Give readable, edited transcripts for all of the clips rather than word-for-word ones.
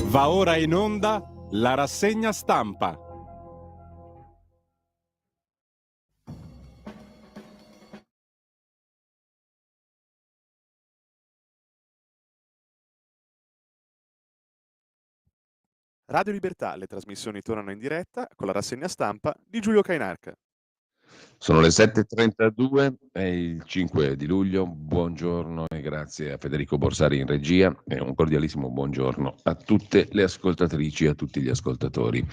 Va ora in onda la rassegna stampa. Radio Libertà, le trasmissioni tornano in diretta con la rassegna stampa di Giulio Cainarca. Sono le 7.32, è il 5 di luglio, buongiorno e grazie a Federico Borsari in regia e un cordialissimo buongiorno a tutte le ascoltatrici e a tutti gli ascoltatori.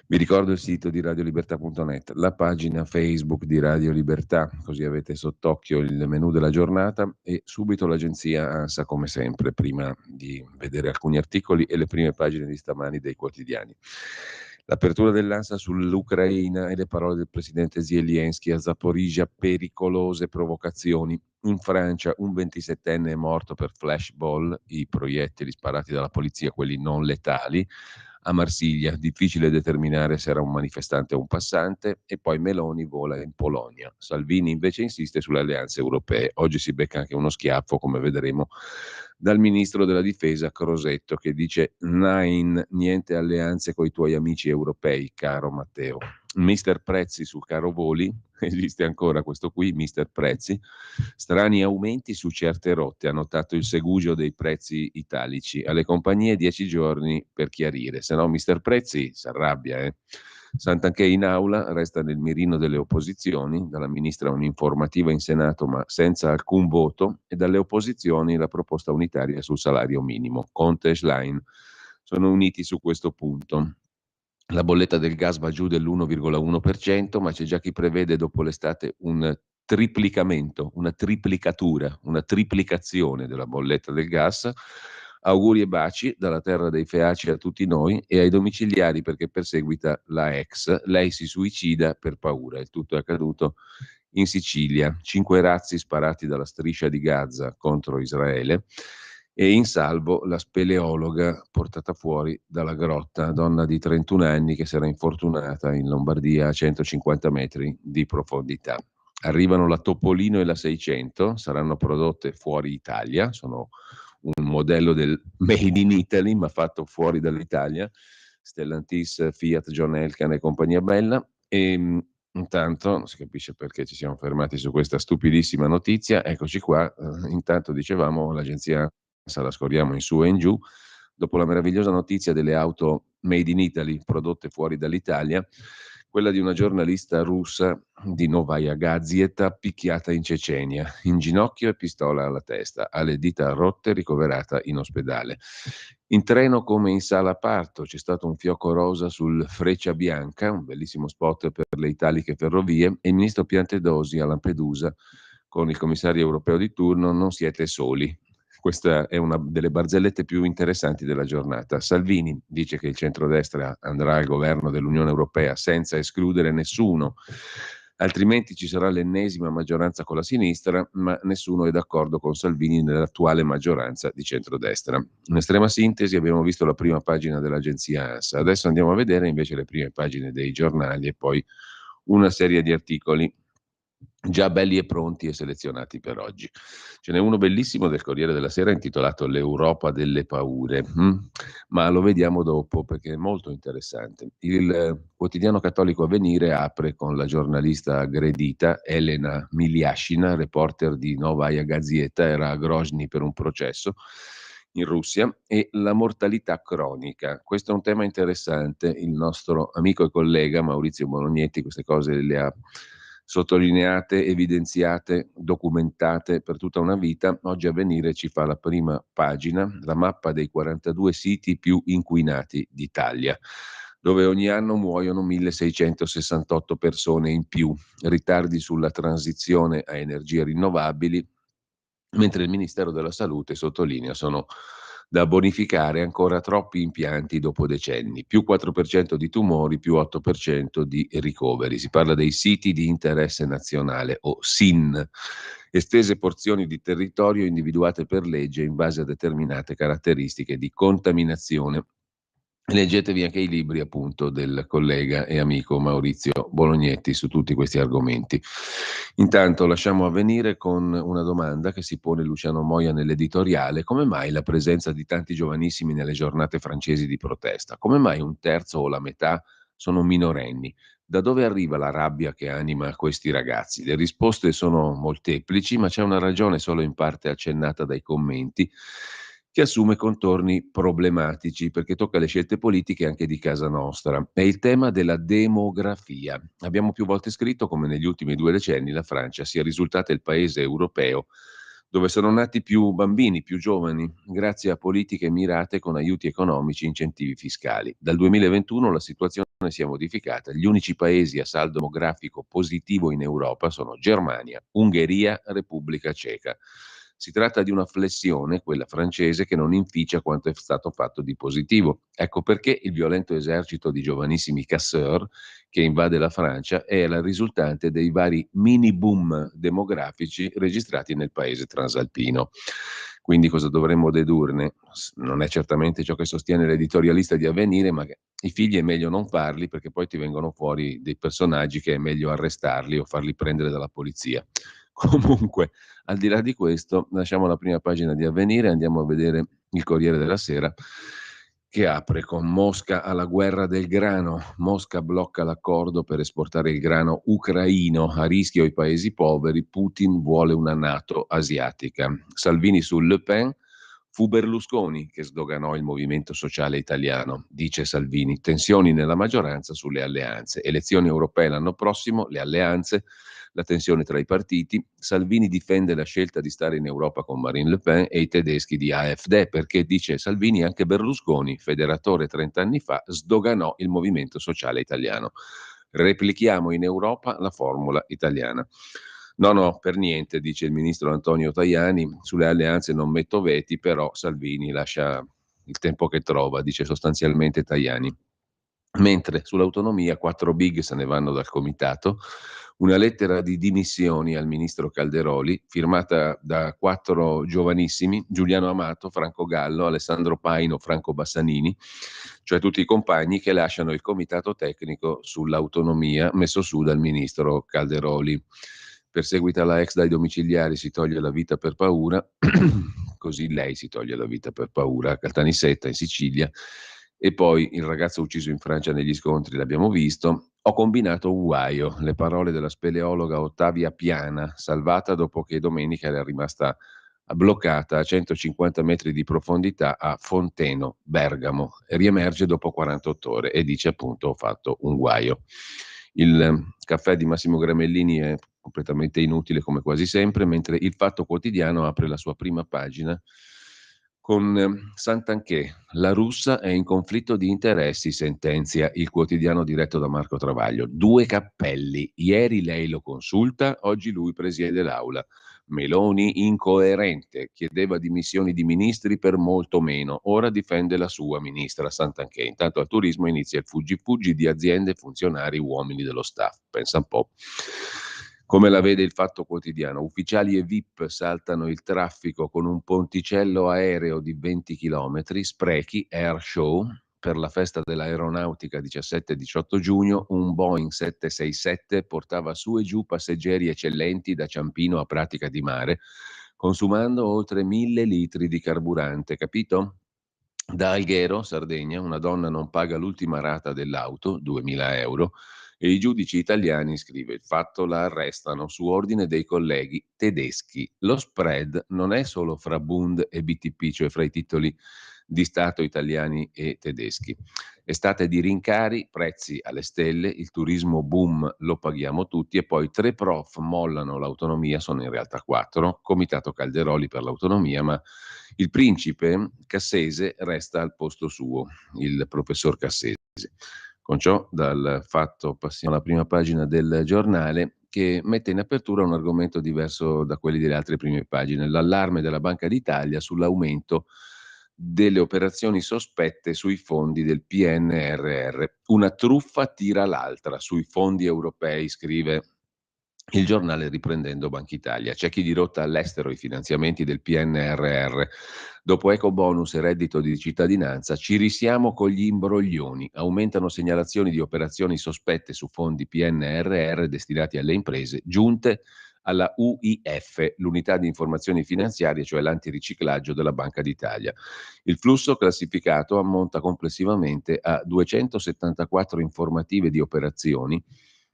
Vi ricordo il sito di radiolibertà.net, la pagina Facebook di Radio Libertà, così avete sott'occhio il menù della giornata e subito l'agenzia ANSA come sempre, prima di vedere alcuni articoli e le prime pagine di stamani dei quotidiani. L'apertura dell'ANSA sull'Ucraina e le parole del presidente Zelensky a Zaporizhia, pericolose provocazioni. In Francia un 27enne è morto per flashball, i proiettili sparati dalla polizia, quelli non letali. A Marsiglia, difficile determinare se era un manifestante o un passante, e poi Meloni vola in Polonia. Salvini invece insiste sulle alleanze europee. Oggi si becca anche uno schiaffo, come vedremo, dal ministro della difesa Crosetto, che dice Nein, niente alleanze coi tuoi amici europei, caro Matteo. Mister Prezzi sul caro voli, esiste ancora questo qui, Mister Prezzi, strani aumenti su certe rotte, ha notato il segugio dei prezzi italici, alle compagnie 10 giorni per chiarire, se no Mister Prezzi si arrabbia. Sant'Anché in aula, resta nel mirino delle opposizioni, dalla ministra un'informativa in Senato ma senza alcun voto, e dalle opposizioni la proposta unitaria sul salario minimo. Conte e Schlein sono uniti su questo punto. La bolletta del gas va giù dell'1,1%, ma c'è già chi prevede dopo l'estate un triplicamento, una triplicatura, una triplicazione della bolletta del gas. Auguri e baci dalla terra dei Feaci a tutti noi e ai domiciliari perché perseguita la ex. Lei si suicida per paura. Il tutto è accaduto in Sicilia. 5 razzi sparati dalla striscia di Gaza contro Israele. E in salvo la speleologa portata fuori dalla grotta, donna di 31 anni che si era infortunata in Lombardia a 150 metri di profondità. Arrivano la Topolino e la 600, saranno prodotte fuori Italia, sono un modello del Made in Italy ma fatto fuori dall'Italia, Stellantis, Fiat, John Elkann e compagnia bella. E intanto, non si capisce perché ci siamo fermati su questa stupidissima notizia, eccoci qua, intanto dicevamo l'agenzia la scorriamo in su e in giù, dopo la meravigliosa notizia delle auto made in Italy prodotte fuori dall'Italia, quella di una giornalista russa di Novaya Gazeta picchiata in Cecenia, in ginocchio e pistola alla testa, ha le dita rotte, ricoverata in ospedale. In treno come in sala parto c'è stato un fiocco rosa sul Freccia Bianca, un bellissimo spot per le italiche ferrovie, e il ministro Piantedosi a Lampedusa con il commissario europeo di turno: non siete soli. Questa è una delle barzellette più interessanti della giornata. Salvini dice che il centrodestra andrà al governo dell'Unione Europea senza escludere nessuno, altrimenti ci sarà l'ennesima maggioranza con la sinistra, ma nessuno è d'accordo con Salvini nell'attuale maggioranza di centrodestra. In estrema sintesi abbiamo visto la prima pagina dell'agenzia ANSA, adesso andiamo a vedere invece le prime pagine dei giornali e poi una serie di articoli già belli e pronti e selezionati per oggi. Ce n'è uno bellissimo del Corriere della Sera intitolato L'Europa delle paure, ma lo vediamo dopo perché è molto interessante. Il quotidiano cattolico Avvenire apre con la giornalista aggredita Elena Miliashina, reporter di Novaya Gazeta, era a Grozny per un processo in Russia, e la mortalità cronica. Questo è un tema interessante, il nostro amico e collega Maurizio Bolognetti queste cose le ha sottolineate, evidenziate, documentate per tutta una vita. Oggi Avvenire ci fa la prima pagina, la mappa dei 42 siti più inquinati d'Italia, dove ogni anno muoiono 1668 persone in più, ritardi sulla transizione a energie rinnovabili, mentre il Ministero della Salute sottolinea sono da bonificare ancora troppi impianti dopo decenni, più 4% di tumori, più 8% di ricoveri. Si parla dei siti di interesse nazionale o SIN, estese porzioni di territorio individuate per legge in base a determinate caratteristiche di contaminazione Leggetevi anche i libri appunto del collega e amico Maurizio Bolognetti su tutti questi argomenti. Intanto lasciamo avvenire con una domanda che si pone Luciano Moia nell'editoriale: come mai la presenza di tanti giovanissimi nelle giornate francesi di protesta? Come mai un terzo o la metà sono minorenni? Da dove arriva la rabbia che anima questi ragazzi? Le risposte sono molteplici, ma c'è una ragione solo in parte accennata dai commenti, che assume contorni problematici perché tocca le scelte politiche anche di casa nostra. È il tema della demografia. Abbiamo più volte scritto come negli ultimi 2 decenni la Francia sia risultata il paese europeo dove sono nati più bambini, più giovani, grazie a politiche mirate con aiuti economici e incentivi fiscali. Dal 2021 la situazione si è modificata. Gli unici paesi a saldo demografico positivo in Europa sono Germania, Ungheria, Repubblica Ceca. Si tratta di una flessione, quella francese, che non inficia quanto è stato fatto di positivo. Ecco perché il violento esercito di giovanissimi casseur che invade la Francia è la risultante dei vari mini boom demografici registrati nel paese transalpino. Quindi cosa dovremmo dedurne? Non è certamente ciò che sostiene l'editorialista di Avvenire, ma che i figli è meglio non farli perché poi ti vengono fuori dei personaggi che è meglio arrestarli o farli prendere dalla polizia. Comunque, al di là di questo, lasciamo la prima pagina di Avvenire e andiamo a vedere il Corriere della Sera, che apre con Mosca alla guerra del grano. Mosca blocca l'accordo per esportare il grano ucraino a rischio ai paesi poveri. Putin vuole una NATO asiatica. Salvini su Le Pen. Fu Berlusconi che sdoganò il movimento sociale italiano, dice Salvini. Tensioni nella maggioranza sulle alleanze. Elezioni europee l'anno prossimo, le alleanze, la tensione tra i partiti. Salvini difende la scelta di stare in Europa con Marine Le Pen e i tedeschi di AfD perché, dice Salvini, anche Berlusconi, federatore 30 anni fa, sdoganò il movimento sociale italiano. Replichiamo in Europa la formula italiana. No, no, per niente, dice il ministro Antonio Tajani, sulle alleanze non metto veti, però Salvini lascia il tempo che trova, dice sostanzialmente Tajani. Mentre sull'autonomia 4 big se ne vanno dal comitato, una lettera di dimissioni al ministro Calderoli firmata da 4 giovanissimi: Giuliano Amato, Franco Gallo, Alessandro Paino, Franco Bassanini, cioè tutti i compagni che lasciano il comitato tecnico sull'autonomia messo su dal ministro Calderoli. Perseguita la ex dai domiciliari, si toglie la vita per paura, così lei si toglie la vita per paura, a Caltanissetta in Sicilia. E poi il ragazzo ucciso in Francia negli scontri, l'abbiamo visto. Ho combinato un guaio, le parole della speleologa Ottavia Piana, salvata dopo che domenica era rimasta bloccata a 150 metri di profondità a Fonteno, Bergamo, e riemerge dopo 48 ore e dice appunto: ho fatto un guaio. Il caffè di Massimo Gramellini è completamente inutile come quasi sempre, mentre il Fatto Quotidiano apre la sua prima pagina con Santanchè. La russa è in conflitto di interessi, sentenzia il quotidiano diretto da Marco Travaglio. 2 cappelli. Ieri lei lo consulta, oggi lui presiede l'aula. Meloni incoerente, chiedeva dimissioni di ministri per molto meno, ora difende la sua ministra Santanchè. Intanto al turismo inizia il fuggi-fuggi di aziende, funzionari, uomini dello staff. Pensa un po'. Come la vede il Fatto Quotidiano? Ufficiali e VIP saltano il traffico con un ponticello aereo di 20 chilometri, sprechi, air show. Per la festa dell'aeronautica 17-18 giugno, un Boeing 767 portava su e giù passeggeri eccellenti da Ciampino a Pratica di Mare, consumando oltre 1000 litri di carburante, capito? Da Alghero, Sardegna, una donna non paga l'ultima rata dell'auto, 2000 euro, e i giudici italiani, scrive il Fatto, la arrestano su ordine dei colleghi tedeschi. Lo spread non è solo fra Bund e BTP, cioè fra i titoli di Stato italiani e tedeschi. Estate di rincari, prezzi alle stelle, il turismo boom lo paghiamo tutti e poi 3 prof mollano l'autonomia, sono in realtà 4, Comitato Calderoli per l'autonomia, ma il principe Cassese resta al posto suo, il professor Cassese. Con ciò, dal Fatto passiamo alla prima pagina del giornale, che mette in apertura un argomento diverso da quelli delle altre prime pagine: l'allarme della Banca d'Italia sull'aumento delle operazioni sospette sui fondi del PNRR. Una truffa tira l'altra sui fondi europei, scrive Il giornale riprendendo Banca Italia. C'è chi dirotta all'estero i finanziamenti del PNRR. Dopo ecobonus e reddito di cittadinanza ci risiamo con gli imbroglioni. Aumentano segnalazioni di operazioni sospette su fondi PNRR destinati alle imprese, giunte alla UIF, l'unità di informazioni finanziarie, cioè l'antiriciclaggio della Banca d'Italia. Il flusso classificato ammonta complessivamente a 274 informative di operazioni,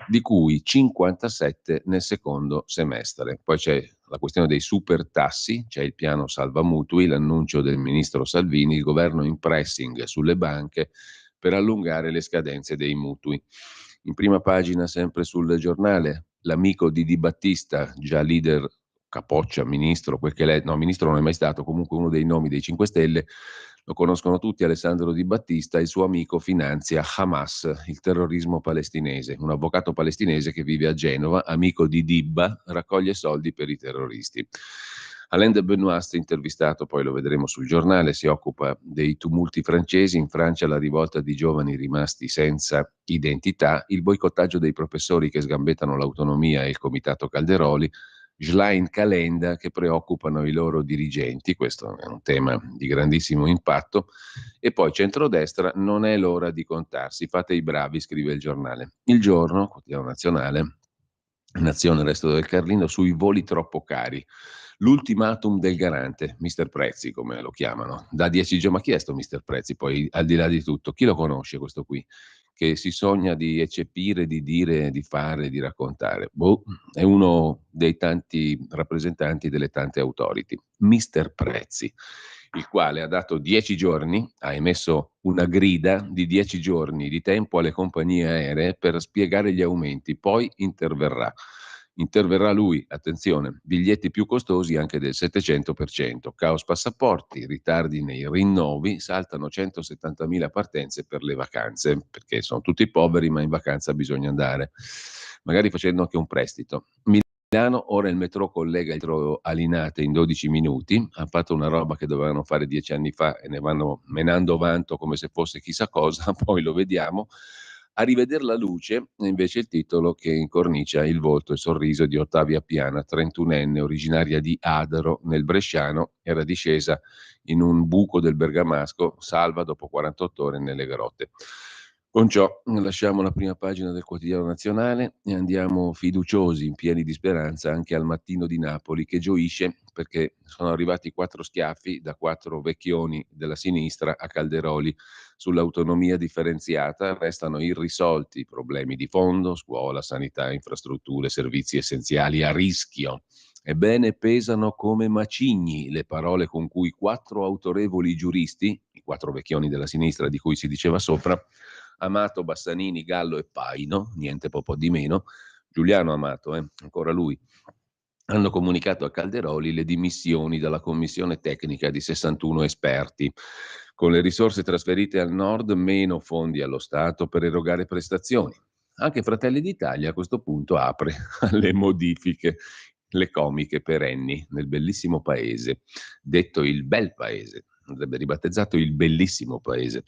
di cui 57 nel secondo semestre. Poi c'è la questione dei super tassi, c'è il piano salva mutui, l'annuncio del ministro Salvini, il governo in pressing sulle banche per allungare le scadenze dei mutui. In prima pagina, sempre sul giornale, l'amico di Di Battista, già leader capoccia, ministro, quel che lei, no, ministro non è mai stato, comunque uno dei nomi dei 5 Stelle, lo conoscono tutti, Alessandro Di Battista, il suo amico finanzia Hamas, il terrorismo palestinese, un avvocato palestinese che vive a Genova, amico di Dibba, raccoglie soldi per i terroristi. Alain de Benoist, intervistato, poi lo vedremo sul giornale, si occupa dei tumulti francesi, in Francia la rivolta di giovani rimasti senza identità, il boicottaggio dei professori che sgambettano l'autonomia e il comitato Calderoli, Schlein Calenda che preoccupano i loro dirigenti, questo è un tema di grandissimo impatto, e poi centrodestra non è l'ora di contarsi, fate i bravi, scrive il giornale. Il Giorno, quotidiano nazionale, Nazione, Resto del Carlino, sui voli troppo cari. L'ultimatum del garante, Mister Prezzi come lo chiamano, da 10 giorni, ma chi è sto Mister Prezzi? Poi al di là di tutto, chi lo conosce questo qui? Che si sogna di eccepire, di dire, di fare, di raccontare. Boh, è uno dei tanti rappresentanti delle tante authority, Mister Prezzi, il quale ha dato 10 giorni, ha emesso una grida di 10 giorni di tempo alle compagnie aeree per spiegare gli aumenti, poi interverrà. Interverrà lui, attenzione, biglietti più costosi anche del 700%, caos passaporti, ritardi nei rinnovi, saltano 170.000 partenze per le vacanze, perché sono tutti poveri ma in vacanza bisogna andare, magari facendo anche un prestito. Milano, ora il metro collega il metro a Linate in 12 minuti, ha fatto una roba che dovevano fare 10 anni fa e ne vanno menando vanto come se fosse chissà cosa, poi lo vediamo. A riveder la luce, invece, il titolo che incornicia il volto e il sorriso di Ottavia Piana, 31enne, originaria di Adaro, nel Bresciano, era discesa in un buco del Bergamasco, salva dopo 48 ore nelle grotte. Con ciò lasciamo la prima pagina del quotidiano nazionale e andiamo fiduciosi, pieni di speranza, anche al Mattino di Napoli, che gioisce perché sono arrivati 4 schiaffi da 4 vecchioni della sinistra a Calderoli sull'autonomia differenziata. Restano irrisolti i problemi di fondo, scuola, sanità, infrastrutture, servizi essenziali a rischio. Ebbene, pesano come macigni le parole con cui 4 autorevoli giuristi, i 4 vecchioni della sinistra di cui si diceva sopra, Amato, Bassanini, Gallo e Paino, niente po' di meno, Giuliano Amato, ancora lui, hanno comunicato a Calderoli le dimissioni dalla commissione tecnica di 61 esperti. Con le risorse trasferite al nord, meno fondi allo Stato per erogare prestazioni. Anche Fratelli d'Italia a questo punto apre alle modifiche, le comiche perenni nel bellissimo paese, detto il bel paese, andrebbe ribattezzato il bellissimo paese.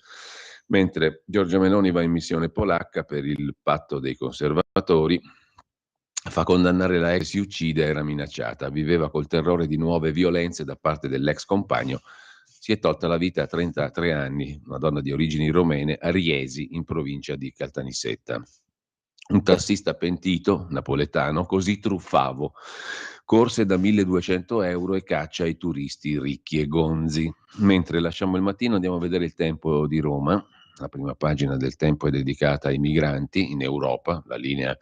Mentre Giorgia Meloni va in missione polacca per il patto dei conservatori, fa condannare la ex, si uccide, era minacciata, viveva col terrore di nuove violenze da parte dell'ex compagno, si è tolta la vita a 33 anni, una donna di origini romene, a Riesi, in provincia di Caltanissetta. Un tassista pentito, napoletano, così truffavo, corse da 1.200 euro e caccia i turisti ricchi e gonzi. Mentre lasciamo il mattino andiamo a vedere il Tempo di Roma. La prima pagina del Tempo è dedicata ai migranti in Europa, la linea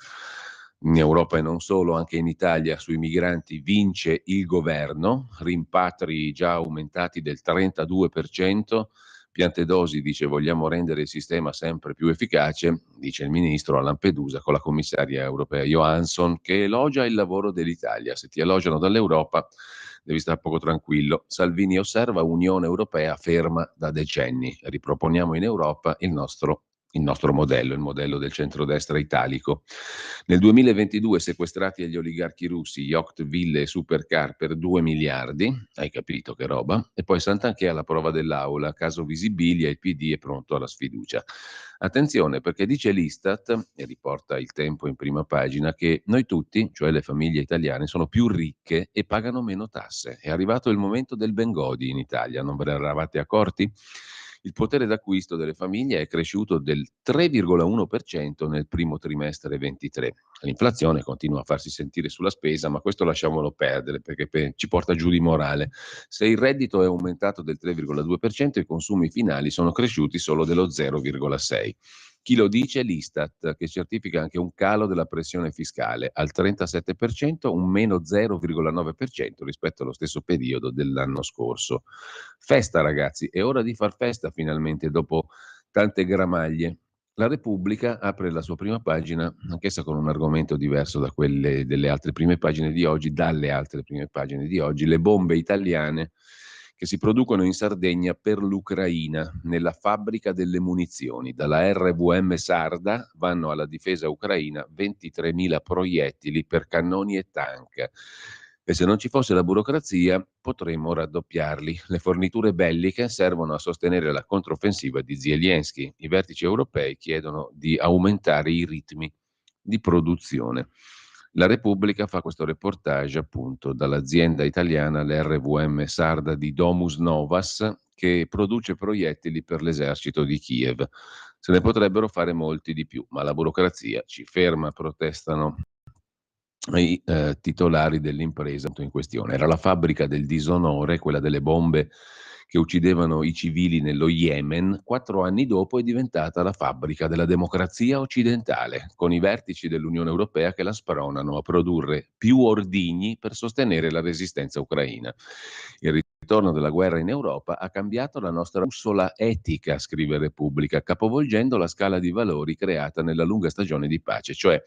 in Europa e non solo, anche in Italia sui migranti vince il governo, rimpatri già aumentati del 32%, Piantedosi dice vogliamo rendere il sistema sempre più efficace, dice il ministro a Lampedusa con la commissaria europea Johansson che elogia il lavoro dell'Italia. Se ti elogiano dall'Europa devi stare poco tranquillo. Salvini osserva Unione Europea ferma da decenni, riproponiamo in Europa il nostro il nostro modello, il modello del centrodestra italico. Nel 2022 sequestrati agli oligarchi russi yacht, ville e supercar per 2 miliardi, hai capito che roba, e poi Santanchè alla prova dell'aula, caso Visibilia, il PD è pronto alla sfiducia. Attenzione, perché dice l'Istat, e riporta il Tempo in prima pagina, che noi tutti, cioè le famiglie italiane, sono più ricche e pagano meno tasse. È arrivato il momento del Bengodi in Italia, non ve ne eravate accorti? Il potere d'acquisto delle famiglie è cresciuto del 3,1% nel primo trimestre 23. L'inflazione continua a farsi sentire sulla spesa, ma questo lasciamolo perdere perché ci porta giù di morale. Se il reddito è aumentato del 3,2%, i consumi finali sono cresciuti solo dello 0,6%. Chi lo dice? L'Istat, che certifica anche un calo della pressione fiscale al 37%, un meno 0,9% rispetto allo stesso periodo dell'anno scorso. Festa, ragazzi, è ora di far festa finalmente dopo tante gramaglie. La Repubblica apre la sua prima pagina, anch'essa con un argomento diverso da quelle delle altre prime pagine di oggi, dalle altre prime pagine di oggi, le bombe italiane che si producono in Sardegna per l'Ucraina, nella fabbrica delle munizioni. Dalla RVM Sarda vanno alla difesa ucraina 23.000 proiettili per cannoni e tank. E se non ci fosse la burocrazia, potremmo raddoppiarli. Le forniture belliche servono a sostenere la controffensiva di Zelensky. I vertici europei chiedono di aumentare i ritmi di produzione. La Repubblica fa questo reportage appunto dall'azienda italiana, l'RVM Sarda di Domus Novas, che produce proiettili per l'esercito di Kiev. Se ne potrebbero fare molti di più, ma la burocrazia ci ferma, protestano i titolari dell'impresa in questione. Era la fabbrica del disonore, quella delle bombe che uccidevano i civili nello Yemen. 4 anni dopo è diventata la fabbrica della democrazia occidentale, con i vertici dell'Unione Europea che la spronano a produrre più ordigni per sostenere la resistenza ucraina. Il ritorno della guerra in Europa ha cambiato la nostra bussola etica, scrive Repubblica, capovolgendo la scala di valori creata nella lunga stagione di pace. Cioè,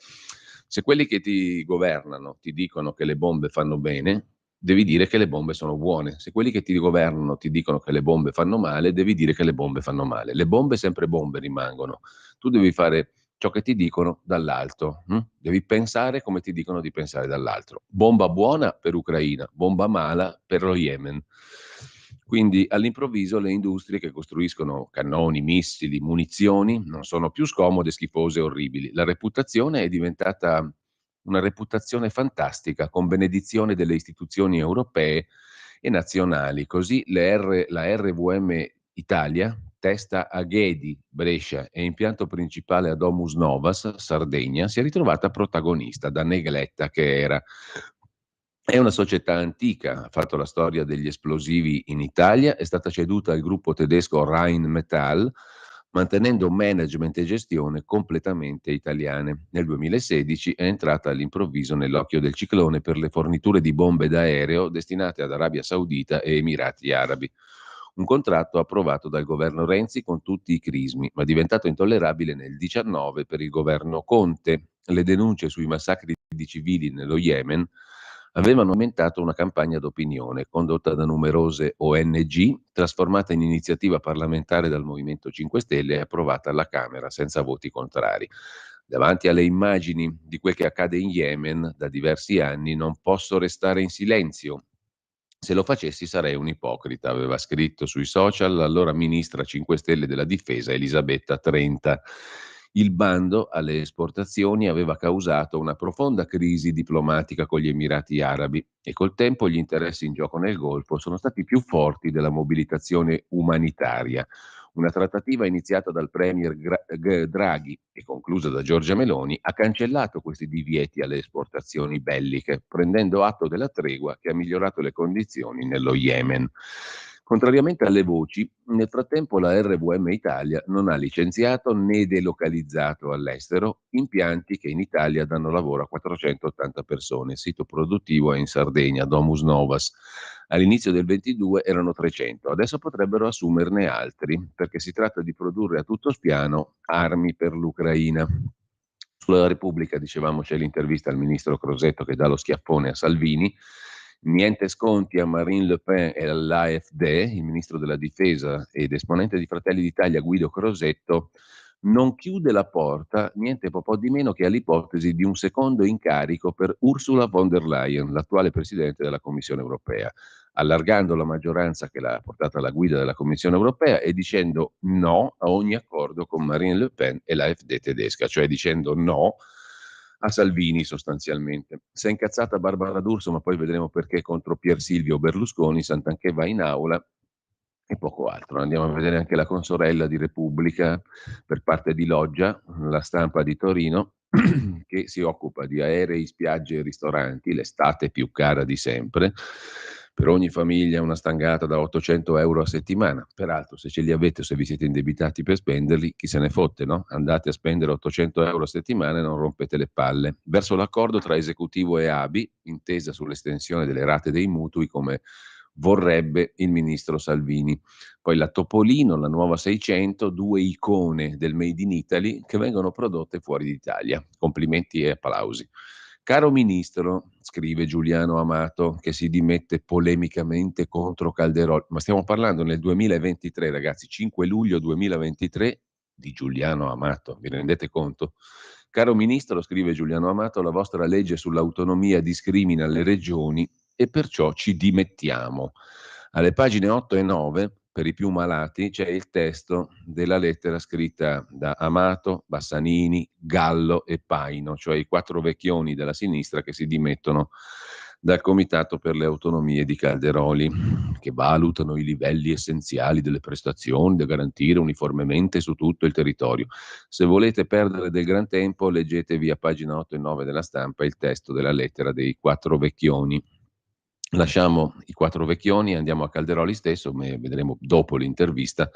se quelli che ti governano ti dicono che le bombe fanno bene, devi dire che le bombe sono buone. Se quelli che ti governano ti dicono che le bombe fanno male, devi dire che le bombe fanno male. Le bombe sempre bombe rimangono. Tu devi fare ciò che ti dicono dall'alto. Devi pensare come ti dicono di pensare dall'altro. Bomba buona per Ucraina, bomba mala per lo Yemen. Quindi all'improvviso le industrie che costruiscono cannoni, missili, munizioni non sono più scomode, schifose e orribili. La reputazione è diventata una reputazione fantastica, con benedizione delle istituzioni europee e nazionali. Così la RVM Italia, testa a Ghedi, Brescia e impianto principale a Domus Novas, Sardegna, si è ritrovata protagonista da negletta che era. È una società antica, ha fatto la storia degli esplosivi in Italia, è stata ceduta al gruppo tedesco Rheinmetall, mantenendo management e gestione completamente italiane. Nel 2016 è entrata all'improvviso nell'occhio del ciclone per le forniture di bombe d'aereo destinate ad Arabia Saudita e Emirati Arabi. Un contratto approvato dal governo Renzi con tutti i crismi, ma diventato intollerabile nel 2019 per il governo Conte. Le denunce sui massacri di civili nello Yemen avevano aumentato una campagna d'opinione condotta da numerose ONG, trasformata in iniziativa parlamentare dal Movimento 5 Stelle e approvata alla Camera senza voti contrari. Davanti alle immagini di quel che accade in Yemen da diversi anni non posso restare in silenzio. Se lo facessi sarei un ipocrita, aveva scritto sui social l'allora ministra 5 Stelle della Difesa Elisabetta Trenta. Il bando alle esportazioni aveva causato una profonda crisi diplomatica con gli Emirati Arabi e col tempo gli interessi in gioco nel Golfo sono stati più forti della mobilitazione umanitaria. Una trattativa iniziata dal premier Draghi e conclusa da Giorgia Meloni ha cancellato questi divieti alle esportazioni belliche, prendendo atto della tregua che ha migliorato le condizioni nello Yemen. Contrariamente alle voci, nel frattempo la RVM Italia non ha licenziato né delocalizzato all'estero impianti che in Italia danno lavoro a 480 persone. Il sito produttivo è in Sardegna, Domus Novas. All'inizio del 22 erano 300, adesso potrebbero assumerne altri, perché si tratta di produrre a tutto spiano armi per l'Ucraina. Sulla Repubblica, dicevamo, c'è l'intervista al ministro Crosetto che dà lo schiaffone a Salvini. Niente sconti a Marine Le Pen e all'AfD. Il ministro della Difesa ed esponente di Fratelli d'Italia Guido Crosetto non chiude la porta niente po' di meno che all'ipotesi di un secondo incarico per Ursula von der Leyen, l'attuale presidente della Commissione europea, allargando la maggioranza che l'ha portata alla guida della Commissione europea e dicendo no a ogni accordo con Marine Le Pen e l'AfD tedesca, cioè dicendo no a Salvini sostanzialmente. Si è incazzata Barbara D'Urso, ma poi vedremo perché, contro Pier Silvio Berlusconi, Santanchè va in aula e poco altro. Andiamo a vedere anche la consorella di Repubblica per parte di Loggia, la Stampa di Torino, che si occupa di aerei, spiagge e ristoranti, l'estate più cara di sempre. Per ogni famiglia una stangata da 800 euro a settimana. Peraltro, se ce li avete o se vi siete indebitati per spenderli, chi se ne fotte, no? Andate a spendere 800 euro a settimana e non rompete le palle. Verso l'accordo tra esecutivo e ABI, intesa sull'estensione delle rate dei mutui come vorrebbe il ministro Salvini. Poi la Topolino, la nuova 600, due icone del Made in Italy che vengono prodotte fuori d'Italia. Complimenti e applausi. Caro ministro, scrive Giuliano Amato, che si dimette polemicamente contro Calderoli, ma stiamo parlando nel 2023, ragazzi, 5 luglio 2023, di Giuliano Amato, vi rendete conto? Caro ministro, scrive Giuliano Amato, la vostra legge sull'autonomia discrimina le regioni e perciò ci dimettiamo. Alle pagine 8 e 9, per i più malati, c'è il testo della lettera scritta da Amato, Bassanini, Gallo e Paino, cioè i 4 vecchioni della sinistra che si dimettono dal Comitato per le Autonomie di Calderoli, che valutano i livelli essenziali delle prestazioni da garantire uniformemente su tutto il territorio. Se volete perdere del gran tempo, leggetevi a pagina 8 e 9 della Stampa il testo della lettera dei 4 vecchioni. Lasciamo i 4 vecchioni e andiamo a Calderoli stesso, vedremo dopo l'intervista,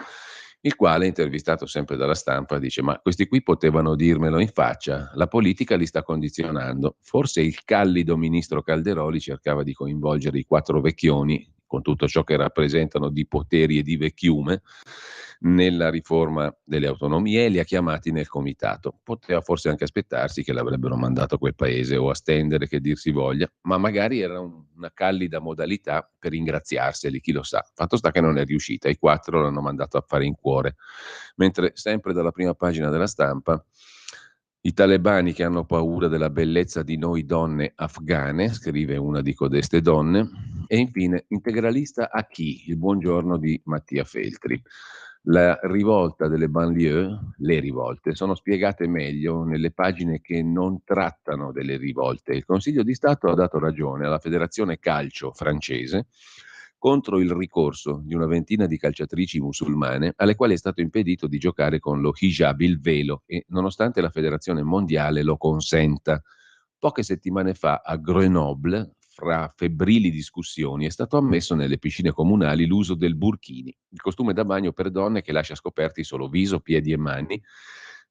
il quale, intervistato sempre dalla Stampa, dice: ma questi qui potevano dirmelo in faccia, la politica li sta condizionando. Forse il callido ministro Calderoli cercava di coinvolgere i 4 vecchioni, con tutto ciò che rappresentano di poteri e di vecchiume, nella riforma delle autonomie e li ha chiamati nel comitato. Poteva forse anche aspettarsi che l'avrebbero mandato a quel paese o a stendere, che dir si voglia, ma magari era una callida modalità per ringraziarseli, chi lo sa. Fatto sta che non è riuscita, i 4 l'hanno mandato a fare in cuore. Mentre sempre dalla prima pagina della Stampa, i talebani che hanno paura della bellezza di noi donne afghane, scrive una di codeste donne, e infine integralista a chi? Il buongiorno di Mattia Feltri. La rivolta delle banlieue, le rivolte, sono spiegate meglio nelle pagine che non trattano delle rivolte. Il Consiglio di Stato ha dato ragione alla Federazione Calcio francese contro il ricorso di una ventina di calciatrici musulmane alle quali è stato impedito di giocare con lo hijab, il velo, e nonostante la Federazione Mondiale lo consenta. Poche settimane fa a Grenoble, fra febbrili discussioni, è stato ammesso nelle piscine comunali l'uso del burkini, il costume da bagno per donne che lascia scoperti solo viso, piedi e mani,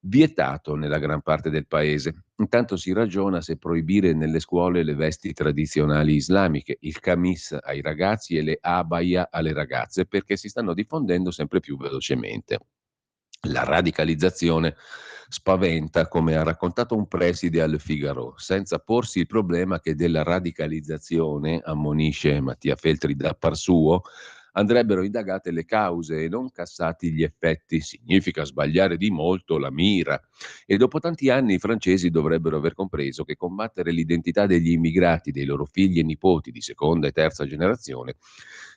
vietato nella gran parte del paese. Intanto si ragiona se proibire nelle scuole le vesti tradizionali islamiche, il camis ai ragazzi e le abaya alle ragazze, perché si stanno diffondendo sempre più velocemente. La radicalizzazione spaventa, come ha raccontato un preside al Figaro, senza porsi il problema che della radicalizzazione, ammonisce Mattia Feltri da par suo, andrebbero indagate le cause e non cassati gli effetti. Significa sbagliare di molto la mira. E dopo tanti anni i francesi dovrebbero aver compreso che combattere l'identità degli immigrati, dei loro figli e nipoti di seconda e terza generazione,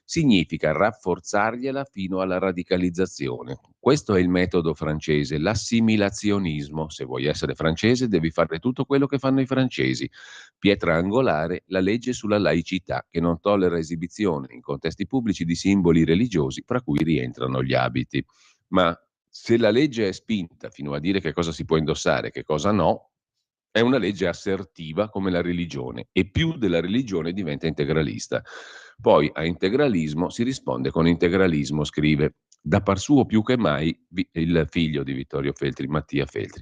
significa rafforzargliela fino alla radicalizzazione. Questo è il metodo francese, l'assimilazionismo. Se vuoi essere francese devi fare tutto quello che fanno i francesi. Pietra angolare, la legge sulla laicità, che non tollera esibizione in contesti pubblici di simboli religiosi, fra cui rientrano gli abiti. Ma se la legge è spinta fino a dire che cosa si può indossare e che cosa no, è una legge assertiva come la religione, e più della religione diventa integralista. Poi a integralismo si risponde con integralismo, scrive da par suo più che mai il figlio di Vittorio Feltri, Mattia Feltri.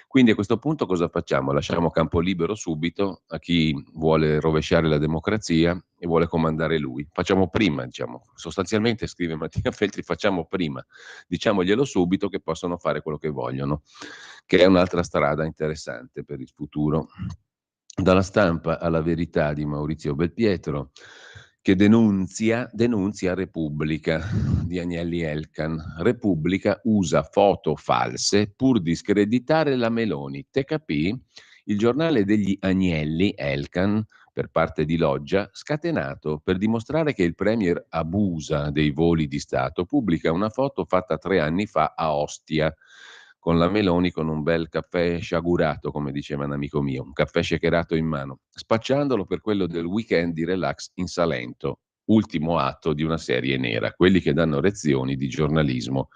Quindi a questo punto cosa facciamo? Lasciamo campo libero subito a chi vuole rovesciare la democrazia e vuole comandare lui. Facciamo prima, diciamo, sostanzialmente, scrive Mattia Feltri, facciamo prima, diciamoglielo subito che possono fare quello che vogliono, che è un'altra strada interessante per il futuro. Dalla Stampa alla Verità di Maurizio Belpietro, che denunzia Repubblica di Agnelli Elkann. Repubblica usa foto false pur di screditare la Meloni. Te capì? Il giornale degli Agnelli Elkann, per parte di Loggia, scatenato per dimostrare che il premier abusa dei voli di Stato, pubblica una foto fatta 3 anni fa a Ostia, con la Meloni con un bel caffè sciagurato, come diceva un amico mio, un caffè shakerato in mano, spacciandolo per quello del weekend di relax in Salento, ultimo atto di una serie nera, quelli che danno lezioni di giornalismo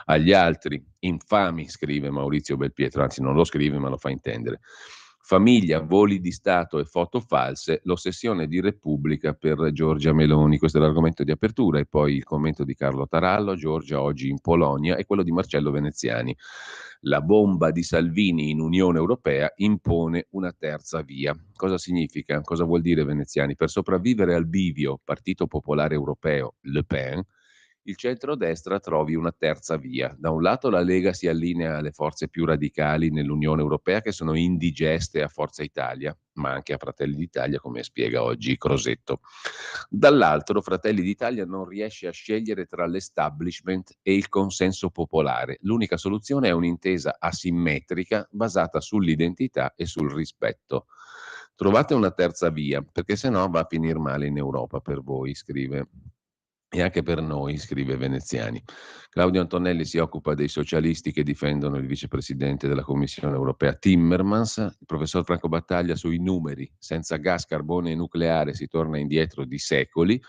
agli altri. Infami, scrive Maurizio Belpietro, anzi non lo scrive ma lo fa intendere. Famiglia, voli di Stato e foto false, l'ossessione di Repubblica per Giorgia Meloni. Questo è l'argomento di apertura, e poi il commento di Carlo Tarallo, Giorgia oggi in Polonia, e quello di Marcello Veneziani. La bomba di Salvini in Unione Europea impone una terza via. Cosa significa? Cosa vuol dire Veneziani? Per sopravvivere al bivio Partito Popolare Europeo, Le Pen, il centrodestra trovi una terza via. Da un lato la Lega si allinea alle forze più radicali nell'Unione Europea, che sono indigeste a Forza Italia, ma anche a Fratelli d'Italia, come spiega oggi Crosetto. Dall'altro Fratelli d'Italia non riesce a scegliere tra l'establishment e il consenso popolare. L'unica soluzione è un'intesa asimmetrica basata sull'identità e sul rispetto. Trovate una terza via, perché sennò va a finire male in Europa per voi, scrive. E anche per noi, scrive Veneziani. Claudio Antonelli si occupa dei socialisti che difendono il vicepresidente della Commissione europea Timmermans, il professor Franco Battaglia sui numeri: senza gas, carbone e nucleare si torna indietro di secoli,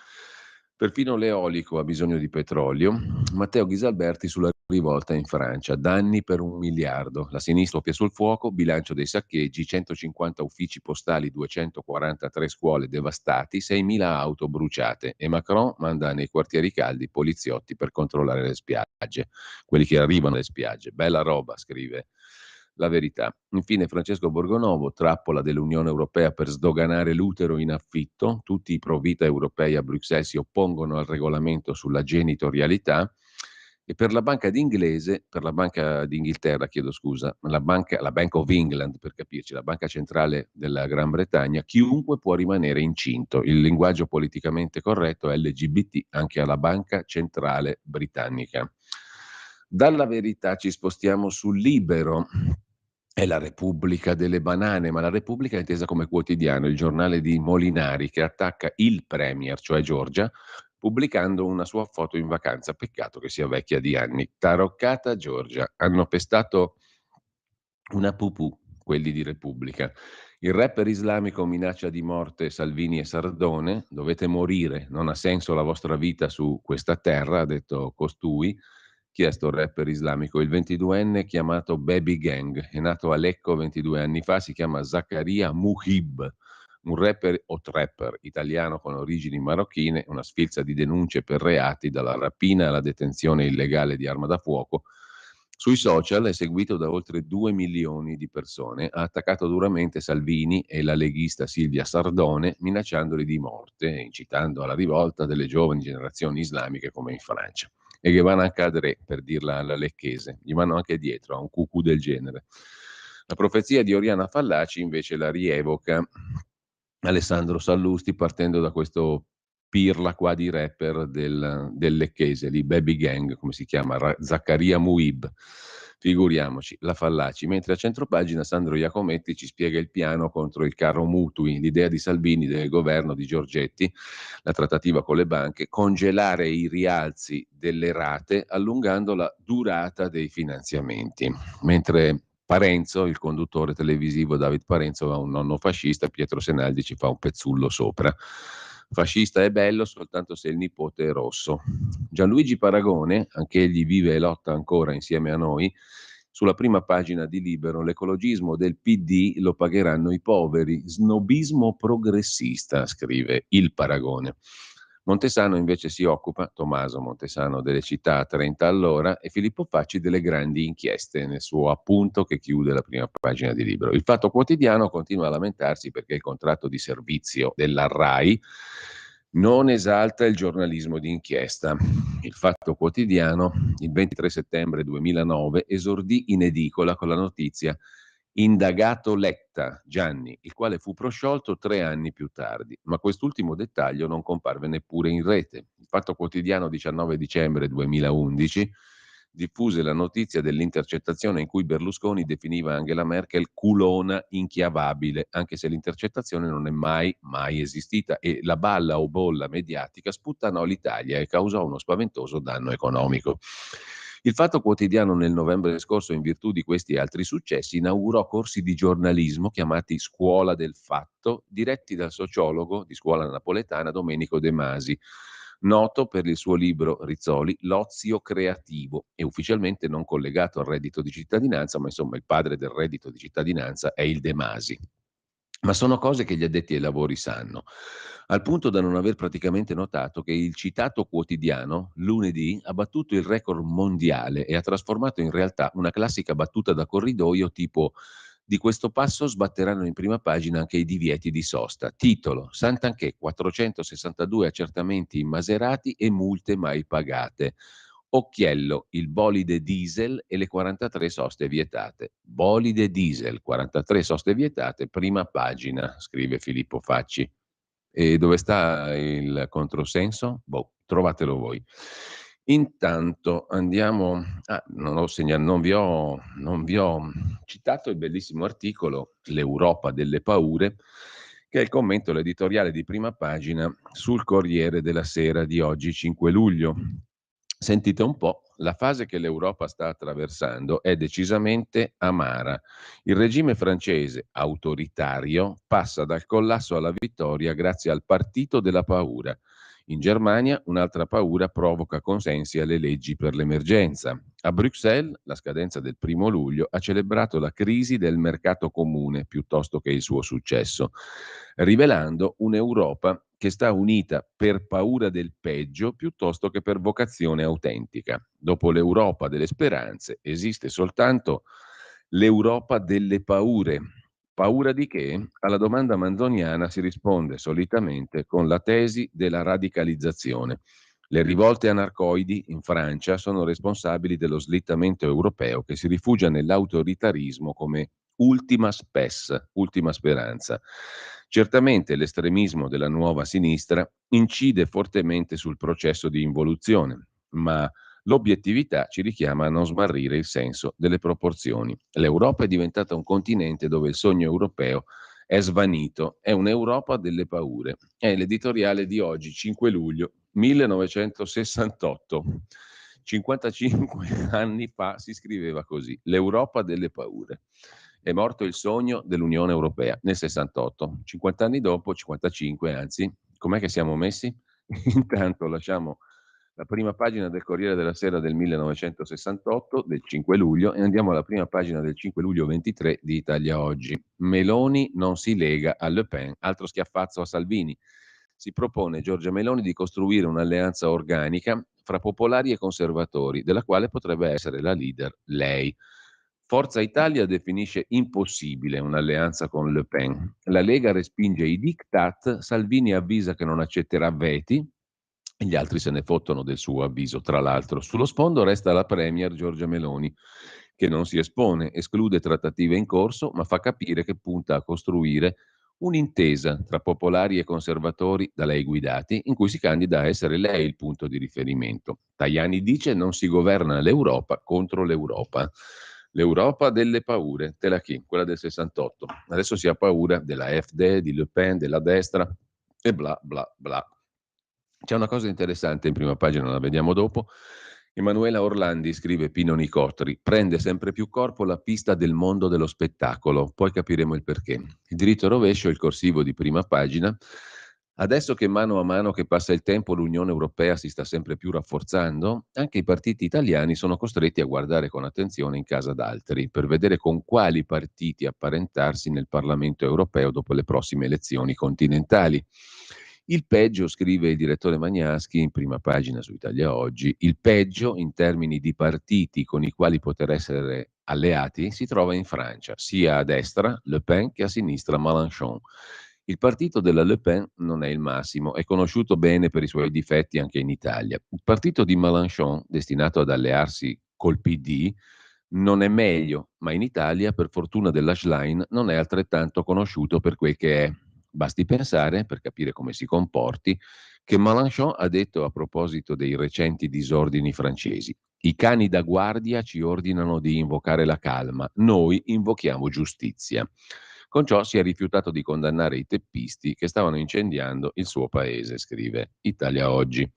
perfino l'eolico ha bisogno di petrolio. Matteo Ghisalberti sulla rivolta in Francia, danni per 1 miliardo, la sinistra soffia sul fuoco, bilancio dei saccheggi, 150 uffici postali, 243 scuole devastati, 6.000 auto bruciate, e Macron manda nei quartieri caldi poliziotti per controllare le spiagge, quelli che arrivano alle spiagge. Bella roba, scrive La Verità. Infine Francesco Borgonovo, trappola dell'Unione Europea per sdoganare l'utero in affitto, tutti i pro vita europei a Bruxelles si oppongono al regolamento sulla genitorialità. E per la banca d'Inghilterra, chiedo scusa, la Bank of England, per capirci, la banca centrale della Gran Bretagna, chiunque può rimanere incinto. Il linguaggio politicamente corretto è LGBT anche alla banca centrale britannica. Dalla Verità ci spostiamo sul Libero. È la Repubblica delle banane, ma la Repubblica è intesa come quotidiano, il giornale di Molinari che attacca il premier, cioè Giorgia, pubblicando una sua foto in vacanza. Peccato che sia vecchia di anni. Taroccata Giorgia. Hanno pestato una pupù, quelli di Repubblica. Il rapper islamico minaccia di morte Salvini e Sardone. Dovete morire, non ha senso la vostra vita su questa terra, ha detto costui. Chi è sto rapper islamico? Il 22enne chiamato Baby Gang. È nato a Lecco 22 anni fa, si chiama Zaccaria Muhib, un rapper o trapper italiano con origini marocchine, una sfilza di denunce per reati, dalla rapina alla detenzione illegale di arma da fuoco. Sui social è seguito da oltre 2 milioni di persone, ha attaccato duramente Salvini e la leghista Silvia Sardone, minacciandoli di morte e incitando alla rivolta delle giovani generazioni islamiche come in Francia. E che vanno a cadere, per dirla alla lecchese, gli vanno anche dietro a un cucù del genere. La profezia di Oriana Fallaci invece la rievoca Alessandro Sallusti, partendo da questo pirla qua di rapper del lecchese, lì, Baby Gang, come si chiama, Zaccaria Muib. Figuriamoci, la Fallaci. Mentre a centropagina Sandro Iacometti ci spiega il piano contro il carro mutui, l'idea di Salvini, del governo di Giorgetti, la trattativa con le banche, congelare i rialzi delle rate allungando la durata dei finanziamenti. Mentre Parenzo, il conduttore televisivo David Parenzo, ha un nonno fascista, Pietro Senaldi ci fa un pezzullo sopra. Fascista è bello soltanto se il nipote è rosso. Gianluigi Paragone, anche egli vive e lotta ancora insieme a noi, sulla prima pagina di Libero: l'ecologismo del PD lo pagheranno i poveri, snobismo progressista, scrive il Paragone. Montesano invece si occupa, Tommaso Montesano, delle città a 30 all'ora, e Filippo Facci delle grandi inchieste, nel suo appunto che chiude la prima pagina di Libero. Il Fatto Quotidiano continua a lamentarsi perché il contratto di servizio della RAI non esalta il giornalismo di inchiesta. Il Fatto Quotidiano, il 23 settembre 2009, esordì in edicola con la notizia: indagato Letta, Gianni, il quale fu prosciolto 3 anni più tardi, ma quest'ultimo dettaglio non comparve neppure in rete. Il Fatto Quotidiano 19 dicembre 2011 diffuse la notizia dell'intercettazione in cui Berlusconi definiva Angela Merkel culona inchiavabile, anche se l'intercettazione non è mai esistita, e la balla o bolla mediatica sputtanò l'Italia e causò uno spaventoso danno economico. Il Fatto Quotidiano nel novembre scorso, in virtù di questi e altri successi, inaugurò corsi di giornalismo chiamati Scuola del Fatto, diretti dal sociologo di scuola napoletana Domenico De Masi, noto per il suo libro Rizzoli, L'ozio creativo, e ufficialmente non collegato al reddito di cittadinanza, ma insomma il padre del reddito di cittadinanza è il De Masi. Ma sono cose che gli addetti ai lavori sanno, al punto da non aver praticamente notato che il citato quotidiano, lunedì, ha battuto il record mondiale e ha trasformato in realtà una classica battuta da corridoio tipo: di questo passo sbatteranno in prima pagina anche i divieti di sosta. Titolo: Sant'Anché, 462 accertamenti immaserati e multe mai pagate. Occhiello, il bolide diesel e le 43 soste vietate. Bolide diesel, 43 soste vietate, prima pagina, scrive Filippo Facci. E dove sta il controsenso? Boh, trovatelo voi. Intanto andiamo. Non vi ho citato il bellissimo articolo L'Europa delle paure, che è il commento, l'editoriale di prima pagina sul Corriere della Sera di oggi, 5 luglio. Sentite un po', la fase che l'Europa sta attraversando è decisamente amara. Il regime francese autoritario passa dal collasso alla vittoria grazie al partito della paura. In Germania un'altra paura provoca consensi alle leggi per l'emergenza. A Bruxelles la scadenza del 1° luglio ha celebrato la crisi del mercato comune piuttosto che il suo successo, rivelando un'Europa che sta unita per paura del peggio piuttosto che per vocazione autentica. Dopo l'Europa delle speranze esiste soltanto l'Europa delle paure. Paura di che? Alla domanda manzoniana si risponde solitamente con la tesi della radicalizzazione. Le rivolte anarcoidi in Francia sono responsabili dello slittamento europeo che si rifugia nell'autoritarismo come ultima spes, ultima speranza. Certamente l'estremismo della nuova sinistra incide fortemente sul processo di involuzione, ma l'obiettività ci richiama a non smarrire il senso delle proporzioni. L'Europa è diventata un continente dove il sogno europeo è svanito, è un'Europa delle paure. È l'editoriale di oggi, 5 luglio 1968. 55 anni fa si scriveva così: l'Europa delle paure. È morto il sogno dell'Unione Europea nel 68. 50 anni dopo, 55 anzi, com'è che siamo messi? Intanto lasciamo la prima pagina del Corriere della Sera del 1968, del 5 luglio, e andiamo alla prima pagina del 5 luglio 23 di Italia Oggi. Meloni non si lega a Le Pen, altro schiaffazzo a Salvini. Si propone Giorgia Meloni di costruire un'alleanza organica fra popolari e conservatori, della quale potrebbe essere la leader lei. Forza Italia definisce impossibile un'alleanza con Le Pen. La Lega respinge i diktat, Salvini avvisa che non accetterà veti, e gli altri se ne fottono del suo avviso, tra l'altro. Sullo sfondo resta la premier Giorgia Meloni, che non si espone, esclude trattative in corso, ma fa capire che punta a costruire un'intesa tra popolari e conservatori da lei guidati, in cui si candida a essere lei il punto di riferimento. Tajani dice: non si governa l'Europa contro l'Europa. L'Europa delle paure, te la chi? Quella del 68. Adesso si ha paura della AfD, di Le Pen, della destra e bla bla bla. C'è una cosa interessante in prima pagina, la vediamo dopo. Emanuela Orlandi, scrive Pino Nicotri, prende sempre più corpo la pista del mondo dello spettacolo, poi capiremo il perché. Il diritto rovescio, il corsivo di prima pagina. Adesso che mano a mano che passa il tempo l'Unione Europea si sta sempre più rafforzando, anche i partiti italiani sono costretti a guardare con attenzione in casa d'altri per vedere con quali partiti apparentarsi nel Parlamento europeo dopo le prossime elezioni continentali. Il peggio, scrive il direttore Magnaschi in prima pagina su Italia Oggi, il peggio in termini di partiti con i quali poter essere alleati si trova in Francia, sia a destra Le Pen che a sinistra Mélenchon. Il partito della Le Pen non è il massimo, è conosciuto bene per i suoi difetti anche in Italia. Il partito di Mélenchon, destinato ad allearsi col PD, non è meglio, ma in Italia, per fortuna della Schlein, non è altrettanto conosciuto per quel che è. Basti pensare, per capire come si comporti, che Mélenchon ha detto a proposito dei recenti disordini francesi: i cani da guardia ci ordinano di invocare la calma, noi invochiamo giustizia. Con ciò si è rifiutato di condannare i teppisti che stavano incendiando il suo paese, scrive Italia Oggi.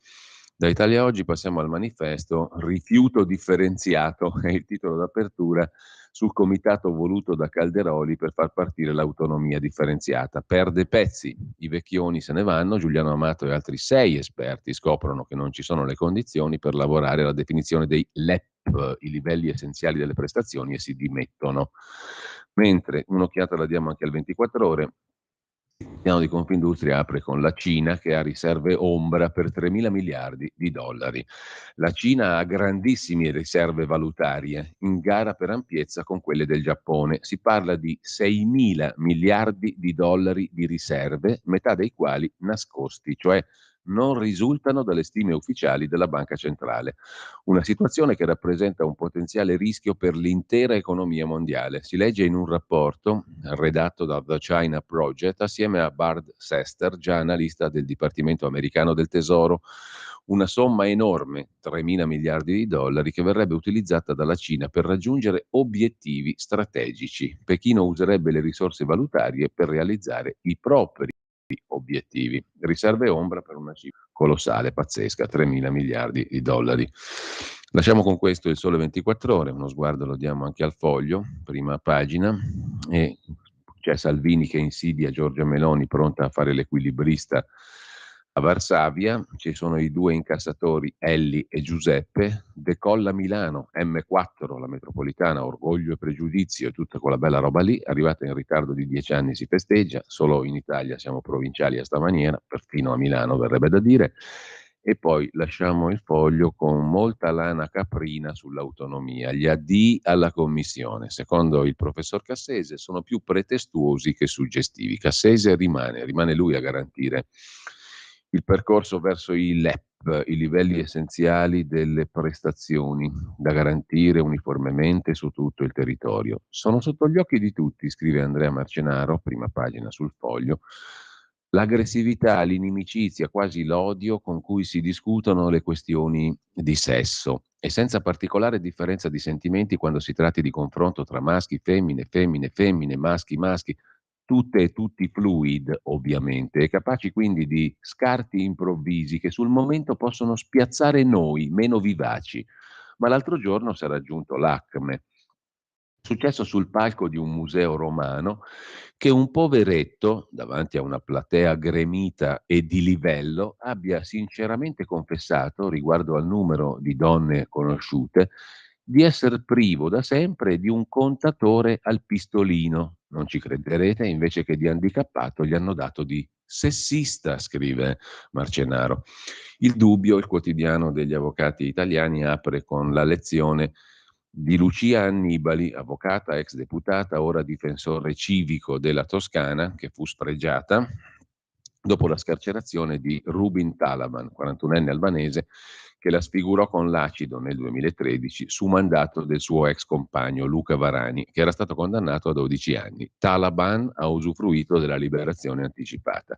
Da Italia Oggi passiamo al manifesto. Rifiuto differenziato è il titolo d'apertura sul comitato voluto da Calderoli per far partire l'autonomia differenziata. Perde pezzi, i vecchioni se ne vanno, Giuliano Amato e altri 6 esperti scoprono che non ci sono le condizioni per lavorare alla definizione dei LEP, i livelli essenziali delle prestazioni, e si dimettono. Mentre un'occhiata la diamo anche al 24 ore. Il piano di Confindustria apre con la Cina che ha riserve ombra per 3.000 miliardi di dollari. La Cina ha grandissime riserve valutarie, in gara per ampiezza con quelle del Giappone. Si parla di 6.000 miliardi di dollari di riserve, metà dei quali nascosti, cioè non risultano dalle stime ufficiali della Banca Centrale. Una situazione che rappresenta un potenziale rischio per l'intera economia mondiale. Si legge in un rapporto redatto da The China Project assieme a Bart Sester, già analista del Dipartimento americano del Tesoro. Una somma enorme, 3.000 miliardi di dollari, che verrebbe utilizzata dalla Cina per raggiungere obiettivi strategici. Pechino userebbe le risorse valutarie per realizzare i propri obiettivi. Riserve ombra per una cifra colossale, pazzesca, 3.000 miliardi di dollari. Lasciamo con questo il Sole 24 Ore, uno sguardo lo diamo anche al Foglio, prima pagina, e c'è Salvini che insidia Giorgia Meloni pronta a fare l'equilibrista a Varsavia, ci sono i 2 incassatori Elli e Giuseppe, decolla Milano, M4, la metropolitana, orgoglio e pregiudizio e tutta quella bella roba lì, arrivata in ritardo di 10 anni si festeggia, solo in Italia siamo provinciali a sta maniera, perfino a Milano verrebbe da dire. E poi lasciamo il Foglio con molta lana caprina sull'autonomia. Gli addii alla Commissione, secondo il professor Cassese, sono più pretestuosi che suggestivi. Cassese rimane lui a garantire il percorso verso i LEP, i livelli essenziali delle prestazioni da garantire uniformemente su tutto il territorio. Sono sotto gli occhi di tutti, scrive Andrea Marcenaro, prima pagina sul Foglio, l'aggressività, l'inimicizia, quasi l'odio con cui si discutono le questioni di sesso, e senza particolare differenza di sentimenti quando si tratti di confronto tra maschi, femmine, femmine, femmine, maschi, maschi, tutte e tutti fluid ovviamente, e capaci quindi di scarti improvvisi che sul momento possono spiazzare noi meno vivaci. Ma l'altro giorno si è raggiunto l'acme. Successo sul palco di un museo romano che un poveretto, davanti a una platea gremita e di livello, abbia sinceramente confessato, riguardo al numero di donne conosciute, di essere privo da sempre di un contatore al pistolino. Non ci crederete, invece che di handicappato gli hanno dato di sessista, scrive Marcenaro. Il Dubbio, il quotidiano degli avvocati italiani, apre con la lezione di Lucia Annibali, avvocata, ex deputata, ora difensore civico della Toscana, che fu spregiata dopo la scarcerazione di Rubin Talaban, 41enne albanese, che la sfigurò con l'acido nel 2013 su mandato del suo ex compagno Luca Varani, che era stato condannato a 12 anni. Talaban ha usufruito della liberazione anticipata.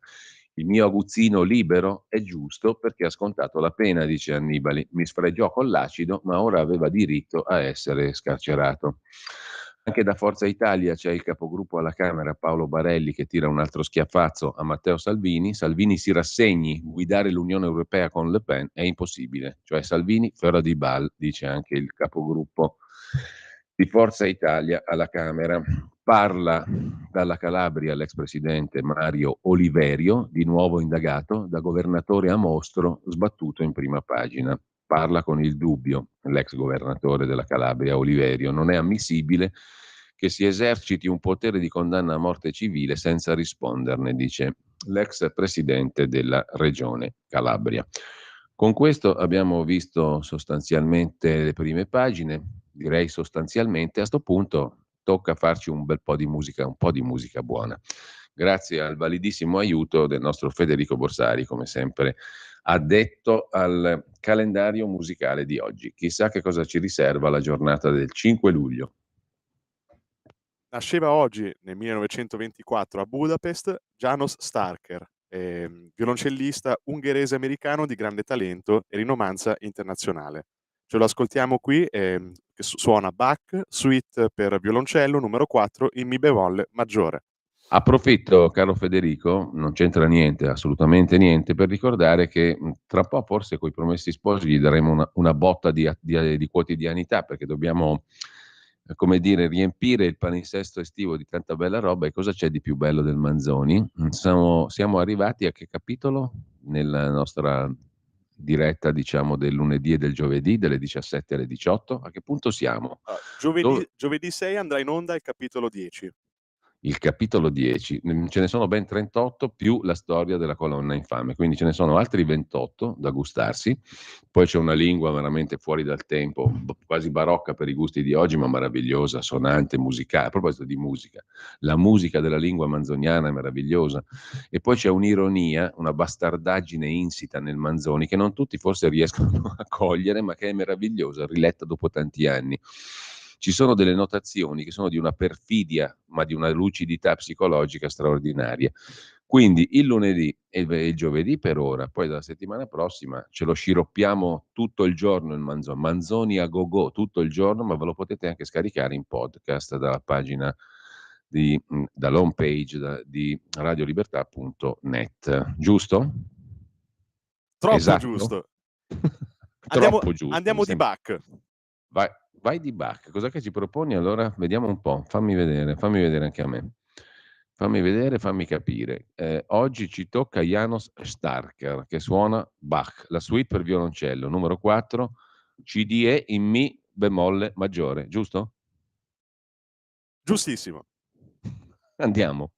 Il mio aguzzino libero è giusto perché ha scontato la pena, dice Annibali. Mi sfregiò con l'acido, ma ora aveva diritto a essere scarcerato. Anche da Forza Italia c'è il capogruppo alla Camera Paolo Barelli che tira un altro schiaffazzo a Matteo Salvini. Salvini si rassegni, guidare l'Unione Europea con Le Pen è impossibile. Cioè Salvini, ferro di bal, dice anche il capogruppo di Forza Italia alla Camera. Parla dalla Calabria l'ex presidente Mario Oliverio, di nuovo indagato, da governatore a mostro, sbattuto in prima pagina. Parla con il Dubbio, l'ex governatore della Calabria Oliverio. Non è ammissibile che si eserciti un potere di condanna a morte civile senza risponderne, dice l'ex presidente della regione Calabria. Con questo abbiamo visto sostanzialmente le prime pagine, direi sostanzialmente. A sto punto tocca farci un bel po' di musica, un po' di musica buona. Grazie al validissimo aiuto del nostro Federico Borsari, come sempre addetto al calendario musicale di oggi. Chissà che cosa ci riserva la giornata del 5 luglio. Nasceva oggi, nel 1924, a Budapest, János Starker, violoncellista ungherese-americano di grande talento e rinomanza internazionale. Ce lo ascoltiamo qui, che suona Bach, suite per violoncello numero 4 in mi bemolle maggiore. Approfitto, caro Federico, non c'entra niente, assolutamente niente, per ricordare che tra un po' forse coi Promessi Sposi gli daremo una botta di quotidianità, perché dobbiamo, come dire, riempire il palinsesto estivo di tanta bella roba. E cosa c'è di più bello del Manzoni? Siamo arrivati a che capitolo nella nostra diretta, diciamo, del lunedì e del giovedì, delle 17 alle 18? A che punto siamo? Giovedì 6 andrà in onda il capitolo 10. Il capitolo 10, ce ne sono ben 38 più la storia della colonna infame, quindi ce ne sono altri 28 da gustarsi. Poi c'è una lingua veramente fuori dal tempo, quasi barocca per i gusti di oggi, ma meravigliosa, sonante, musicale. A proposito di musica, la musica della lingua manzoniana è meravigliosa. E poi c'è un'ironia, una bastardaggine insita nel Manzoni che non tutti forse riescono a cogliere, ma che è meravigliosa, riletta dopo tanti anni. Ci sono delle notazioni che sono di una perfidia, ma di una lucidità psicologica straordinaria. Quindi il lunedì e il giovedì per ora, poi dalla settimana prossima ce lo sciroppiamo tutto il giorno il Manzoni, Manzoni a go-go tutto il giorno, ma ve lo potete anche scaricare in podcast dalla pagina dall'home page di radiolibertà.net. Giusto? Troppo Esatto? giusto. Troppo giusto, mi Andiamo di sembra. Bach. Vai di Bach, cos'è che ci proponi allora? Vediamo un po', fammi vedere anche a me. Fammi vedere, fammi capire. Oggi ci tocca János Starker che suona Bach, la suite per violoncello numero 4, CDE in Mi bemolle maggiore, giusto? Giustissimo. Andiamo.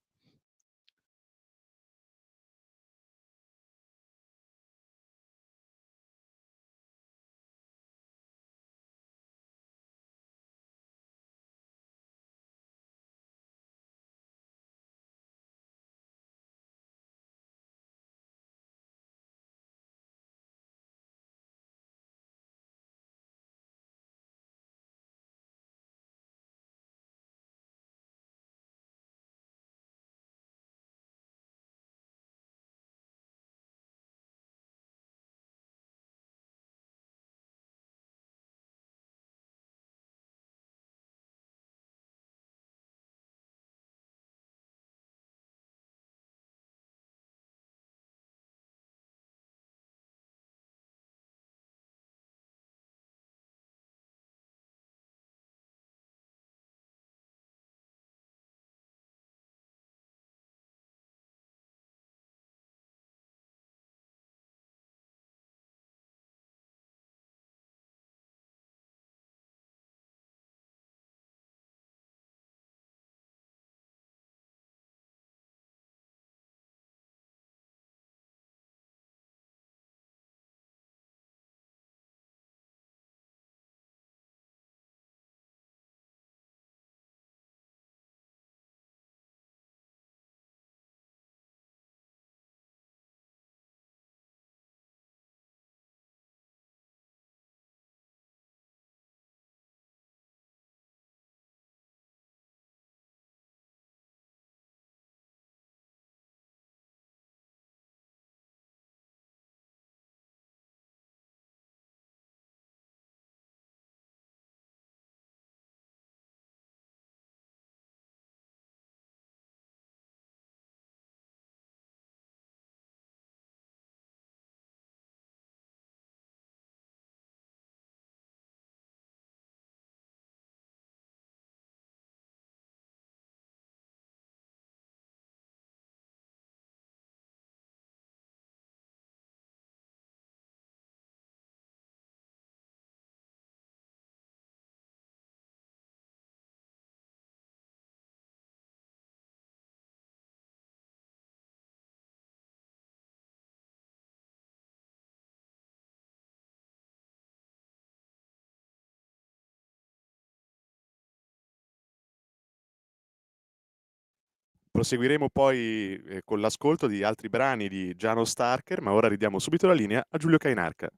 Proseguiremo poi con l'ascolto di altri brani di Janos Starker, ma ora ridiamo subito la linea a Giulio Cainarca.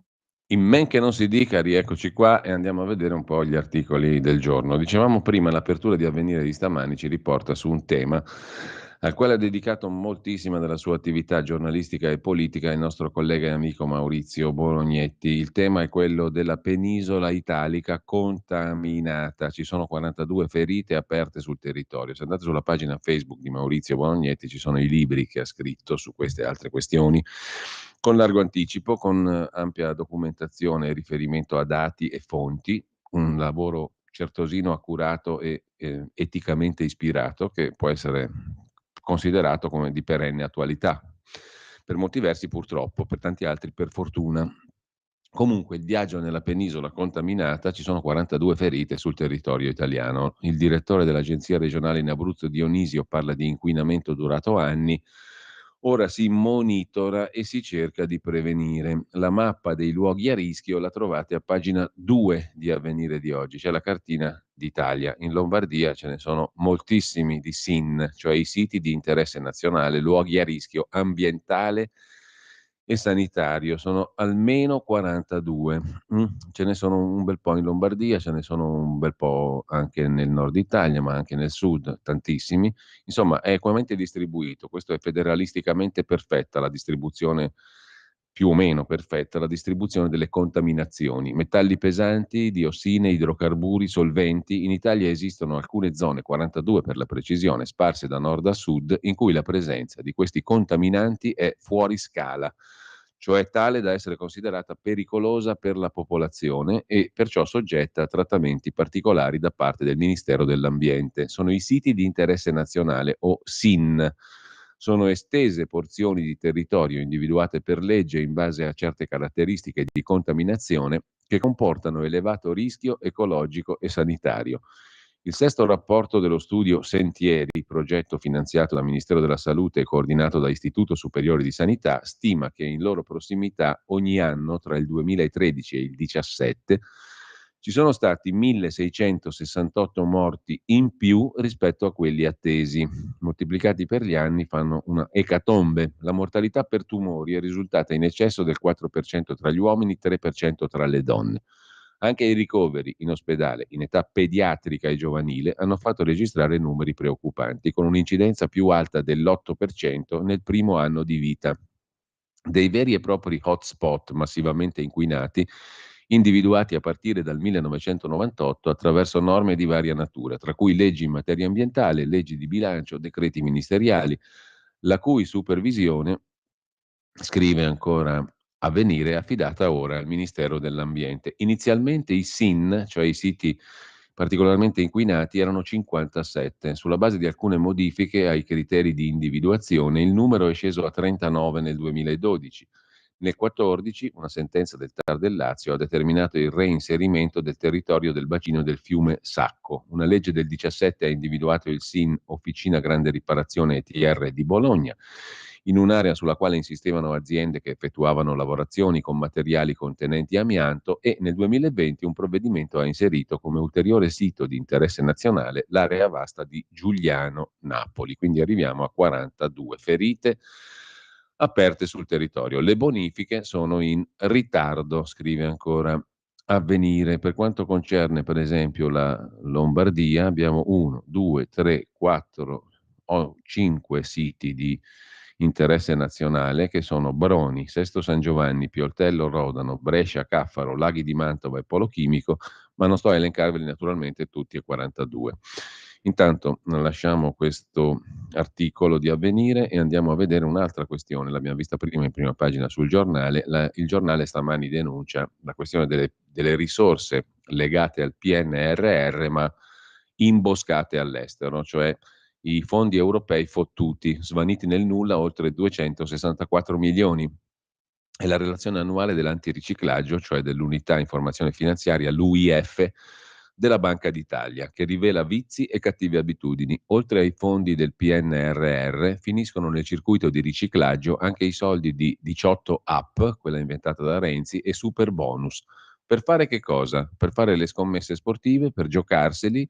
In men che non si dica, rieccoci qua e andiamo a vedere un po' gli articoli del giorno. Dicevamo prima, l'apertura di Avvenire di stamani ci riporta su un tema al quale ha dedicato moltissima della sua attività giornalistica e politica il nostro collega e amico Maurizio Bolognetti. Il tema è quello della penisola italica contaminata. Ci sono 42 ferite aperte sul territorio. Se andate sulla pagina Facebook di Maurizio Bolognetti ci sono i libri che ha scritto su queste altre questioni con largo anticipo, con ampia documentazione e riferimento a dati e fonti, un lavoro certosino accurato e eticamente ispirato che può essere considerato come di perenne attualità. Per molti versi purtroppo, per tanti altri per fortuna. Comunque il viaggio nella penisola contaminata, ci sono 42 ferite sul territorio italiano. Il direttore dell'Agenzia regionale in Abruzzo Dionisio parla di inquinamento durato anni. Ora si monitora e si cerca di prevenire. La mappa dei luoghi a rischio la trovate a pagina 2 di Avvenire di oggi. C'è la cartina d'Italia. In Lombardia ce ne sono moltissimi di SIN, cioè i siti di interesse nazionale, luoghi a rischio ambientale e sanitario. Sono almeno 42. Ce ne sono un bel po' in Lombardia, ce ne sono un bel po' anche nel nord Italia, ma anche nel sud, tantissimi. Insomma, è equamente distribuito. Questo è federalisticamente perfetta la distribuzione, più o meno perfetta, la distribuzione delle contaminazioni. Metalli pesanti, diossine, idrocarburi, solventi. In Italia esistono alcune zone, 42 per la precisione, sparse da nord a sud, in cui la presenza di questi contaminanti è fuori scala, cioè tale da essere considerata pericolosa per la popolazione e perciò soggetta a trattamenti particolari da parte del Ministero dell'Ambiente. Sono i siti di interesse nazionale o SIN. Sono estese porzioni di territorio individuate per legge in base a certe caratteristiche di contaminazione che comportano elevato rischio ecologico e sanitario. Il sesto rapporto dello studio Sentieri, progetto finanziato dal Ministero della Salute e coordinato da Istituto Superiore di Sanità, stima che in loro prossimità ogni anno tra il 2013 e il 2017 ci sono stati 1668 morti in più rispetto a quelli attesi. Moltiplicati per gli anni fanno una ecatombe. La mortalità per tumori è risultata in eccesso del 4% tra gli uomini, 3% tra le donne. Anche i ricoveri in ospedale in età pediatrica e giovanile hanno fatto registrare numeri preoccupanti, con un'incidenza più alta dell'8% nel primo anno di vita. Dei veri e propri hotspot massivamente inquinati, individuati a partire dal 1998 attraverso norme di varia natura, tra cui leggi in materia ambientale, leggi di bilancio, decreti ministeriali, la cui supervisione, scrive ancora Avvenire, è affidata ora al Ministero dell'Ambiente. Inizialmente i SIN, cioè i siti particolarmente inquinati, erano 57. Sulla base di alcune modifiche ai criteri di individuazione, il numero è sceso a 39 nel 2012. Nel 2014 una sentenza del TAR del Lazio ha determinato il reinserimento del territorio del bacino del fiume Sacco. Una legge del 2017 ha individuato il SIN Officina Grande Riparazione ETR di Bologna, in un'area sulla quale insistevano aziende che effettuavano lavorazioni con materiali contenenti amianto, e nel 2020 un provvedimento ha inserito come ulteriore sito di interesse nazionale l'area vasta di Giugliano, Napoli. Quindi arriviamo a 42 ferite aperte sul territorio. Le bonifiche sono in ritardo, scrive ancora Avvenire. Per quanto concerne per esempio la Lombardia, abbiamo 1, 2, 3, 4 o 5 siti di interesse nazionale che sono Broni, Sesto San Giovanni, Pioltello Rodano, Brescia, Caffaro, Laghi di Mantova e Polo Chimico, ma non sto a elencarveli naturalmente tutti e 42. Intanto lasciamo questo articolo di Avvenire e andiamo a vedere un'altra questione, l'abbiamo vista prima in prima pagina sul giornale. Il giornale stamani denuncia la questione delle risorse legate al PNRR ma imboscate all'estero, cioè i fondi europei fottuti, svaniti nel nulla oltre 264 milioni. È la relazione annuale dell'antiriciclaggio, cioè dell'unità informazione finanziaria, l'UIF, della Banca d'Italia, che rivela vizi e cattive abitudini. Oltre ai fondi del PNRR, finiscono nel circuito di riciclaggio anche i soldi di 18 app, quella inventata da Renzi, e super bonus. Per fare che cosa? Per fare le scommesse sportive, per giocarseli,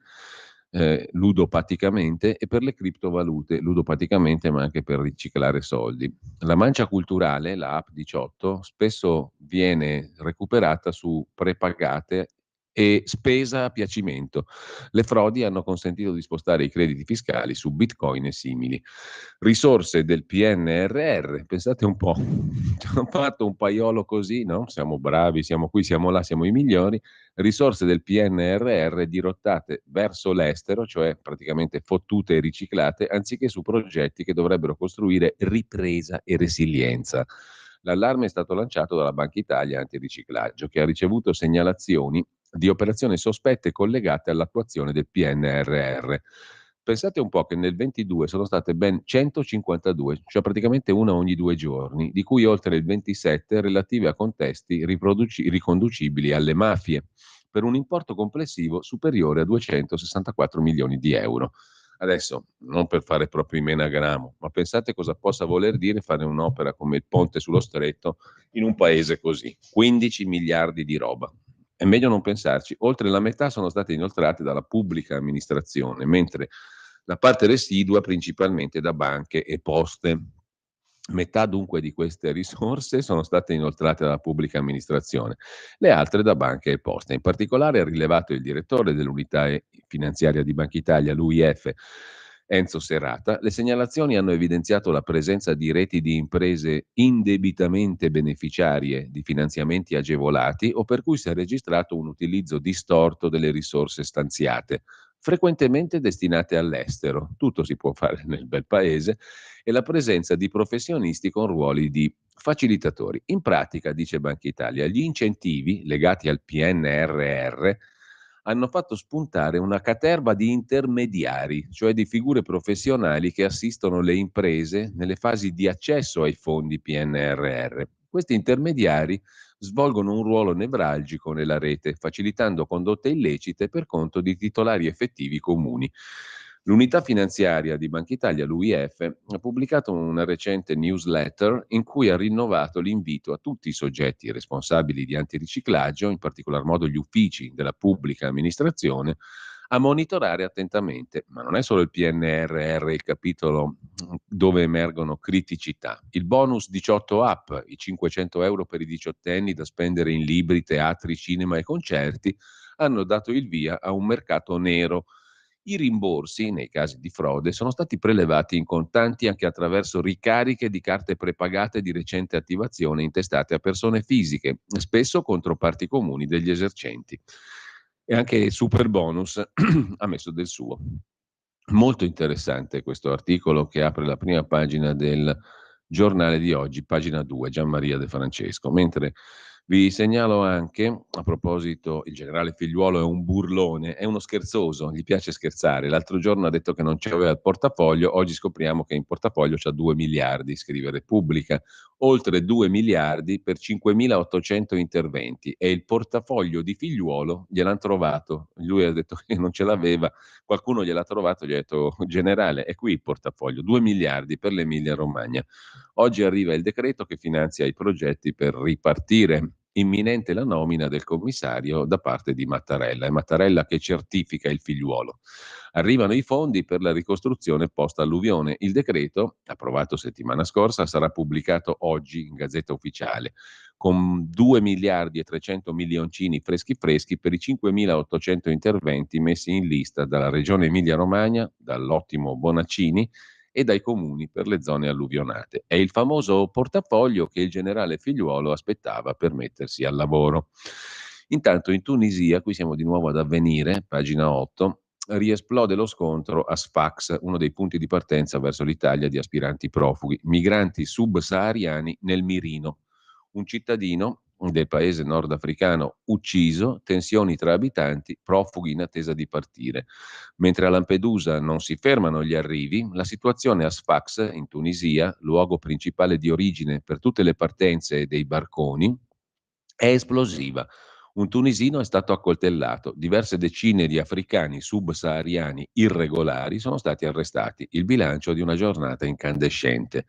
ludopaticamente, e per le criptovalute ludopaticamente, ma anche per riciclare soldi. La mancia culturale, la app 18, spesso viene recuperata su prepagate e spesa a piacimento. Le frodi hanno consentito di spostare i crediti fiscali su Bitcoin e simili. Risorse del PNRR, pensate un po', ci hanno fatto un paiolo così, no? Siamo bravi, siamo qui, siamo là, siamo i migliori. Risorse del PNRR dirottate verso l'estero, cioè praticamente fottute e riciclate, anziché su progetti che dovrebbero costruire ripresa e resilienza. L'allarme è stato lanciato dalla Banca Italia Antiriciclaggio, che ha ricevuto segnalazioni di operazioni sospette collegate all'attuazione del PNRR. Pensate un po' che nel 22 sono state ben 152, cioè praticamente una ogni 2 giorni, di cui oltre il 27 relative a contesti riconducibili alle mafie, per un importo complessivo superiore a 264 milioni di euro. Adesso, non per fare proprio i menagramo, ma pensate cosa possa voler dire fare un'opera come il ponte sullo stretto in un paese così. 15 miliardi di roba. È meglio non pensarci. Oltre la metà sono state inoltrate dalla pubblica amministrazione, mentre la parte residua principalmente da banche e poste. Metà dunque di queste risorse sono state inoltrate dalla pubblica amministrazione, le altre da banche e poste. In particolare ha rilevato il direttore dell'unità finanziaria di Banca Italia, l'UIF, Enzo Serrata. Le segnalazioni hanno evidenziato la presenza di reti di imprese indebitamente beneficiarie di finanziamenti agevolati o per cui si è registrato un utilizzo distorto delle risorse stanziate, frequentemente destinate all'estero. Tutto si può fare nel bel paese, e la presenza di professionisti con ruoli di facilitatori. In pratica, dice Banca Italia, gli incentivi legati al PNRR hanno fatto spuntare una caterva di intermediari, cioè di figure professionali che assistono le imprese nelle fasi di accesso ai fondi PNRR. Questi intermediari svolgono un ruolo nevralgico nella rete, facilitando condotte illecite per conto di titolari effettivi comuni. L'unità finanziaria di Banca Italia, l'UIF, ha pubblicato una recente newsletter in cui ha rinnovato l'invito a tutti i soggetti responsabili di antiriciclaggio, in particolar modo gli uffici della pubblica amministrazione, a monitorare attentamente. Ma non è solo il PNRR il capitolo dove emergono criticità. Il bonus 18 app, i 500 euro per i diciottenni da spendere in libri, teatri, cinema e concerti, hanno dato il via a un mercato nero. I rimborsi, nei casi di frode, sono stati prelevati in contanti anche attraverso ricariche di carte prepagate di recente attivazione intestate a persone fisiche, spesso contro parti comuni degli esercenti. E anche il super bonus ha messo del suo. Molto interessante questo articolo che apre la prima pagina del giornale di oggi, pagina 2, Gianmaria De Francesco. Mentre vi segnalo anche, a proposito, il generale Figliuolo è un burlone, è uno scherzoso, gli piace scherzare. L'altro giorno ha detto che non c'aveva il portafoglio, oggi scopriamo che in portafoglio c'ha 2 miliardi, scrive Repubblica, oltre 2 miliardi per 5.800 interventi, e il portafoglio di Figliuolo gliel'hanno trovato. Lui ha detto che non ce l'aveva, qualcuno gliel'ha trovato, gli ha detto: generale, è qui il portafoglio, 2 miliardi per l'Emilia Romagna. Oggi arriva il decreto che finanzia i progetti per ripartire. Imminente la nomina del commissario da parte di Mattarella. È Mattarella che certifica il Figliuolo. Arrivano i fondi per la ricostruzione post-alluvione. Il decreto, approvato settimana scorsa, sarà pubblicato oggi in Gazzetta Ufficiale, con 2 miliardi e 300 milioncini freschi freschi per i 5.800 interventi messi in lista dalla Regione Emilia-Romagna, dall'ottimo Bonaccini e dai comuni per le zone alluvionate. È il famoso portafoglio che il generale Figliuolo aspettava per mettersi al lavoro. Intanto in Tunisia, qui siamo di nuovo ad Avvenire, pagina 8, riesplode lo scontro a Sfax, uno dei punti di partenza verso l'Italia di aspiranti profughi, migranti subsahariani nel mirino. Un cittadino del paese nordafricano ucciso, tensioni tra abitanti, profughi in attesa di partire. Mentre a Lampedusa non si fermano gli arrivi, la situazione a Sfax, in Tunisia, luogo principale di origine per tutte le partenze dei barconi, è esplosiva. Un tunisino è stato accoltellato, diverse decine di africani subsahariani irregolari sono stati arrestati, il bilancio di una giornata incandescente.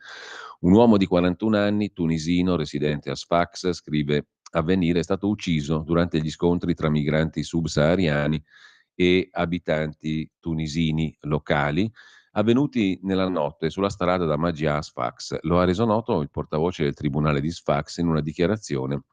Un uomo di 41 anni, tunisino, residente a Sfax, scrive Avvenire, è stato ucciso durante gli scontri tra migranti subsahariani e abitanti tunisini locali, avvenuti nella notte sulla strada da Maggia a Sfax. Lo ha reso noto il portavoce del tribunale di Sfax in una dichiarazione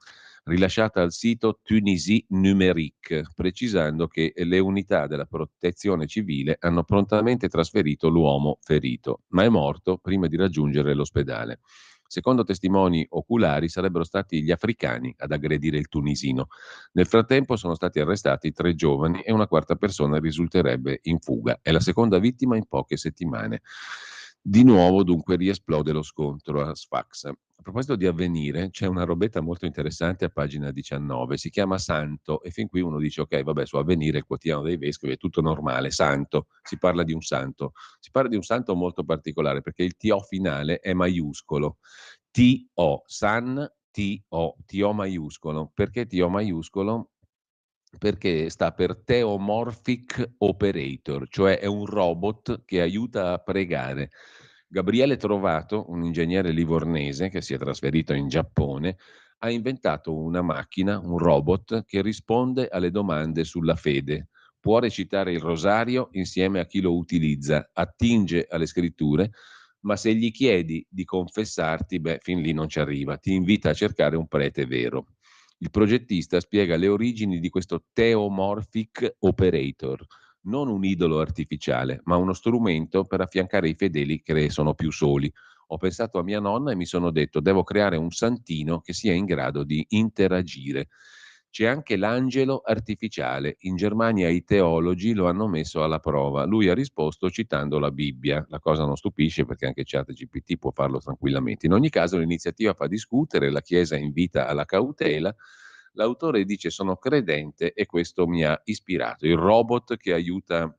rilasciata al sito Tunisie Numérique, precisando che le unità della protezione civile hanno prontamente trasferito l'uomo ferito, ma è morto prima di raggiungere l'ospedale. Secondo testimoni oculari sarebbero stati gli africani ad aggredire il tunisino. Nel frattempo sono stati arrestati 3 giovani e una quarta persona risulterebbe in fuga. È la seconda vittima in poche settimane. Di nuovo dunque riesplode lo scontro a Sfax. A proposito di Avvenire, c'è una robetta molto interessante a pagina 19, si chiama Santo e fin qui uno dice ok, vabbè, su Avvenire, il quotidiano dei vescovi, è tutto normale, Santo, si parla di un santo. Si parla di un santo molto particolare perché il TO finale è maiuscolo. TO, San, TO, TO maiuscolo. Perché TO maiuscolo? Perché sta per Theomorphic Operator, cioè è un robot che aiuta a pregare. Gabriele Trovato, un ingegnere livornese che si è trasferito in Giappone, ha inventato una macchina, un robot, che risponde alle domande sulla fede. Può recitare il rosario insieme a chi lo utilizza, attinge alle scritture, ma se gli chiedi di confessarti, beh, fin lì non ci arriva, ti invita a cercare un prete vero. Il progettista spiega le origini di questo Theomorphic Operator, non un idolo artificiale, ma uno strumento per affiancare i fedeli che sono più soli. Ho pensato a mia nonna e mi sono detto, devo creare un santino che sia in grado di interagire. C'è anche l'angelo artificiale. In Germania i teologi lo hanno messo alla prova. Lui ha risposto citando la Bibbia. La cosa non stupisce perché anche ChatGPT può farlo tranquillamente. In ogni caso l'iniziativa fa discutere, la Chiesa invita alla cautela. L'autore dice sono credente e questo mi ha ispirato. Il robot che aiuta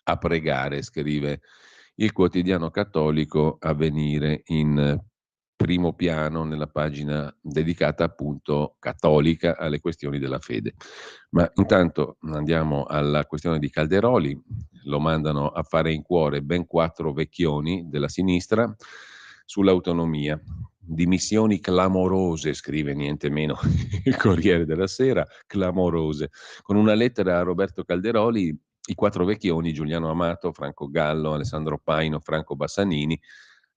a pregare, scrive il quotidiano cattolico Avvenire in primo piano nella pagina dedicata appunto cattolica alle questioni della fede. Ma intanto andiamo alla questione di Calderoli, lo mandano a fare in cuore ben 4 vecchioni della sinistra sull'autonomia. Dimissioni clamorose, scrive niente meno il Corriere della Sera, clamorose. Con una lettera a Roberto Calderoli, i 4 vecchioni, Giuliano Amato, Franco Gallo, Alessandro Paino, Franco Bassanini,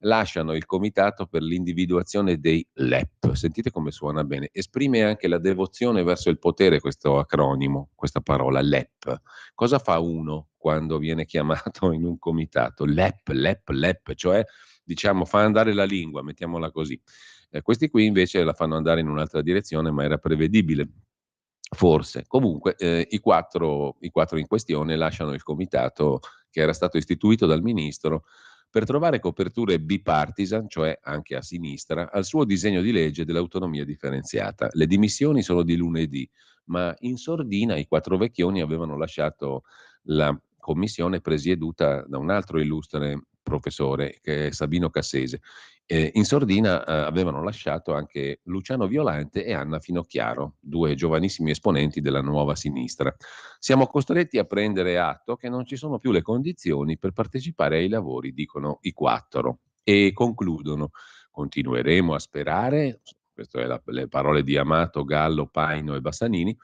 lasciano il comitato per l'individuazione dei LEP. Sentite come suona bene. Esprime anche la devozione verso il potere questo acronimo, questa parola LEP. Cosa fa uno quando viene chiamato in un comitato? LEP, LEP, LEP, cioè diciamo fa andare la lingua, mettiamola così. Questi qui invece la fanno andare in un'altra direzione, ma era prevedibile. Forse. Comunque, i quattro in questione lasciano il comitato che era stato istituito dal ministro per trovare coperture bipartisan, cioè anche a sinistra, al suo disegno di legge dell'autonomia differenziata. Le dimissioni sono di lunedì, ma in sordina i 4 vecchioni avevano lasciato la commissione presieduta da un altro illustre professore, che è Sabino Cassese. In sordina avevano lasciato anche Luciano Violante e Anna Finocchiaro, 2 giovanissimi esponenti della nuova sinistra. Siamo costretti a prendere atto che non ci sono più le condizioni per partecipare ai lavori, dicono i 4, e concludono: continueremo a sperare, queste sono le parole di Amato, Gallo, Paino e Bassanini,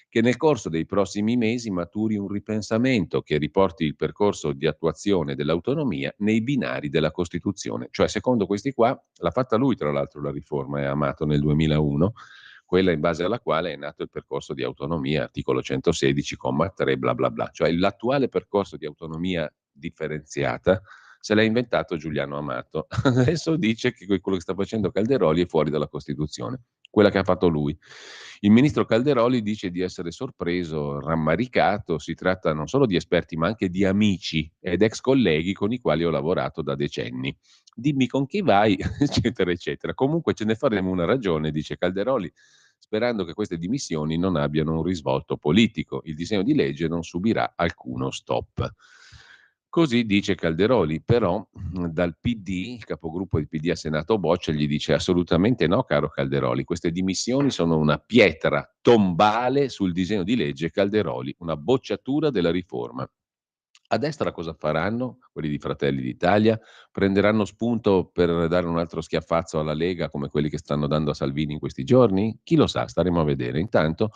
che nel corso dei prossimi mesi maturi un ripensamento che riporti il percorso di attuazione dell'autonomia nei binari della Costituzione. Cioè, secondo questi qua, l'ha fatta lui, tra l'altro, la riforma, è Amato nel 2001, quella in base alla quale è nato il percorso di autonomia, articolo 116,3, bla bla bla. Cioè, l'attuale percorso di autonomia differenziata se l'ha inventato Giuliano Amato. Adesso dice che quello che sta facendo Calderoli è fuori dalla Costituzione, quella che ha fatto lui. Il ministro Calderoli dice di essere sorpreso, rammaricato, si tratta non solo di esperti ma anche di amici ed ex colleghi con i quali ho lavorato da decenni. Dimmi con chi vai, eccetera, eccetera. Comunque ce ne faremo una ragione, dice Calderoli, sperando che queste dimissioni non abbiano un risvolto politico. Il disegno di legge non subirà alcuno stop. Così dice Calderoli, però dal PD, il capogruppo del PD a Senato Boccia gli dice assolutamente no, caro Calderoli, queste dimissioni sono una pietra tombale sul disegno di legge Calderoli, una bocciatura della riforma. A destra cosa faranno? Quelli di Fratelli d'Italia? Prenderanno spunto per dare un altro schiaffazzo alla Lega come quelli che stanno dando a Salvini in questi giorni? Chi lo sa, staremo a vedere. Intanto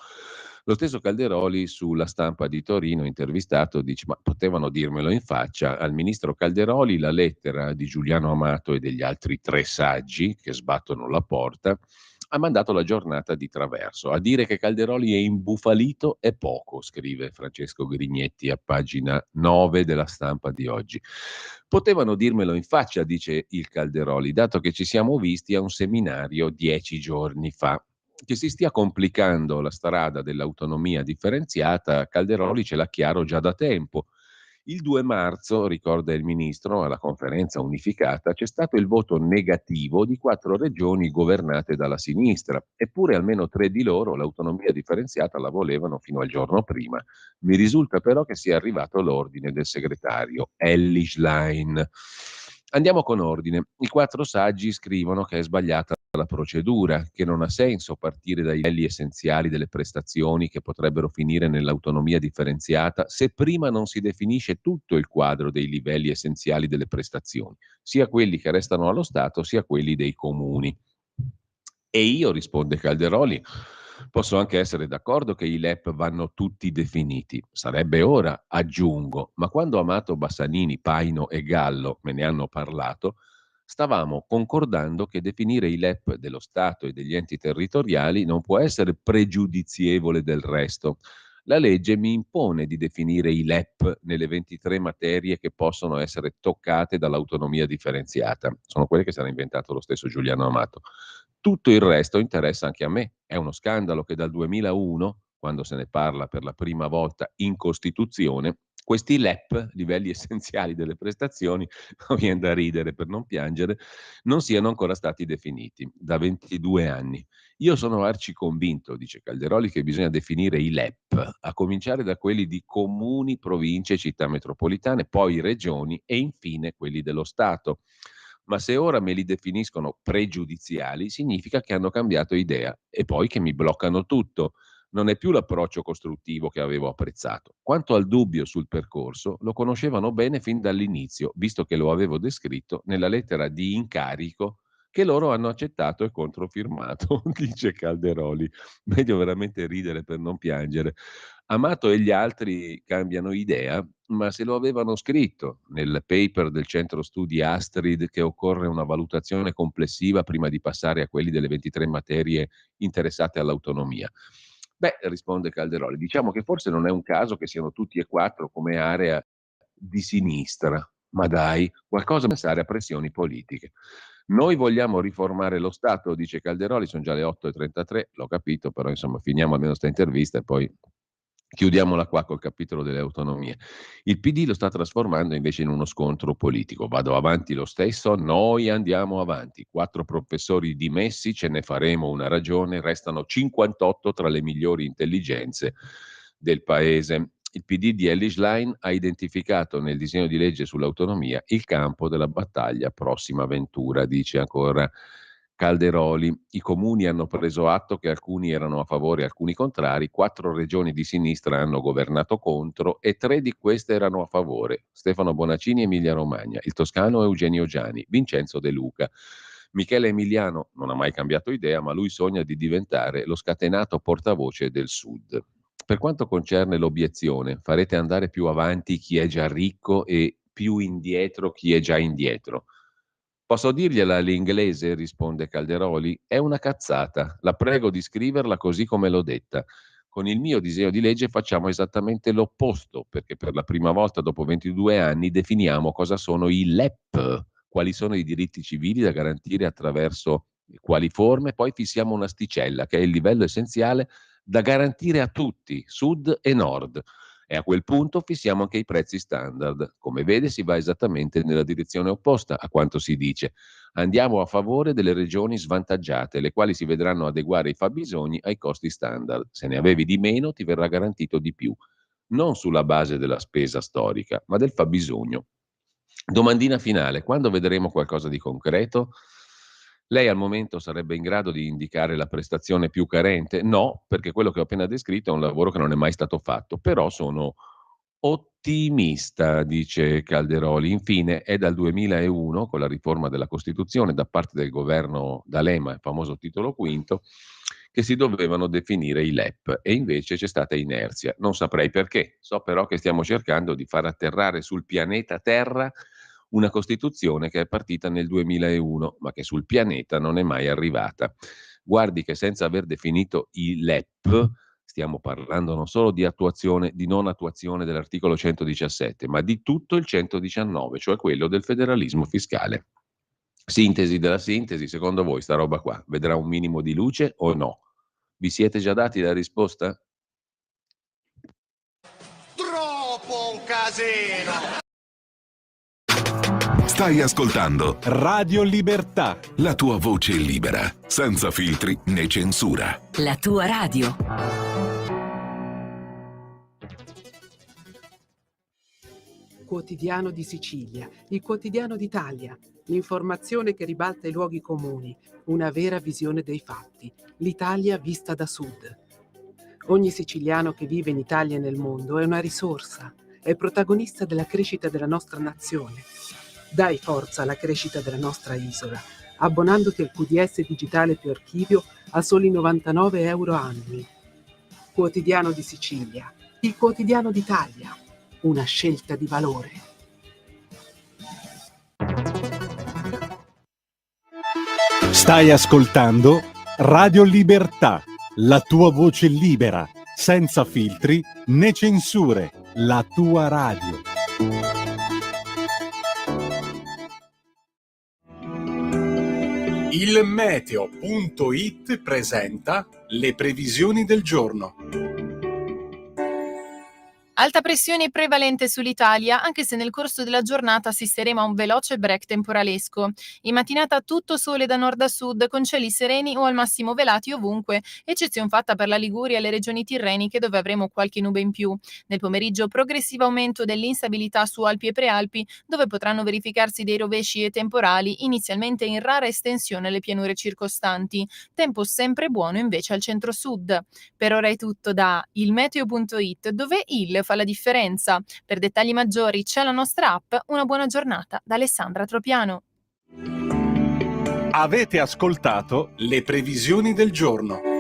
Lo stesso Calderoli sulla Stampa di Torino, intervistato, dice: ma potevano dirmelo in faccia al ministro Calderoli la lettera di Giuliano Amato e degli altri 3 saggi che sbattono la porta. Ha mandato la giornata di traverso. A dire che Calderoli è imbufalito è poco, scrive Francesco Grignetti a pagina 9 della Stampa di oggi. Potevano dirmelo in faccia, dice il Calderoli, dato che ci siamo visti a un seminario 10 giorni fa. Che si stia complicando la strada dell'autonomia differenziata, Calderoli ce l'ha chiaro già da tempo. Il 2 marzo, ricorda il ministro, alla conferenza unificata c'è stato il voto negativo di 4 regioni governate dalla sinistra, eppure almeno 3 di loro l'autonomia differenziata la volevano fino al giorno prima. Mi risulta però che sia arrivato l'ordine del segretario Elly Schlein. Andiamo con ordine. I 4 saggi scrivono che è sbagliata la procedura, che non ha senso partire dai livelli essenziali delle prestazioni che potrebbero finire nell'autonomia differenziata se prima non si definisce tutto il quadro dei livelli essenziali delle prestazioni, sia quelli che restano allo Stato sia quelli dei comuni. E io, risponde Calderoli, posso anche essere d'accordo che i LEP vanno tutti definiti. Sarebbe ora, aggiungo, ma quando Amato, Bassanini, Paino e Gallo me ne hanno parlato, stavamo concordando che definire i LEP dello Stato e degli enti territoriali non può essere pregiudizievole del resto. La legge mi impone di definire i LEP nelle 23 materie che possono essere toccate dall'autonomia differenziata. Sono quelle che si era inventato lo stesso Giuliano Amato. Tutto il resto interessa anche a me. È uno scandalo che dal 2001, quando se ne parla per la prima volta in Costituzione, questi LEP, livelli essenziali delle prestazioni, mi viene da ridere per non piangere, non siano ancora stati definiti da 22 anni. Io sono arciconvinto, dice Calderoli, che bisogna definire i LEP, a cominciare da quelli di comuni, province, città metropolitane, poi regioni e infine quelli dello Stato. Ma se ora me li definiscono pregiudiziali, significa che hanno cambiato idea e poi che mi bloccano tutto. Non è più l'approccio costruttivo che avevo apprezzato. Quanto al dubbio sul percorso, lo conoscevano bene fin dall'inizio, visto che lo avevo descritto nella lettera di incarico che loro hanno accettato e controfirmato, dice Calderoli. Meglio veramente ridere per non piangere. Amato e gli altri cambiano idea, ma se lo avevano scritto nel paper del centro studi Astrid che occorre una valutazione complessiva prima di passare a quelli delle 23 materie interessate all'autonomia. Beh, risponde Calderoli, diciamo che forse non è un caso che siano tutti e 4 come area di sinistra, ma dai, qualcosa da pensare a pressioni politiche. Noi vogliamo riformare lo Stato, dice Calderoli, sono già le 8:33, l'ho capito, però insomma finiamo almeno questa intervista e poi chiudiamola qua col capitolo delle autonomie. Il PD lo sta trasformando invece in uno scontro politico. Vado avanti lo stesso, noi andiamo avanti. 4 professori dimessi, ce ne faremo una ragione, restano 58 tra le migliori intelligenze del paese. Il PD di Elly Schlein ha identificato nel disegno di legge sull'autonomia il campo della battaglia prossima avventura, dice ancora Calderoli. I comuni hanno preso atto che alcuni erano a favore e alcuni contrari, 4 regioni di sinistra hanno governato contro e 3 di queste erano a favore. Stefano Bonaccini, Emilia Romagna, il toscano Eugenio Giani, Vincenzo De Luca. Michele Emiliano non ha mai cambiato idea, ma lui sogna di diventare lo scatenato portavoce del Sud. Per quanto concerne l'obiezione, farete andare più avanti chi è già ricco e più indietro chi è già indietro. Posso dirgliela all'inglese, risponde Calderoli, è una cazzata. La prego di scriverla così come l'ho detta. Con il mio disegno di legge facciamo esattamente l'opposto, perché per la prima volta dopo 22 anni definiamo cosa sono i LEP, quali sono i diritti civili da garantire attraverso quali forme, poi fissiamo un'asticella, che è il livello essenziale da garantire a tutti, sud e nord. E a quel punto fissiamo anche i prezzi standard. Come vede, si va esattamente nella direzione opposta a quanto si dice. Andiamo a favore delle regioni svantaggiate, le quali si vedranno adeguare i fabbisogni ai costi standard. Se ne avevi di meno, ti verrà garantito di più. Non sulla base della spesa storica, ma del fabbisogno. Domandina finale, quando vedremo qualcosa di concreto? Lei al momento sarebbe in grado di indicare la prestazione più carente? No, perché quello che ho appena descritto è un lavoro che non è mai stato fatto, però sono ottimista, dice Calderoli. Infine, è dal 2001, con la riforma della Costituzione da parte del governo D'Alema, il famoso titolo quinto, che si dovevano definire i LEP e invece c'è stata inerzia. Non saprei perché, so però che stiamo cercando di far atterrare sul pianeta Terra una Costituzione che è partita nel 2001, ma che sul pianeta non è mai arrivata. Guardi che senza aver definito i LEP, stiamo parlando non solo di attuazione, di non attuazione dell'articolo 117, ma di tutto il 119, cioè quello del federalismo fiscale. Sintesi della sintesi, secondo voi sta roba qua vedrà un minimo di luce o no? Vi siete già dati la risposta? Troppo un casino! Stai ascoltando Radio Libertà. la tua voce libera, senza filtri né censura. La tua radio. Quotidiano di Sicilia, il quotidiano d'Italia, l'informazione che ribalta i luoghi comuni, una vera visione dei fatti, l'Italia vista da sud. Ogni siciliano che vive in Italia e nel mondo è una risorsa, è protagonista della crescita della nostra nazione. Dai forza alla crescita della nostra isola, abbonandoti al QDS digitale più archivio a soli 99 euro annui. Quotidiano di Sicilia, il quotidiano d'Italia, una scelta di valore. Stai ascoltando Radio Libertà, la tua voce libera, senza filtri né censure, la tua radio. Il meteo.it presenta le previsioni del giorno. Alta pressione prevalente sull'Italia, anche se nel corso della giornata assisteremo a un veloce break temporalesco. In mattinata tutto sole da nord a sud, con cieli sereni o al massimo velati ovunque, eccezione fatta per la Liguria e le regioni tirreniche dove avremo qualche nube in più. Nel pomeriggio progressivo aumento dell'instabilità su Alpi e Prealpi, dove potranno verificarsi dei rovesci e temporali, inizialmente in rara estensione alle pianure circostanti. Tempo sempre buono invece al centro-sud. Per ora è tutto da ilmeteo.it, dove il fa la differenza. Per dettagli maggiori c'è la nostra app. Una buona giornata da Alessandra Tropiano. Avete ascoltato le previsioni del giorno.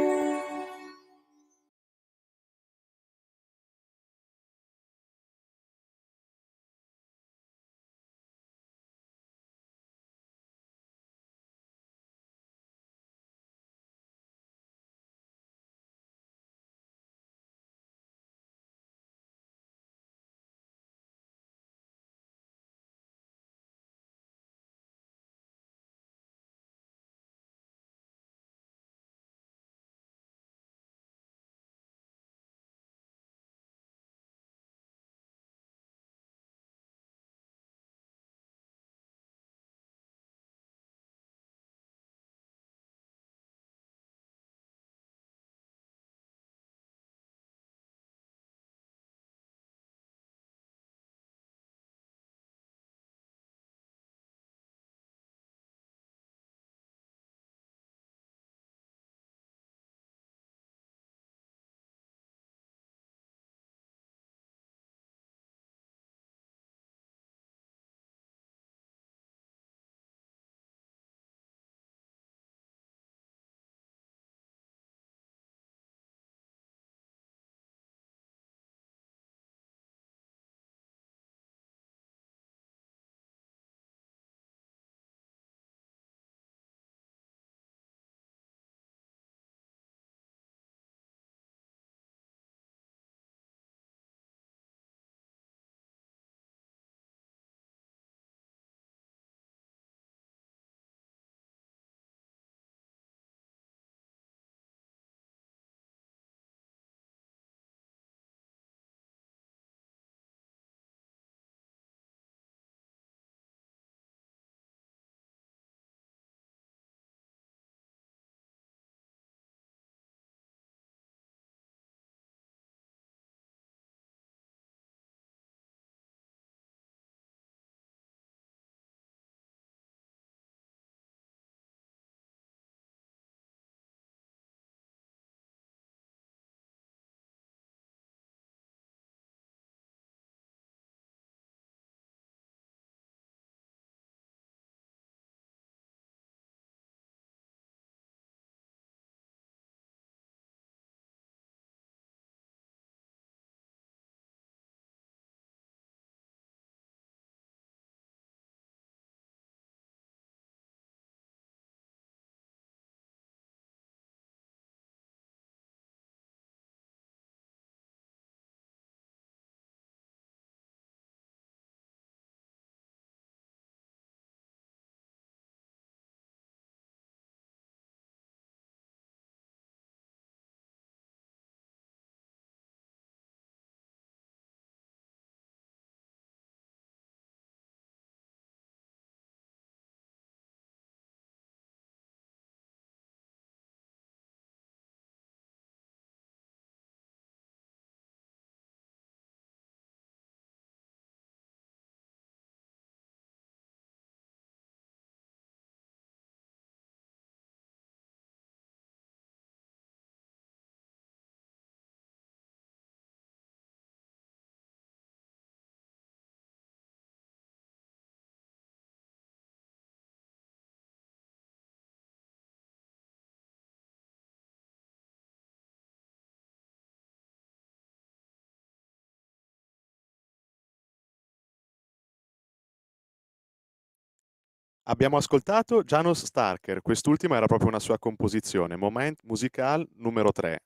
Abbiamo ascoltato Janos Starker, quest'ultima era proprio una sua composizione, Moment Musical numero 3.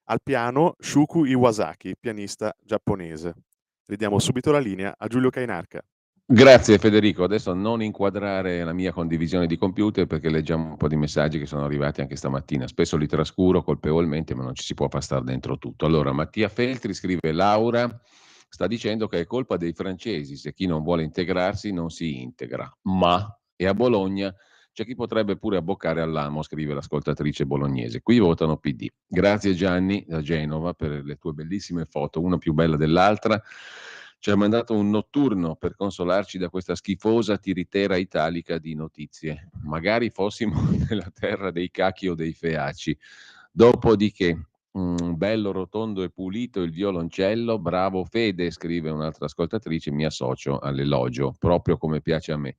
Al piano Shuku Iwasaki, pianista giapponese. Ridiamo subito la linea a Giulio Cainarca. Grazie Federico, adesso non inquadrare la mia condivisione di computer perché leggiamo un po' di messaggi che sono arrivati anche stamattina, spesso li trascuro colpevolmente ma non ci si può passare dentro tutto. Allora Mattia Feltri scrive: Laura sta dicendo che è colpa dei francesi se chi non vuole integrarsi non si integra, ma e a Bologna c'è chi potrebbe pure abboccare all'amo, scrive l'ascoltatrice bolognese. Qui votano PD. Grazie Gianni da Genova per le tue bellissime foto, una più bella dell'altra. Ci ha mandato un notturno per consolarci da questa schifosa tiritera italica di notizie. Magari fossimo nella terra dei cacchi o dei feaci. Dopodiché, bello rotondo e pulito il violoncello, bravo Fede, scrive un'altra ascoltatrice, mi associo all'elogio, proprio come piace a me.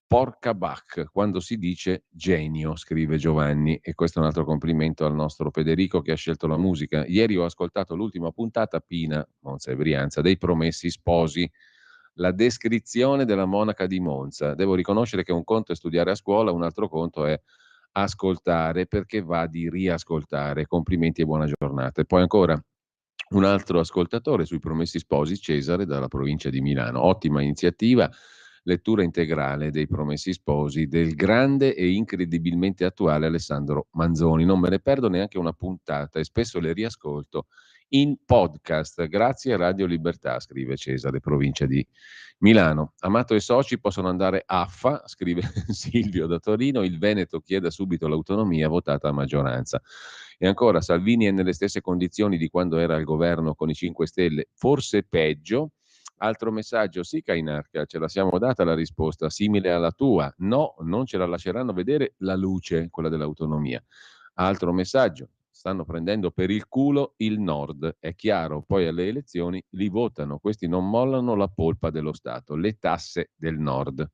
Porca Bach, quando si dice genio, scrive Giovanni, e questo è un altro complimento al nostro Federico che ha scelto la musica. Ieri ho ascoltato l'ultima puntata, Pina, Monza e Brianza, dei Promessi Sposi, la descrizione della monaca di Monza. Devo riconoscere che un conto è studiare a scuola, un altro conto è ascoltare, perché va di riascoltare. Complimenti e buona giornata. E poi ancora un altro ascoltatore sui Promessi Sposi, Cesare, dalla provincia di Milano. Ottima iniziativa. Lettura integrale dei Promessi Sposi del grande e incredibilmente attuale Alessandro Manzoni. Non me ne perdo neanche una puntata e spesso le riascolto in podcast. Grazie a Radio Libertà, scrive Cesare, provincia di Milano. Amato e soci possono andare affa, scrive Silvio da Torino. Il Veneto chieda subito l'autonomia votata a maggioranza. E ancora, Salvini è nelle stesse condizioni di quando era al governo con i 5 Stelle, forse peggio. Altro messaggio, sì Cainarca, ce la siamo data la risposta, simile alla tua. No, non ce la lasceranno vedere la luce, quella dell'autonomia. Altro messaggio, stanno prendendo per il culo il Nord. È chiaro, poi alle elezioni li votano. Questi non mollano la polpa dello Stato, le tasse del Nord.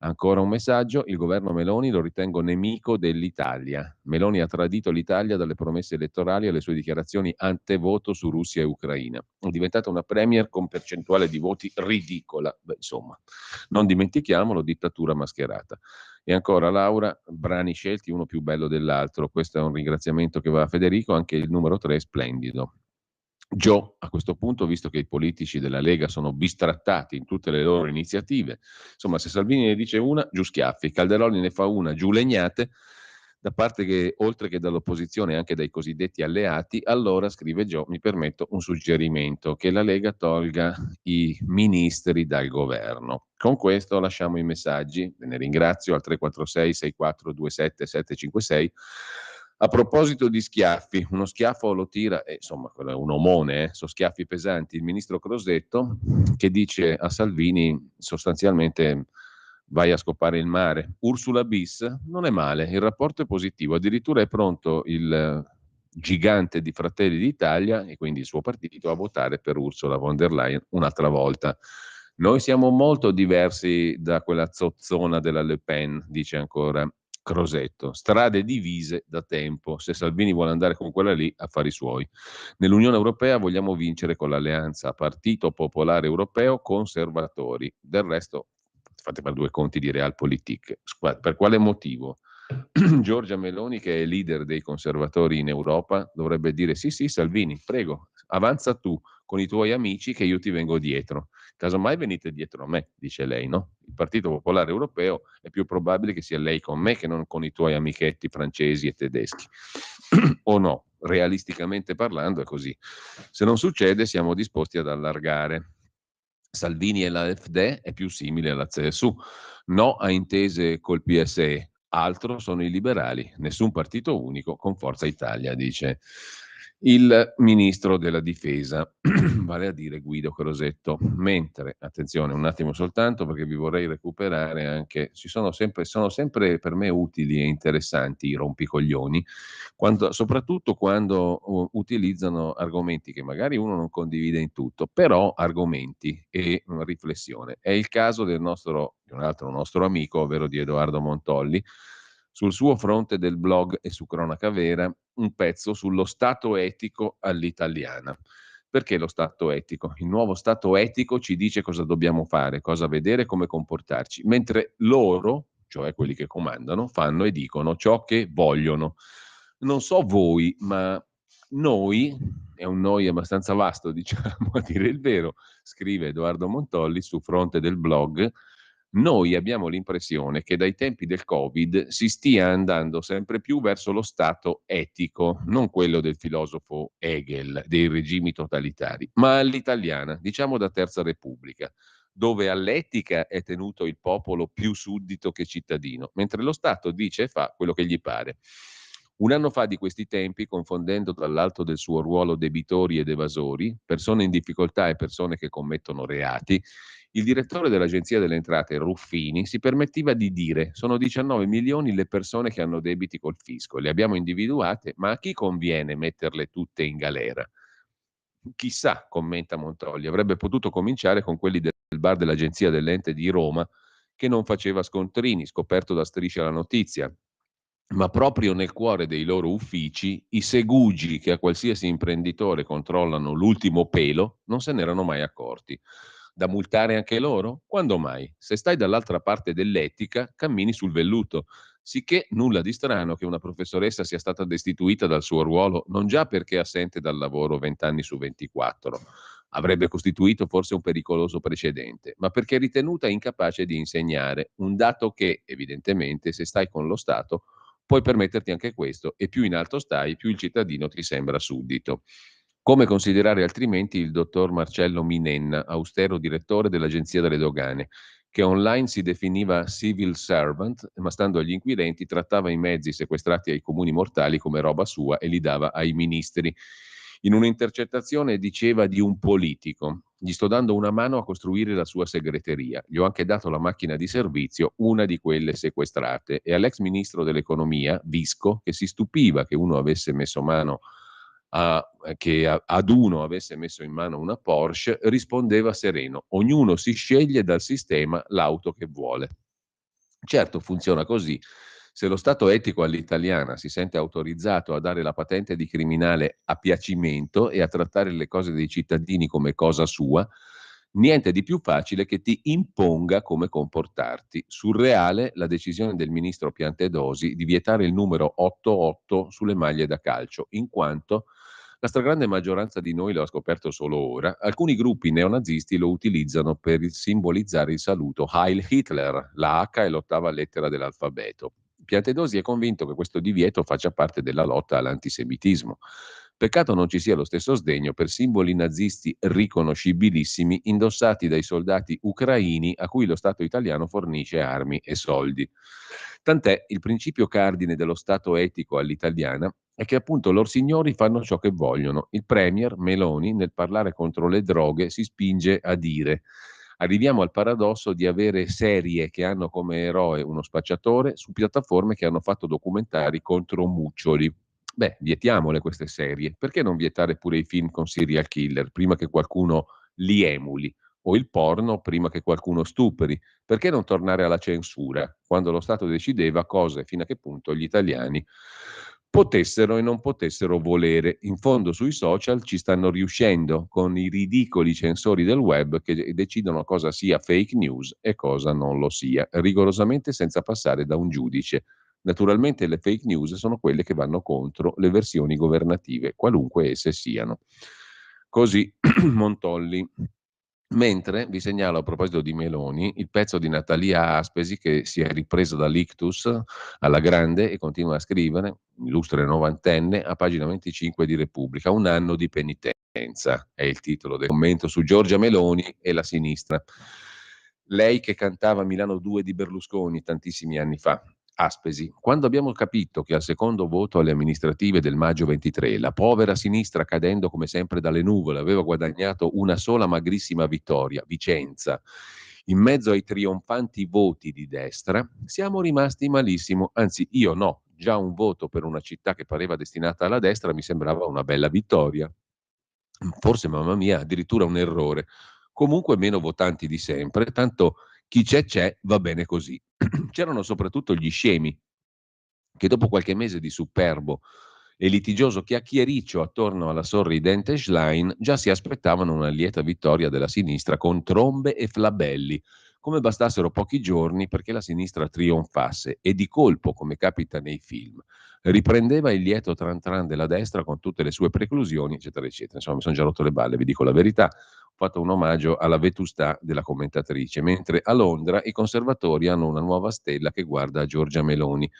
Ancora un messaggio, il governo Meloni lo ritengo nemico dell'Italia. Meloni ha tradito l'Italia dalle promesse elettorali alle sue dichiarazioni antevoto su Russia e Ucraina. È diventata una premier con percentuale di voti ridicola. Beh, insomma, non dimentichiamolo, dittatura mascherata. E ancora Laura, brani scelti uno più bello dell'altro. Questo è un ringraziamento che va a Federico, anche il numero 3 è splendido. Gio, a questo punto, visto che i politici della Lega sono bistrattati in tutte le loro iniziative, insomma, se Salvini ne dice una, giù schiaffi, Calderoli ne fa una, giù legnate, da parte che, oltre che dall'opposizione, anche dai cosiddetti alleati, allora, scrive Gio, mi permetto un suggerimento, che la Lega tolga i ministri dal governo. Con questo lasciamo i messaggi, ve ne ringrazio, al 346 6427 756. A proposito di schiaffi, uno schiaffo lo tira, insomma, quello è un omone, sono schiaffi pesanti, il ministro Crosetto che dice a Salvini sostanzialmente vai a scopare il mare. Ursula bis non è male, il rapporto è positivo, addirittura è pronto il gigante di Fratelli d'Italia e quindi il suo partito a votare per Ursula von der Leyen un'altra volta. Noi siamo molto diversi da quella zozzona della Le Pen, dice ancora Crosetto, strade divise da tempo. Se Salvini vuole andare con quella lì, affari suoi. Nell'Unione Europea vogliamo vincere con l'alleanza Partito Popolare Europeo Conservatori. Del resto, fate per due conti di Realpolitik. Per quale motivo? Giorgia Meloni, che è leader dei conservatori in Europa, dovrebbe dire sì, sì, Salvini, prego, avanza tu con i tuoi amici che io ti vengo dietro. Casomai venite dietro a me, dice lei, no? Il Partito Popolare Europeo è più probabile che sia lei con me che non con i tuoi amichetti francesi e tedeschi. O no? Realisticamente parlando è così. Se non succede siamo disposti ad allargare. Salvini e l'AfD è più simile alla CSU. No a intese col PSE. Altro sono i liberali. Nessun partito unico con Forza Italia, dice il ministro della difesa, vale a dire Guido Crosetto. Mentre, attenzione un attimo soltanto perché vi vorrei recuperare anche, sono sempre per me utili e interessanti i rompicoglioni, soprattutto quando utilizzano argomenti che magari uno non condivide in tutto, però argomenti e riflessione. È il caso di un altro nostro amico, ovvero di Edoardo Montolli, sul suo fronte del blog e su Cronaca Vera, un pezzo sullo stato etico all'italiana. Perché lo stato etico? Il nuovo stato etico ci dice cosa dobbiamo fare, cosa vedere, come comportarci, mentre loro, cioè quelli che comandano, fanno e dicono ciò che vogliono. Non so voi, ma noi, è un noi abbastanza vasto, diciamo, a dire il vero, scrive Edoardo Montolli su fronte del blog, noi abbiamo l'impressione che dai tempi del Covid si stia andando sempre più verso lo Stato etico, non quello del filosofo Hegel, dei regimi totalitari, ma all'italiana, diciamo da Terza Repubblica, dove all'etica è tenuto il popolo più suddito che cittadino, mentre lo Stato dice e fa quello che gli pare. Un anno fa di questi tempi, confondendo tra l'altro del suo ruolo debitori ed evasori, persone in difficoltà e persone che commettono reati, il direttore dell'Agenzia delle Entrate, Ruffini, si permetteva di dire: sono 19 milioni le persone che hanno debiti col fisco, le abbiamo individuate, ma a chi conviene metterle tutte in galera? Chissà, commenta Montolli, avrebbe potuto cominciare con quelli del bar dell'Agenzia dell'Ente di Roma che non faceva scontrini, scoperto da Striscia la Notizia. Ma proprio nel cuore dei loro uffici, i segugi che a qualsiasi imprenditore controllano l'ultimo pelo non se n'erano mai accorti. Da multare anche loro? Quando mai? Se stai dall'altra parte dell'etica, cammini sul velluto. Sicché nulla di strano che una professoressa sia stata destituita dal suo ruolo, non già perché assente dal lavoro 20 anni su 24, avrebbe costituito forse un pericoloso precedente, ma perché ritenuta incapace di insegnare, un dato che, evidentemente, se stai con lo Stato, puoi permetterti anche questo e più in alto stai, più il cittadino ti sembra suddito. Come considerare altrimenti il dottor Marcello Minenna, austero direttore dell'Agenzia delle Dogane, che online si definiva civil servant, ma stando agli inquirenti trattava i mezzi sequestrati ai comuni mortali come roba sua e li dava ai ministri. In un'intercettazione diceva di un politico: gli sto dando una mano a costruire la sua segreteria, gli ho anche dato la macchina di servizio, una di quelle sequestrate. E all'ex ministro dell'economia, Visco, che si stupiva che uno avesse messo mano ad uno avesse messo in mano una Porsche, rispondeva sereno: ognuno si sceglie dal sistema l'auto che vuole. Certo, funziona così. Se lo Stato etico all'italiana si sente autorizzato a dare la patente di criminale a piacimento e a trattare le cose dei cittadini come cosa sua, niente di più facile che ti imponga come comportarti. Surreale la decisione del ministro Piantedosi di vietare il numero 88 sulle maglie da calcio, in quanto la stragrande maggioranza di noi lo ha scoperto solo ora. Alcuni gruppi neonazisti lo utilizzano per simbolizzare il saluto Heil Hitler, la H è l'ottava lettera dell'alfabeto. Piantedosi è convinto che questo divieto faccia parte della lotta all'antisemitismo. Peccato non ci sia lo stesso sdegno per simboli nazisti riconoscibilissimi indossati dai soldati ucraini a cui lo Stato italiano fornisce armi e soldi. Tant'è, il principio cardine dello Stato etico all'italiana è che appunto lor signori fanno ciò che vogliono. Il premier Meloni, nel parlare contro le droghe, si spinge a dire: arriviamo al paradosso di avere serie che hanno come eroe uno spacciatore su piattaforme che hanno fatto documentari contro muccioli. Beh, vietiamole queste serie. Perché non vietare pure i film con serial killer prima che qualcuno li emuli? O il porno prima che qualcuno stupri? Perché non tornare alla censura, quando lo Stato decideva cosa e fino a che punto gli italiani potessero e non potessero volere? In fondo sui social ci stanno riuscendo con i ridicoli censori del web che decidono cosa sia fake news e cosa non lo sia, rigorosamente senza passare da un giudice. Naturalmente le fake news sono quelle che vanno contro le versioni governative, qualunque esse siano. Così Montolli. Mentre vi segnalo, a proposito di Meloni, il pezzo di Natalia Aspesi che si è ripreso dall'ictus alla grande e continua a scrivere, illustre novantenne, a pagina 25 di Repubblica: un anno di penitenza è il titolo del commento su Giorgia Meloni e la sinistra. Lei che cantava Milano 2 di Berlusconi tantissimi anni fa. Aspesi: quando abbiamo capito che al secondo voto alle amministrative del maggio 23 la povera sinistra, cadendo come sempre dalle nuvole, aveva guadagnato una sola magrissima vittoria, Vicenza, in mezzo ai trionfanti voti di destra, siamo rimasti malissimo. Anzi, io no, già un voto per una città che pareva destinata alla destra mi sembrava una bella vittoria. Forse, mamma mia, addirittura un errore. Comunque meno votanti di sempre, tanto chi c'è, va bene così. C'erano soprattutto gli scemi, che dopo qualche mese di superbo e litigioso chiacchiericcio attorno alla sorridente Schlein già si aspettavano una lieta vittoria della sinistra con trombe e flabelli, come bastassero pochi giorni perché la sinistra trionfasse e di colpo, come capita nei film, riprendeva il lieto tran tran della destra con tutte le sue preclusioni, eccetera, eccetera. Insomma, mi sono già rotto le balle, vi dico la verità. Ho fatto un omaggio alla vetustà della commentatrice, mentre a Londra i conservatori hanno una nuova stella che guarda a Giorgia Meloni.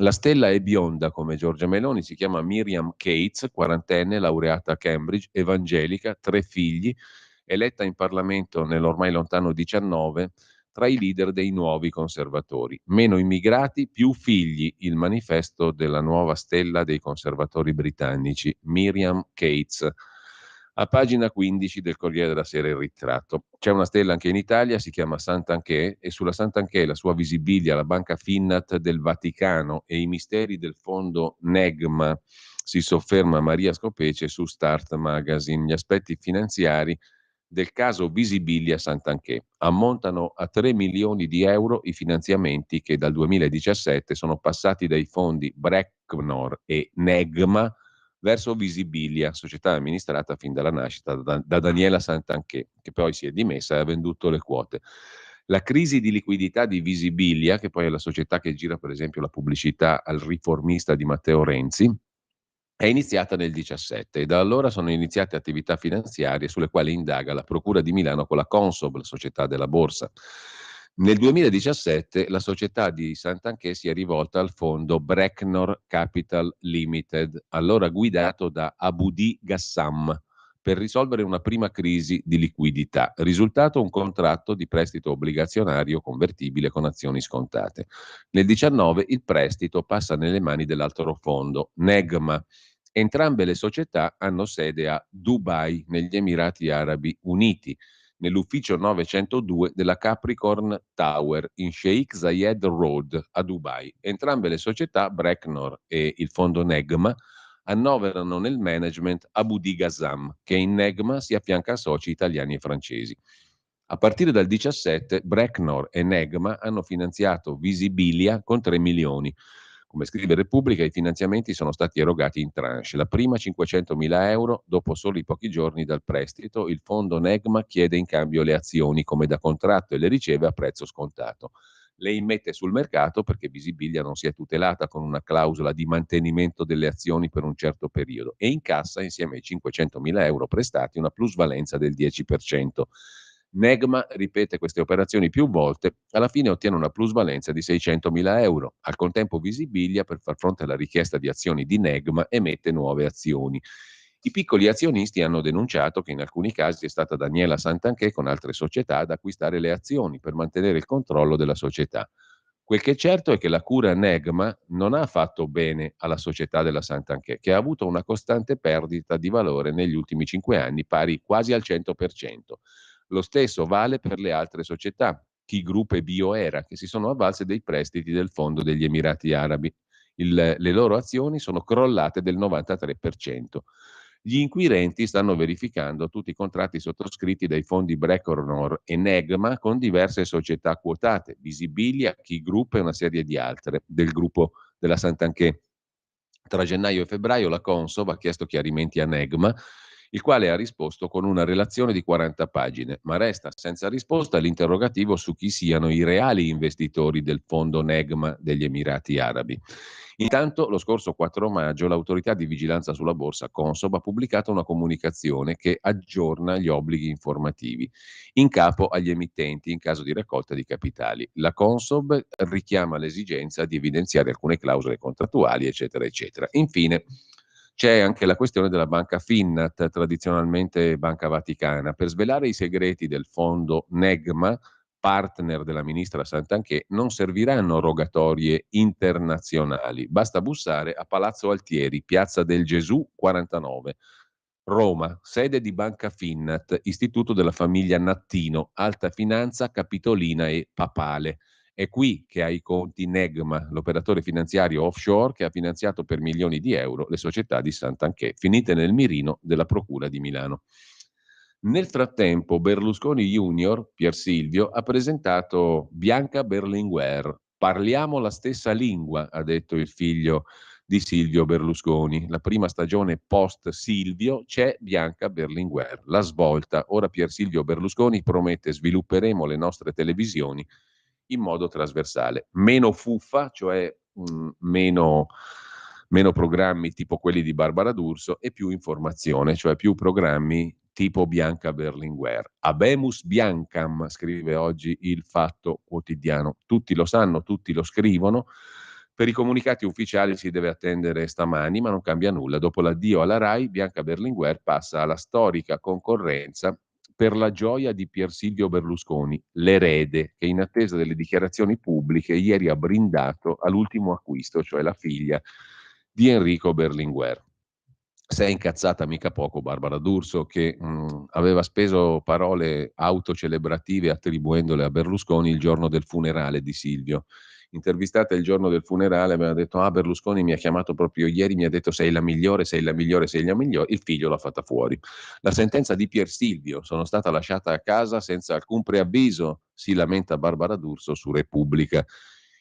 La stella è bionda come Giorgia Meloni, si chiama Miriam Cates, quarantenne, laureata a Cambridge, evangelica, 3 figli, eletta in Parlamento nell'ormai lontano 19, tra i leader dei nuovi conservatori. Meno immigrati, più figli, il manifesto della nuova stella dei conservatori britannici, Miriam Cates. A pagina 15 del Corriere della Sera il ritratto. C'è una stella anche in Italia, si chiama Sant'Anché, e sulla Sant'Anché la sua visibilia, la banca Finnat del Vaticano e i misteri del fondo Negma. Si sofferma Maria Scopece su Start Magazine. Gli aspetti finanziari del caso Visibilia Sant'Anché. Ammontano a 3 milioni di euro i finanziamenti che dal 2017 sono passati dai fondi Brecnor e Negma verso Visibilia, società amministrata fin dalla nascita da Daniela Sant'Anché, che poi si è dimessa e ha venduto le quote. La crisi di liquidità di Visibilia, che poi è la società che gira per esempio la pubblicità al riformista di Matteo Renzi, è iniziata nel 2017 e da allora sono iniziate attività finanziarie sulle quali indaga la Procura di Milano con la Consob, la società della Borsa. Nel 2017 la società di Sant'Anché si è rivolta al fondo Brecnor Capital Limited, allora guidato da Abudi Gassam, per risolvere una prima crisi di liquidità. Risultato un contratto di prestito obbligazionario convertibile con azioni scontate. Nel 2019 il prestito passa nelle mani dell'altro fondo, Negma. Entrambe le società hanno sede a Dubai, negli Emirati Arabi Uniti, nell'ufficio 902 della Capricorn Tower in Sheikh Zayed Road a Dubai. Entrambe le società, Brecnor e il fondo Negma, annoverano nel management Abudi Gassam, che in Negma si affianca a soci italiani e francesi. A partire dal 2017, Brecnor e Negma hanno finanziato Visibilia con 3 milioni. Come scrive Repubblica, i finanziamenti sono stati erogati in tranche. La prima 500.000 euro, dopo soli pochi giorni dal prestito, il fondo Negma chiede in cambio le azioni come da contratto e le riceve a prezzo scontato. Le immette sul mercato perché Visibilia non si è tutelata con una clausola di mantenimento delle azioni per un certo periodo e incassa insieme ai 500.000 euro prestati una plusvalenza del 10%. Negma ripete queste operazioni più volte, alla fine ottiene una plusvalenza di 600.000 euro. Al contempo Visibilia, per far fronte alla richiesta di azioni di Negma, emette nuove azioni. I piccoli azionisti hanno denunciato che in alcuni casi è stata Daniela Sant'Anché con altre società ad acquistare le azioni per mantenere il controllo della società. Quel che è certo è che la cura Negma non ha fatto bene alla società della Sant'Anché, che ha avuto una costante perdita di valore negli ultimi 5 anni, pari quasi al 100%. Lo stesso vale per le altre società, Ki Group e Bioera, che si sono avvalse dei prestiti del Fondo degli Emirati Arabi. Le loro azioni sono crollate del 93%. Gli inquirenti stanno verificando tutti i contratti sottoscritti dai fondi Brecnor e Negma con diverse società quotate, Visibilia, Ki Group e una serie di altre del gruppo della Sant'Anché. Tra gennaio e febbraio la Consob ha chiesto chiarimenti a Negma, il quale ha risposto con una relazione di 40 pagine, ma resta senza risposta l'interrogativo su chi siano i reali investitori del fondo Negma degli Emirati Arabi. Intanto, lo scorso 4 maggio, l'autorità di vigilanza sulla borsa Consob ha pubblicato una comunicazione che aggiorna gli obblighi informativi in capo agli emittenti in caso di raccolta di capitali. La Consob richiama l'esigenza di evidenziare alcune clausole contrattuali, eccetera, eccetera. Infine, c'è anche la questione della banca Finnat, tradizionalmente banca vaticana. Per svelare i segreti del fondo Negma, partner della ministra Sant'Anché, non serviranno rogatorie internazionali. Basta bussare a Palazzo Altieri, Piazza del Gesù 49. Roma, sede di Banca Finnat, istituto della famiglia Nattino, alta finanza capitolina e papale. È qui che ha i conti Negma, l'operatore finanziario offshore che ha finanziato per milioni di euro le società di Sant'Anché, finite nel mirino della Procura di Milano. Nel frattempo Berlusconi Junior, Pier Silvio, ha presentato Bianca Berlinguer. Parliamo la stessa lingua, ha detto il figlio di Silvio Berlusconi. La prima stagione post Silvio, c'è Bianca Berlinguer. La svolta. Ora Pier Silvio Berlusconi promette: svilupperemo le nostre televisioni in modo trasversale. Meno fuffa, cioè meno programmi tipo quelli di Barbara D'Urso, e più informazione, cioè più programmi tipo Bianca Berlinguer. Habemus Biancam, scrive oggi il Fatto Quotidiano. Tutti lo sanno, tutti lo scrivono. Per i comunicati ufficiali si deve attendere stamani, ma non cambia nulla. Dopo l'addio alla RAI, Bianca Berlinguer passa alla storica concorrenza per la gioia di Pier Silvio Berlusconi, l'erede, che in attesa delle dichiarazioni pubbliche ieri ha brindato all'ultimo acquisto, cioè la figlia di Enrico Berlinguer. Si è incazzata mica poco Barbara D'Urso, che aveva speso parole autocelebrative attribuendole a Berlusconi il giorno del funerale di Silvio. Intervistata il giorno del funerale aveva detto: Berlusconi mi ha chiamato proprio ieri, mi ha detto sei la migliore, sei la migliore, sei la migliore. Il figlio l'ha fatta fuori. La sentenza di Pier Silvio: sono stata lasciata a casa senza alcun preavviso, si lamenta Barbara D'Urso su Repubblica.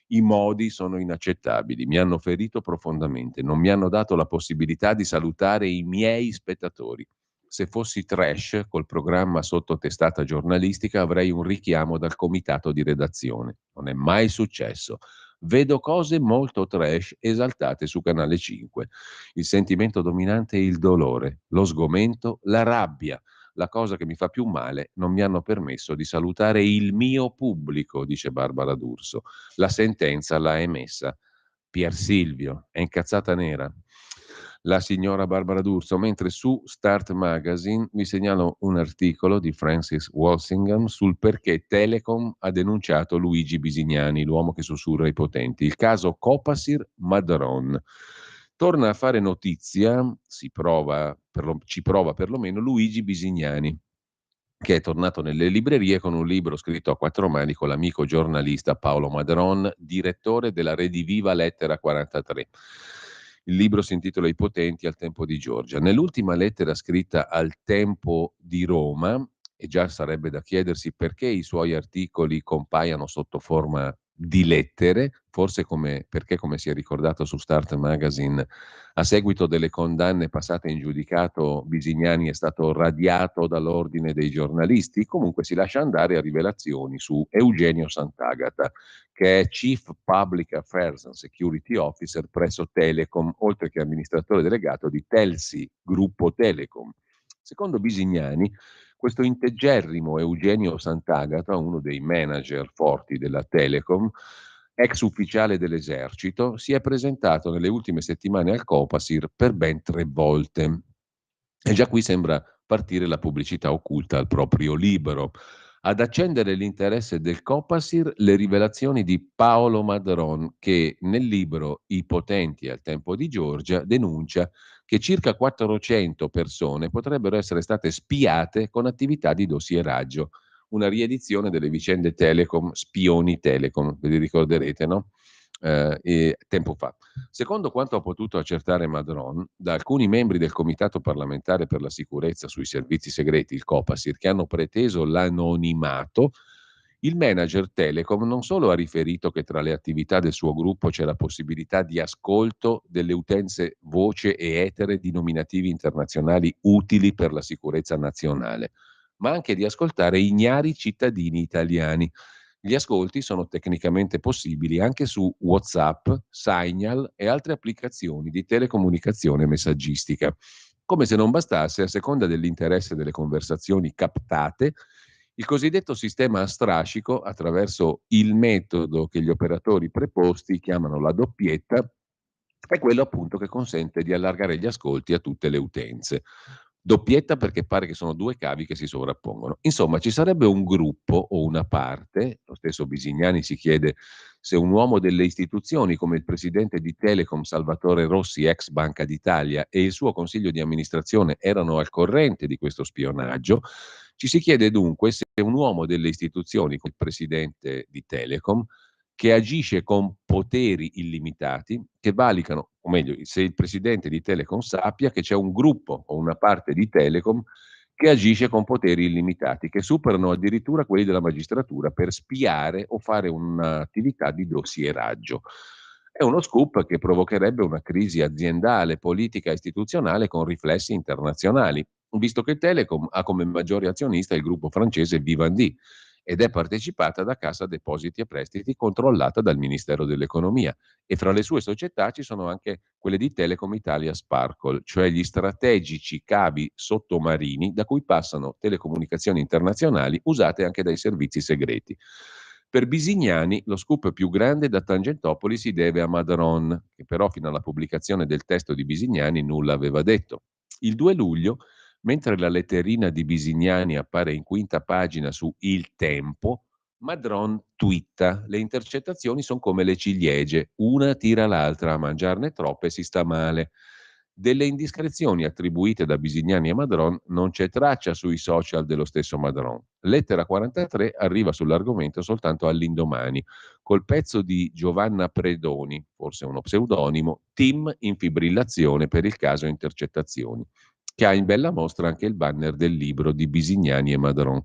I modi sono inaccettabili, mi hanno ferito profondamente, non mi hanno dato la possibilità di salutare i miei spettatori. Se fossi trash col programma sotto testata giornalistica avrei un richiamo dal comitato di redazione. Non è mai successo. Vedo cose molto trash esaltate su Canale 5. Il sentimento dominante è il dolore, lo sgomento, la rabbia. La cosa che mi fa più male: non mi hanno permesso di salutare il mio pubblico, dice Barbara D'Urso. La sentenza l'ha emessa Pier Silvio, è incazzata nera la signora Barbara D'Urso, mentre su Start Magazine vi segnalo un articolo di Francis Walsingham sul perché Telecom ha denunciato Luigi Bisignani, l'uomo che sussurra i potenti. Il caso Copasir Madron. Torna a fare notizia, ci prova perlomeno Luigi Bisignani, che è tornato nelle librerie con un libro scritto a quattro mani con l'amico giornalista Paolo Madron, direttore della Rediviva Lettera 43. Il libro si intitola I potenti al tempo di Giorgia. Nell'ultima lettera scritta al tempo di Roma, e già sarebbe da chiedersi perché i suoi articoli compaiano sotto forma di lettere, forse perché, come si è ricordato su Start Magazine, a seguito delle condanne passate in giudicato, Bisignani è stato radiato dall'ordine dei giornalisti. Comunque si lascia andare a rivelazioni su Eugenio Sant'Agata, che è Chief Public Affairs and Security Officer presso Telecom, oltre che amministratore delegato di Telsi, gruppo Telecom. Secondo Bisignani, questo integerrimo Eugenio Sant'Agata, uno dei manager forti della Telecom, ex ufficiale dell'esercito, si è presentato nelle ultime settimane al Copasir per ben 3 volte. E già qui sembra partire la pubblicità occulta al proprio libro. Ad accendere l'interesse del Copasir le rivelazioni di Paolo Madron, che nel libro I potenti al tempo di Giorgia denuncia che circa 400 persone potrebbero essere state spiate con attività di dossieraggio. Una riedizione delle vicende Telecom, Spioni Telecom, ve li ricorderete, no? Tempo fa. Secondo quanto ha potuto accertare Madron, da alcuni membri del Comitato parlamentare per la sicurezza sui servizi segreti, il Copasir, che hanno preteso l'anonimato, il manager Telecom non solo ha riferito che tra le attività del suo gruppo c'è la possibilità di ascolto delle utenze voce e etere di nominativi internazionali utili per la sicurezza nazionale, ma anche di ascoltare ignari cittadini italiani. Gli ascolti sono tecnicamente possibili anche su WhatsApp, Signal e altre applicazioni di telecomunicazione messaggistica. Come se non bastasse, a seconda dell'interesse delle conversazioni captate, il cosiddetto sistema a strascico, attraverso il metodo che gli operatori preposti chiamano la doppietta, è quello appunto che consente di allargare gli ascolti a tutte le utenze. Doppietta perché pare che sono 2 cavi che si sovrappongono. Insomma, ci sarebbe un gruppo o una parte, lo stesso Bisignani si chiede se un uomo delle istituzioni come il presidente di Telecom Salvatore Rossi, ex Banca d'Italia, e il suo consiglio di amministrazione erano al corrente di questo spionaggio. Ci si chiede dunque se un uomo delle istituzioni come il presidente di Telecom, che agisce con poteri illimitati, che valicano, o meglio, se il presidente di Telecom sappia che c'è un gruppo o una parte di Telecom che agisce con poteri illimitati, che superano addirittura quelli della magistratura per spiare o fare un'attività di dossieraggio. È uno scoop che provocherebbe una crisi aziendale, politica e istituzionale con riflessi internazionali, visto che Telecom ha come maggiore azionista il gruppo francese Vivendi ed è partecipata da Cassa Depositi e Prestiti controllata dal Ministero dell'Economia, e fra le sue società ci sono anche quelle di Telecom Italia Sparkle, cioè gli strategici cavi sottomarini da cui passano telecomunicazioni internazionali usate anche dai servizi segreti. Per Bisignani lo scoop più grande da Tangentopoli si deve a Madron, che però fino alla pubblicazione del testo di Bisignani nulla aveva detto. Il 2 luglio, mentre la letterina di Bisignani appare in quinta pagina su Il Tempo, Madron twitta: le intercettazioni sono come le ciliegie, una tira l'altra, a mangiarne troppe si sta male. Delle indiscrezioni attribuite da Bisignani a Madron non c'è traccia sui social dello stesso Madron. Lettera 43 arriva sull'argomento soltanto all'indomani, col pezzo di Giovanna Predoni, forse uno pseudonimo, Team in fibrillazione per il caso intercettazioni, che ha in bella mostra anche il banner del libro di Bisignani e Madron.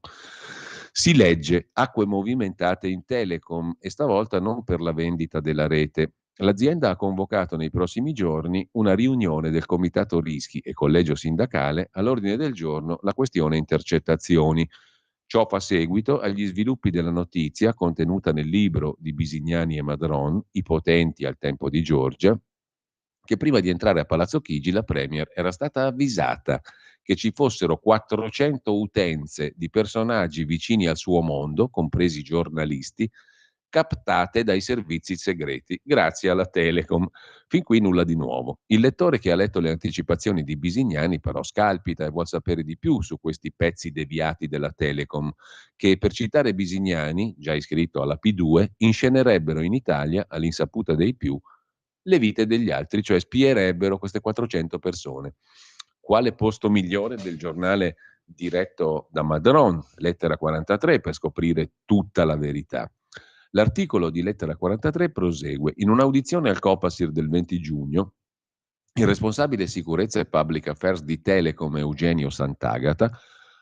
Si legge: acque movimentate in Telecom, e stavolta non per la vendita della rete. L'azienda ha convocato nei prossimi giorni una riunione del Comitato Rischi e Collegio Sindacale, all'ordine del giorno la questione intercettazioni. Ciò fa seguito agli sviluppi della notizia contenuta nel libro di Bisignani e Madron, I potenti al tempo di Giorgia, che prima di entrare a Palazzo Chigi la Premier era stata avvisata che ci fossero 400 utenze di personaggi vicini al suo mondo, compresi giornalisti, captate dai servizi segreti, grazie alla Telecom. Fin qui nulla di nuovo. Il lettore che ha letto le anticipazioni di Bisignani però scalpita e vuol sapere di più su questi pezzi deviati della Telecom, che, per citare Bisignani, già iscritto alla P2, inscenerebbero in Italia, all'insaputa dei più, le vite degli altri, cioè spierebbero queste 400 persone. Quale posto migliore del giornale diretto da Madron, Lettera 43, per scoprire tutta la verità? L'articolo di Lettera 43 prosegue: in un'audizione al Copasir del 20 giugno, il responsabile sicurezza e public affairs di Telecom, Eugenio Sant'Agata,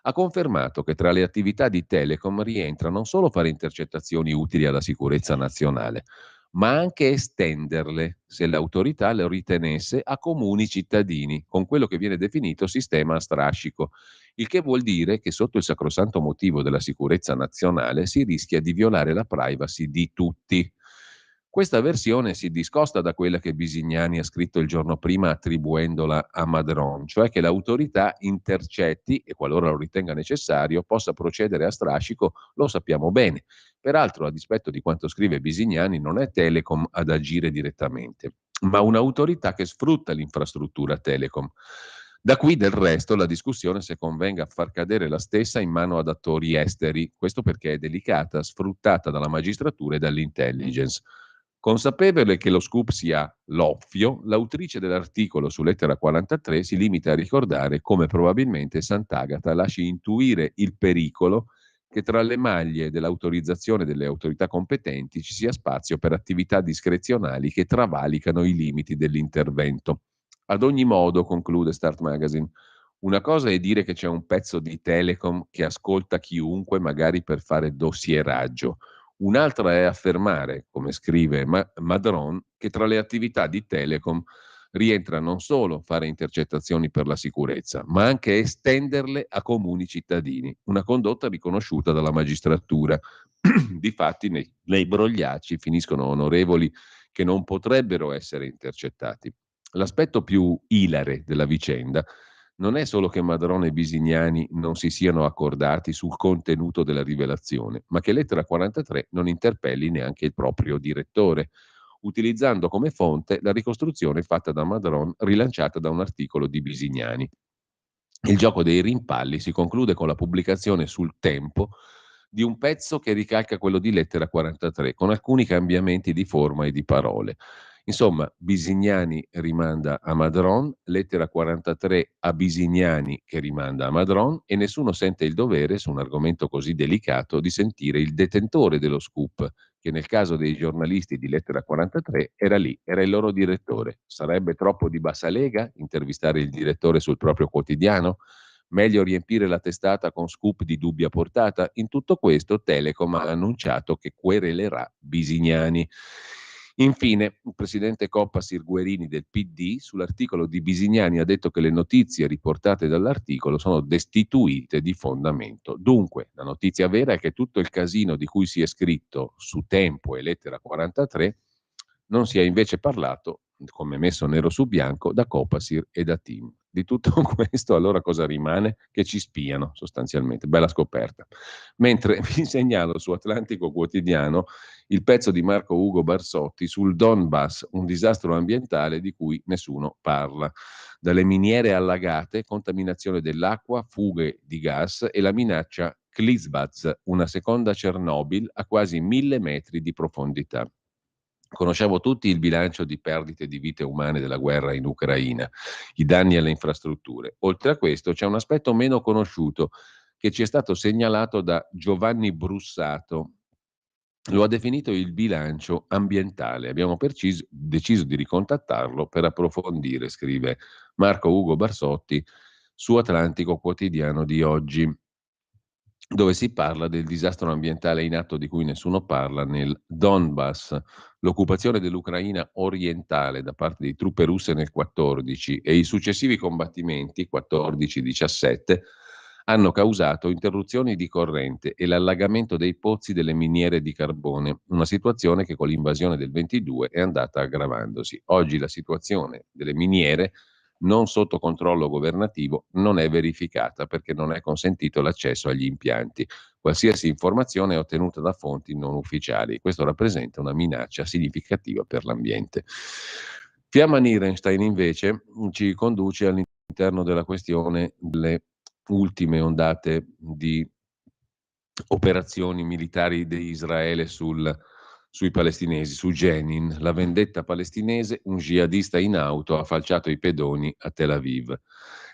ha confermato che tra le attività di Telecom rientra non solo fare intercettazioni utili alla sicurezza nazionale, ma anche estenderle, se l'autorità lo ritenesse, a comuni cittadini, con quello che viene definito sistema a strascico, il che vuol dire che sotto il sacrosanto motivo della sicurezza nazionale si rischia di violare la privacy di tutti. Questa versione si discosta da quella che Bisignani ha scritto il giorno prima attribuendola a Madron, cioè che l'autorità intercetti e, qualora lo ritenga necessario, possa procedere a strascico, lo sappiamo bene. Peraltro, a dispetto di quanto scrive Bisignani, non è Telecom ad agire direttamente, ma un'autorità che sfrutta l'infrastruttura Telecom. Da qui, del resto, la discussione se convenga far cadere la stessa in mano ad attori esteri, questo perché è delicata, sfruttata dalla magistratura e dall'intelligence. Consapevole che lo scoop sia l'offio, l'autrice dell'articolo su Lettera 43 si limita a ricordare come probabilmente Sant'Agata lasci intuire il pericolo che tra le maglie dell'autorizzazione delle autorità competenti ci sia spazio per attività discrezionali che travalicano i limiti dell'intervento. Ad ogni modo, conclude Start Magazine, una cosa è dire che c'è un pezzo di Telecom che ascolta chiunque, magari per fare dossieraggio. Un'altra è affermare, come scrive Madron, che tra le attività di Telecom rientra non solo fare intercettazioni per la sicurezza, ma anche estenderle a comuni cittadini, una condotta riconosciuta dalla magistratura. Difatti nei brogliacci finiscono onorevoli che non potrebbero essere intercettati. L'aspetto più ilare della vicenda non è solo che Madron e Bisignani non si siano accordati sul contenuto della rivelazione, ma che Lettera 43 non interpelli neanche il proprio direttore, utilizzando come fonte la ricostruzione fatta da Madron rilanciata da un articolo di Bisignani. Il gioco dei rimpalli si conclude con la pubblicazione sul Tempo di un pezzo che ricalca quello di Lettera 43, con alcuni cambiamenti di forma e di parole. Insomma, Bisignani rimanda a Madron, Lettera 43 a Bisignani che rimanda a Madron, e nessuno sente il dovere, su un argomento così delicato, di sentire il detentore dello scoop, che nel caso dei giornalisti di Lettera 43 era lì, era il loro direttore. Sarebbe troppo di bassa lega intervistare il direttore sul proprio quotidiano? Meglio riempire la testata con scoop di dubbia portata? In tutto questo Telecom ha annunciato che querelerà Bisignani. Infine, il presidente Copasir Guerini del PD sull'articolo di Bisignani ha detto che le notizie riportate dall'articolo sono destituite di fondamento. Dunque, la notizia vera è che tutto il casino di cui si è scritto su Tempo e Lettera 43 non si è invece parlato, come messo nero su bianco, da Copasir e da Tim. Di tutto questo allora cosa rimane? Che ci spiano sostanzialmente, bella scoperta. Mentre vi segnalo su Atlantico Quotidiano il pezzo di Marco Ugo Barsotti sul Donbass, un disastro ambientale di cui nessuno parla. Dalle miniere allagate, contaminazione dell'acqua, fughe di gas e la minaccia Klizbaz, una seconda Chernobyl a quasi 1000 metri di profondità. Conosciamo tutti il bilancio di perdite di vite umane della guerra in Ucraina, i danni alle infrastrutture. Oltre a questo c'è un aspetto meno conosciuto che ci è stato segnalato da Giovanni Brussato. Lo ha definito il bilancio ambientale. Abbiamo deciso di ricontattarlo per approfondire, scrive Marco Ugo Barsotti su Atlantico Quotidiano di oggi, dove si parla del disastro ambientale in atto di cui nessuno parla nel Donbass. L'occupazione dell'Ucraina orientale da parte di truppe russe nel 14 e i successivi combattimenti 14-17 hanno causato interruzioni di corrente e l'allagamento dei pozzi delle miniere di carbone, una situazione che con l'invasione del 22 è andata aggravandosi. Oggi la situazione delle miniere non sotto controllo governativo non è verificata perché non è consentito l'accesso agli impianti. Qualsiasi informazione è ottenuta da fonti non ufficiali. Questo rappresenta una minaccia significativa per l'ambiente. Fiamma Nirenstein invece ci conduce all'interno della questione delle ultime ondate di operazioni militari di Israele sui palestinesi, su Jenin, la vendetta palestinese, un jihadista in auto ha falciato i pedoni a Tel Aviv.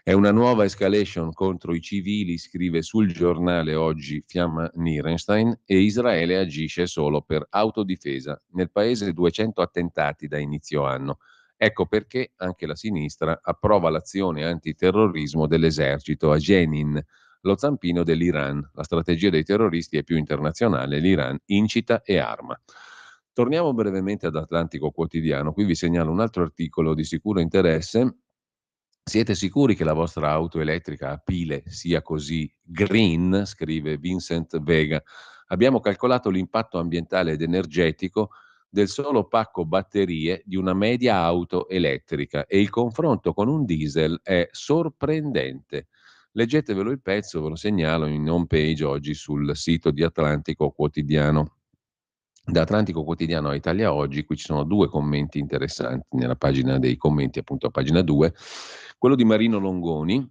È una nuova escalation contro i civili, scrive sul giornale oggi Fiamma Nirenstein, e Israele agisce solo per autodifesa. Nel paese 200 attentati da inizio anno. Ecco perché anche la sinistra approva l'azione antiterrorismo dell'esercito a Jenin, lo zampino dell'Iran. La strategia dei terroristi è più internazionale, l'Iran incita e arma. Torniamo brevemente ad Atlantico Quotidiano, qui vi segnalo un altro articolo di sicuro interesse. Siete sicuri che la vostra auto elettrica a pile sia così green? Scrive Vincent Vega. Abbiamo calcolato l'impatto ambientale ed energetico del solo pacco batterie di una media auto elettrica e il confronto con un diesel è sorprendente. Leggetevelo il pezzo, ve lo segnalo in home page oggi sul sito di Atlantico Quotidiano. Da Atlantico Quotidiano a Italia Oggi, qui ci sono due commenti interessanti nella pagina dei commenti, appunto a pagina 2, quello di Marino Longoni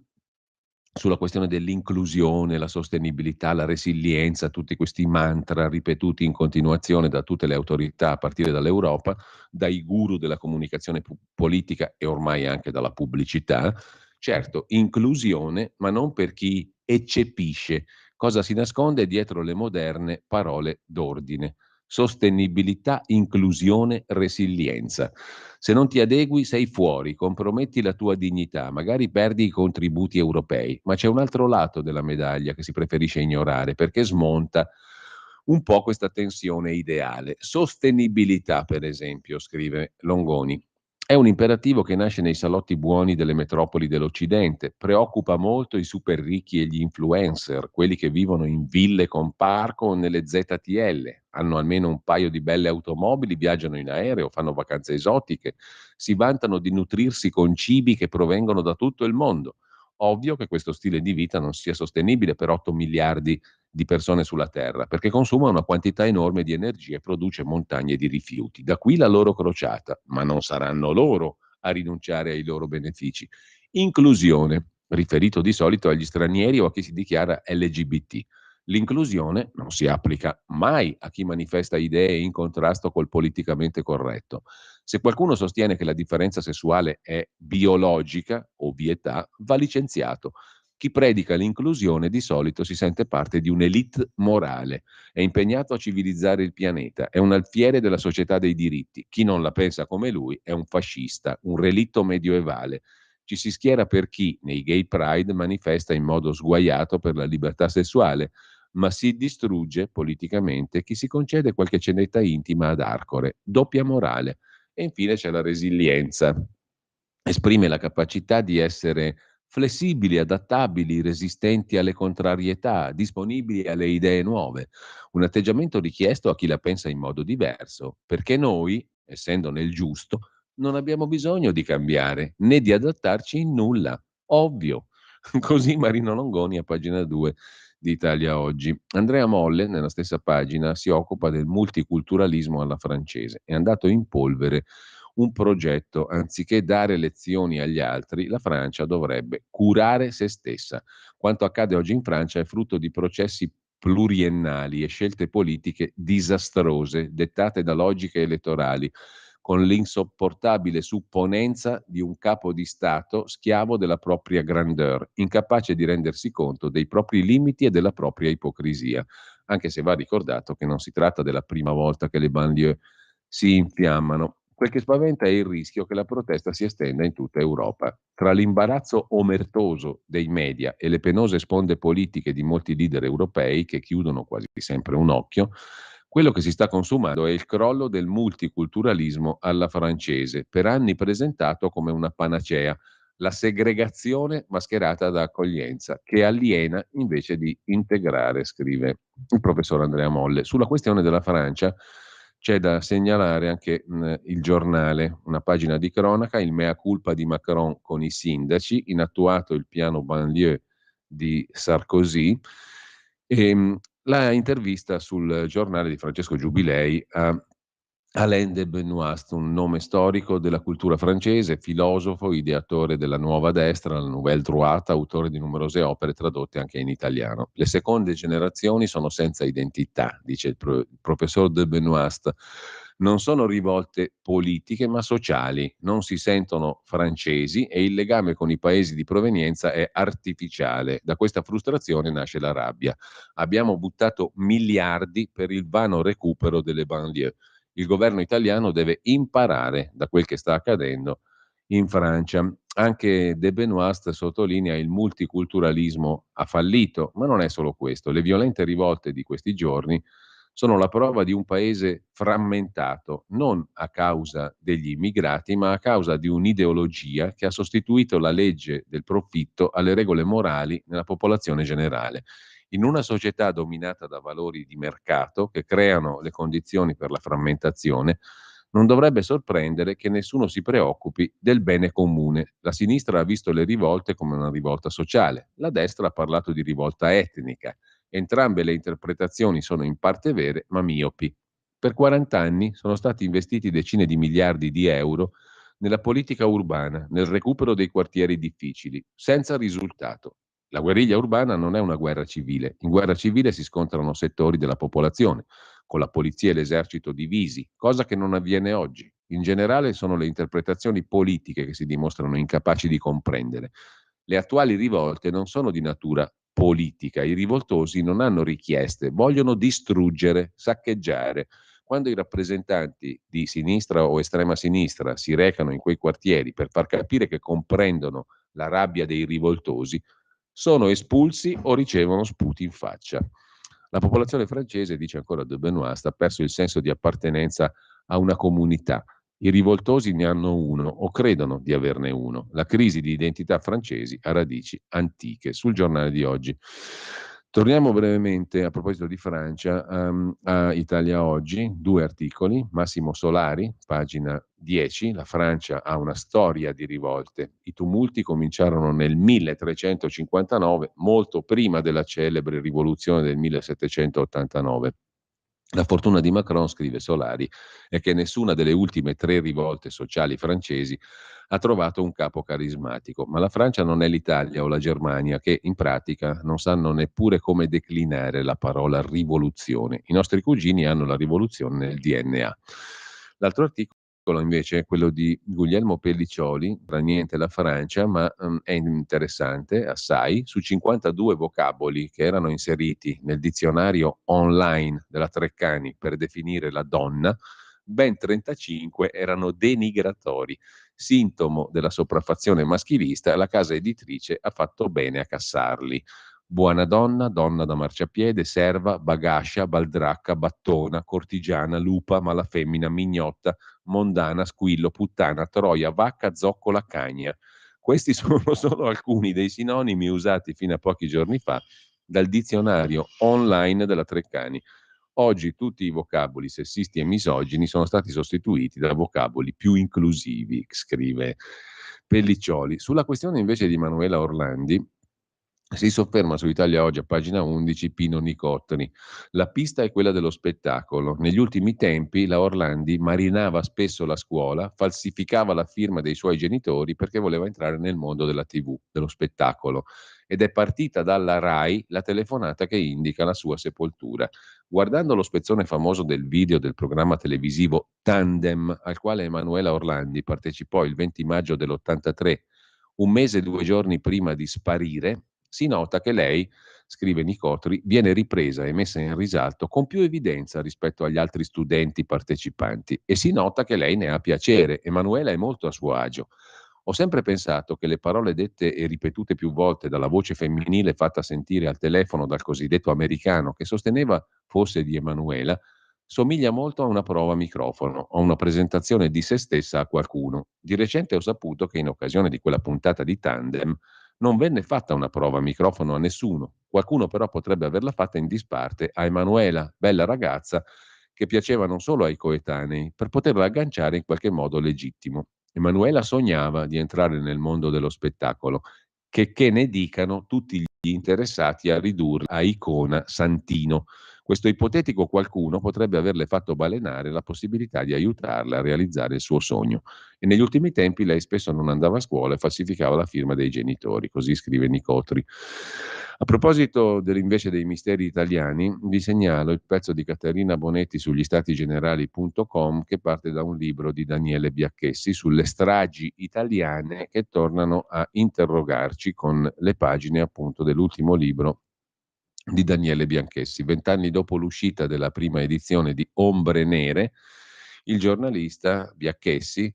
sulla questione dell'inclusione, la sostenibilità, la resilienza, tutti questi mantra ripetuti in continuazione da tutte le autorità a partire dall'Europa, dai guru della comunicazione politica e ormai anche dalla pubblicità. Certo, inclusione, ma non per chi eccepisce. Cosa si nasconde dietro le moderne parole d'ordine? Sostenibilità, inclusione, resilienza. Se non ti adegui sei fuori, comprometti la tua dignità, magari perdi i contributi europei, ma c'è un altro lato della medaglia che si preferisce ignorare perché smonta un po' questa tensione ideale. Sostenibilità, per esempio, scrive Longoni, è un imperativo che nasce nei salotti buoni delle metropoli dell'Occidente, preoccupa molto i super ricchi e gli influencer, quelli che vivono in ville con parco o nelle ZTL, hanno almeno un paio di belle automobili, viaggiano in aereo, fanno vacanze esotiche, si vantano di nutrirsi con cibi che provengono da tutto il mondo. Ovvio che questo stile di vita non sia sostenibile per 8 miliardi di persone sulla Terra, perché consuma una quantità enorme di energia e produce montagne di rifiuti. Da qui la loro crociata, ma non saranno loro a rinunciare ai loro benefici. Inclusione, riferito di solito agli stranieri o a chi si dichiara LGBT. L'inclusione non si applica mai a chi manifesta idee in contrasto col politicamente corretto. Se qualcuno sostiene che la differenza sessuale è biologica, ovvietà, va licenziato. Chi predica l'inclusione di solito si sente parte di un'elite morale, è impegnato a civilizzare il pianeta, è un alfiere della società dei diritti. Chi non la pensa come lui è un fascista, un relitto medioevale. Ci si schiera per chi, nei gay pride, manifesta in modo sguaiato per la libertà sessuale, ma si distrugge politicamente chi si concede qualche cenetta intima ad Arcore. Doppia morale. E infine c'è la resilienza. Esprime la capacità di essere flessibili, adattabili, resistenti alle contrarietà, disponibili alle idee nuove. Un atteggiamento richiesto a chi la pensa in modo diverso, perché noi, essendo nel giusto, non abbiamo bisogno di cambiare né di adattarci in nulla. Ovvio. Così Marino Longoni a pagina 2 di Italia Oggi. Andrea Molle, nella stessa pagina, si occupa del multiculturalismo alla francese. È andato in polvere un progetto, anziché dare lezioni agli altri, la Francia dovrebbe curare se stessa. Quanto accade oggi in Francia è frutto di processi pluriennali e scelte politiche disastrose, dettate da logiche elettorali, con l'insopportabile supponenza di un capo di Stato schiavo della propria grandeur, incapace di rendersi conto dei propri limiti e della propria ipocrisia, anche se va ricordato che non si tratta della prima volta che le banlieue si infiammano. Quel che spaventa è il rischio che la protesta si estenda in tutta Europa. Tra l'imbarazzo omertoso dei media e le penose sponde politiche di molti leader europei, che chiudono quasi sempre un occhio, quello che si sta consumando è il crollo del multiculturalismo alla francese, per anni presentato come una panacea, la segregazione mascherata da accoglienza, che aliena invece di integrare, scrive il professor Andrea Molle. Sulla questione della Francia c'è da segnalare anche il giornale, una pagina di cronaca, il mea culpa di Macron con i sindaci, inattuato il piano banlieue di Sarkozy, e la intervista sul giornale di Francesco Giubilei a Alain de Benoist, un nome storico della cultura francese, filosofo, ideatore della nuova destra, la Nouvelle Droite, autore di numerose opere tradotte anche in italiano. Le seconde generazioni sono senza identità, dice il professor de Benoist. Non sono rivolte politiche ma sociali, non si sentono francesi e il legame con i paesi di provenienza è artificiale. Da questa frustrazione nasce la rabbia. Abbiamo buttato miliardi per il vano recupero delle banlieue. Il governo italiano deve imparare da quel che sta accadendo in Francia. Anche De Benoist sottolinea il multiculturalismo ha fallito, ma non è solo questo. Le violente rivolte di questi giorni sono la prova di un paese frammentato, non a causa degli immigrati, ma a causa di un'ideologia che ha sostituito la legge del profitto alle regole morali nella popolazione generale. In una società dominata da valori di mercato che creano le condizioni per la frammentazione, non dovrebbe sorprendere che nessuno si preoccupi del bene comune. La sinistra ha visto le rivolte come una rivolta sociale, la destra ha parlato di rivolta etnica. Entrambe le interpretazioni sono in parte vere, ma miopi. Per 40 anni sono stati investiti decine di miliardi di euro nella politica urbana, nel recupero dei quartieri difficili, senza risultato. La guerriglia urbana non è una guerra civile. In guerra civile si scontrano settori della popolazione, con la polizia e l'esercito divisi, cosa che non avviene oggi. In generale sono le interpretazioni politiche che si dimostrano incapaci di comprendere. Le attuali rivolte non sono di natura politica, i rivoltosi non hanno richieste, vogliono distruggere, saccheggiare. Quando i rappresentanti di sinistra o estrema sinistra si recano in quei quartieri per far capire che comprendono la rabbia dei rivoltosi, sono espulsi o ricevono sputi in faccia. La popolazione francese, dice ancora De Benoist, ha perso il senso di appartenenza a una comunità. I rivoltosi ne hanno uno o credono di averne uno. La crisi di identità francesi ha radici antiche. Sul giornale di oggi. Torniamo brevemente a proposito di Francia a Italia Oggi, 2 articoli. Massimo Solari, pagina 10, la Francia ha una storia di rivolte. I tumulti cominciarono nel 1359, molto prima della celebre rivoluzione del 1789. La fortuna di Macron, scrive Solari, è che nessuna delle ultime 3 rivolte sociali francesi ha trovato un capo carismatico, ma la Francia non è l'Italia o la Germania che in pratica non sanno neppure come declinare la parola rivoluzione. I nostri cugini hanno la rivoluzione nel DNA. L'altro articolo invece è quello di Guglielmo Pelliccioli, tra niente la Francia, ma è interessante assai, su 52 vocaboli che erano inseriti nel dizionario online della Treccani per definire la donna, ben 35 erano denigratori, sintomo della sopraffazione maschilista. La casa editrice ha fatto bene a cassarli. buona donna, donna da marciapiede, serva, bagascia, baldracca, battona, cortigiana, lupa, malafemmina, mignotta, mondana, squillo, puttana, troia, vacca, zoccola, cagna. Questi sono solo alcuni dei sinonimi usati fino a pochi giorni fa dal dizionario online della Treccani. Oggi tutti i vocaboli sessisti e misogini sono stati sostituiti da vocaboli più inclusivi, scrive Pelliccioli. Sulla questione invece di Manuela Orlandi si sofferma su Italia Oggi a pagina 11 Pino Nicotri. La pista è quella dello spettacolo. Negli ultimi tempi la Orlandi marinava spesso la scuola, falsificava la firma dei suoi genitori perché voleva entrare nel mondo della TV, dello spettacolo. Ed è partita dalla RAI la telefonata che indica la sua sepoltura. Guardando lo spezzone famoso del video del programma televisivo Tandem, al quale Emanuela Orlandi partecipò il 20 maggio dell'83, un mese e 2 giorni prima di sparire, si nota che lei, scrive Nicotri, viene ripresa e messa in risalto con più evidenza rispetto agli altri studenti partecipanti e si nota che lei ne ha piacere. Emanuela è molto a suo agio. Ho sempre pensato che le parole dette e ripetute più volte dalla voce femminile fatta sentire al telefono dal cosiddetto americano che sosteneva fosse di Emanuela somiglia molto a una prova a microfono, a una presentazione di se stessa a qualcuno. Di recente ho saputo che in occasione di quella puntata di Tandem non venne fatta una prova a microfono a nessuno. Qualcuno però potrebbe averla fatta in disparte a Emanuela, bella ragazza, che piaceva non solo ai coetanei, per poterla agganciare in qualche modo legittimo. Emanuela sognava di entrare nel mondo dello spettacolo, che ne dicano tutti gli interessati a ridurla a icona Santino. Questo ipotetico qualcuno potrebbe averle fatto balenare la possibilità di aiutarla a realizzare il suo sogno. E negli ultimi tempi lei spesso non andava a scuola e falsificava la firma dei genitori, così scrive Nicotri. A proposito invece dei misteri italiani, vi segnalo il pezzo di Caterina Bonetti sugli statigenerali.com che parte da un libro di Daniele Biacchessi sulle stragi italiane che tornano a interrogarci con le pagine appunto dell'ultimo libro di Daniele Bianchessi. 20 anni dopo l'uscita della prima edizione di Ombre Nere, il giornalista Bianchessi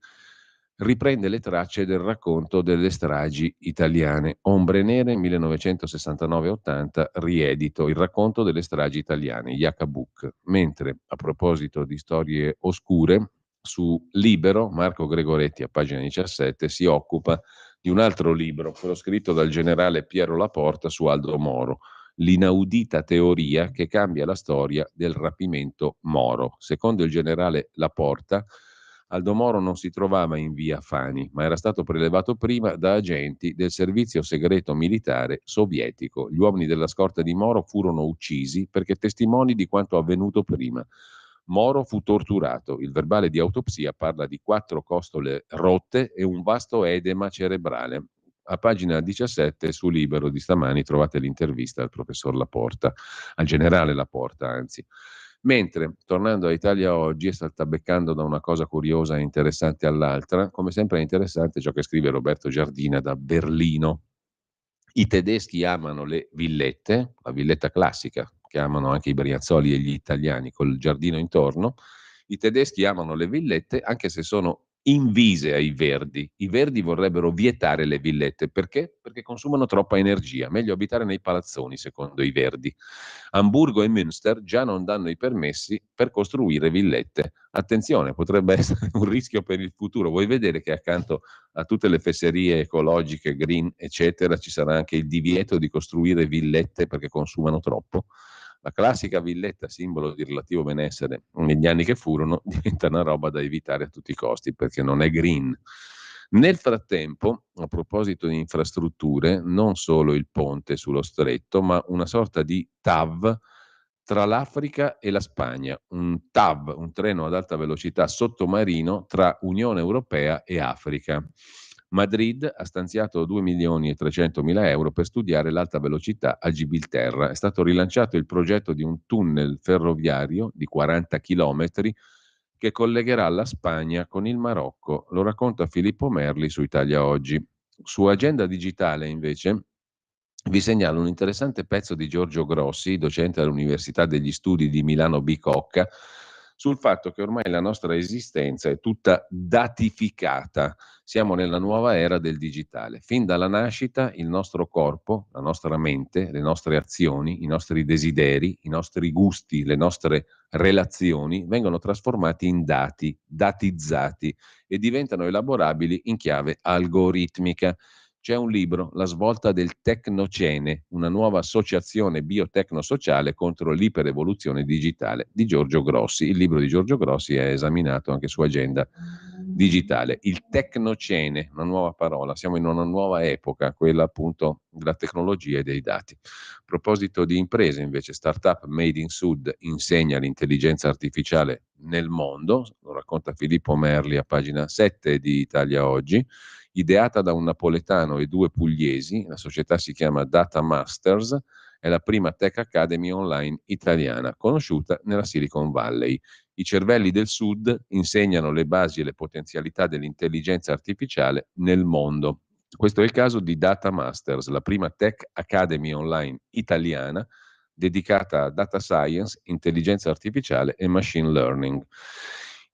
riprende le tracce del racconto delle stragi italiane. Ombre Nere 1969-80, riedito, il racconto delle stragi italiane, Iacabuc. Mentre a proposito di storie oscure, su Libero, Marco Gregoretti a pagina 17 si occupa di un altro libro, quello scritto dal generale Piero Laporta su Aldo Moro, l'inaudita teoria che cambia la storia del rapimento Moro. Secondo il generale Laporta, Aldo Moro non si trovava in via Fani, ma era stato prelevato prima da agenti del servizio segreto militare sovietico. Gli uomini della scorta di Moro furono uccisi perché testimoni di quanto avvenuto prima. Moro fu torturato. Il verbale di autopsia parla di 4 costole rotte e un vasto edema cerebrale. A pagina 17 su Libero di stamani trovate l'intervista al professor Laporta, al generale Laporta anzi. Mentre, tornando a Italia Oggi e saltabeccando da una cosa curiosa e interessante all'altra, come sempre è interessante ciò che scrive Roberto Giardina da Berlino. I tedeschi amano le villette, la villetta classica, che amano anche i brianzoli e gli italiani col giardino intorno. I tedeschi amano le villette anche se sono invise ai verdi. I verdi vorrebbero vietare le villette. Perché? Perché consumano troppa energia. Meglio abitare nei palazzoni, secondo i verdi. Hamburgo e Münster già non danno i permessi per costruire villette. Attenzione, potrebbe essere un rischio per il futuro. Vuoi vedere che accanto a tutte le fesserie ecologiche, green, eccetera, ci sarà anche il divieto di costruire villette perché consumano troppo? La classica villetta, simbolo di relativo benessere negli anni che furono, diventa una roba da evitare a tutti i costi perché non è green. Nel frattempo, a proposito di infrastrutture, non solo il ponte sullo stretto, ma una sorta di TAV tra l'Africa e la Spagna. Un TAV, un treno ad alta velocità sottomarino tra Unione Europea e Africa. Madrid ha stanziato 2.300.000 euro per studiare l'alta velocità a Gibilterra. È stato rilanciato il progetto di un tunnel ferroviario di 40 chilometri che collegherà la Spagna con il Marocco. Lo racconta Filippo Merli su Italia Oggi. Su Agenda Digitale, invece, vi segnalo un interessante pezzo di Giorgio Grossi, docente all'Università degli Studi di Milano Bicocca, sul fatto che ormai la nostra esistenza è tutta datificata. Siamo nella nuova era del digitale. Fin dalla nascita il nostro corpo, la nostra mente, le nostre azioni, i nostri desideri, i nostri gusti, le nostre relazioni vengono trasformati in dati, datizzati e diventano elaborabili in chiave algoritmica. C'è un libro, La svolta del Tecnocene, una nuova associazione biotecnosociale contro l'iperevoluzione digitale di Giorgio Grossi. Il libro di Giorgio Grossi è esaminato anche su Agenda Digitale. Il Tecnocene, una nuova parola, siamo in una nuova epoca, quella appunto della tecnologia e dei dati. A proposito di imprese, invece, Startup Made in Sud insegna l'intelligenza artificiale nel mondo, lo racconta Filippo Merli a pagina 7 di Italia Oggi. Ideata da un napoletano e 2 pugliesi, la società si chiama Data Masters, è la prima tech academy online italiana, conosciuta nella Silicon Valley. I cervelli del Sud insegnano le basi e le potenzialità dell'intelligenza artificiale nel mondo. Questo è il caso di Data Masters, la prima tech academy online italiana dedicata a data science, intelligenza artificiale e machine learning.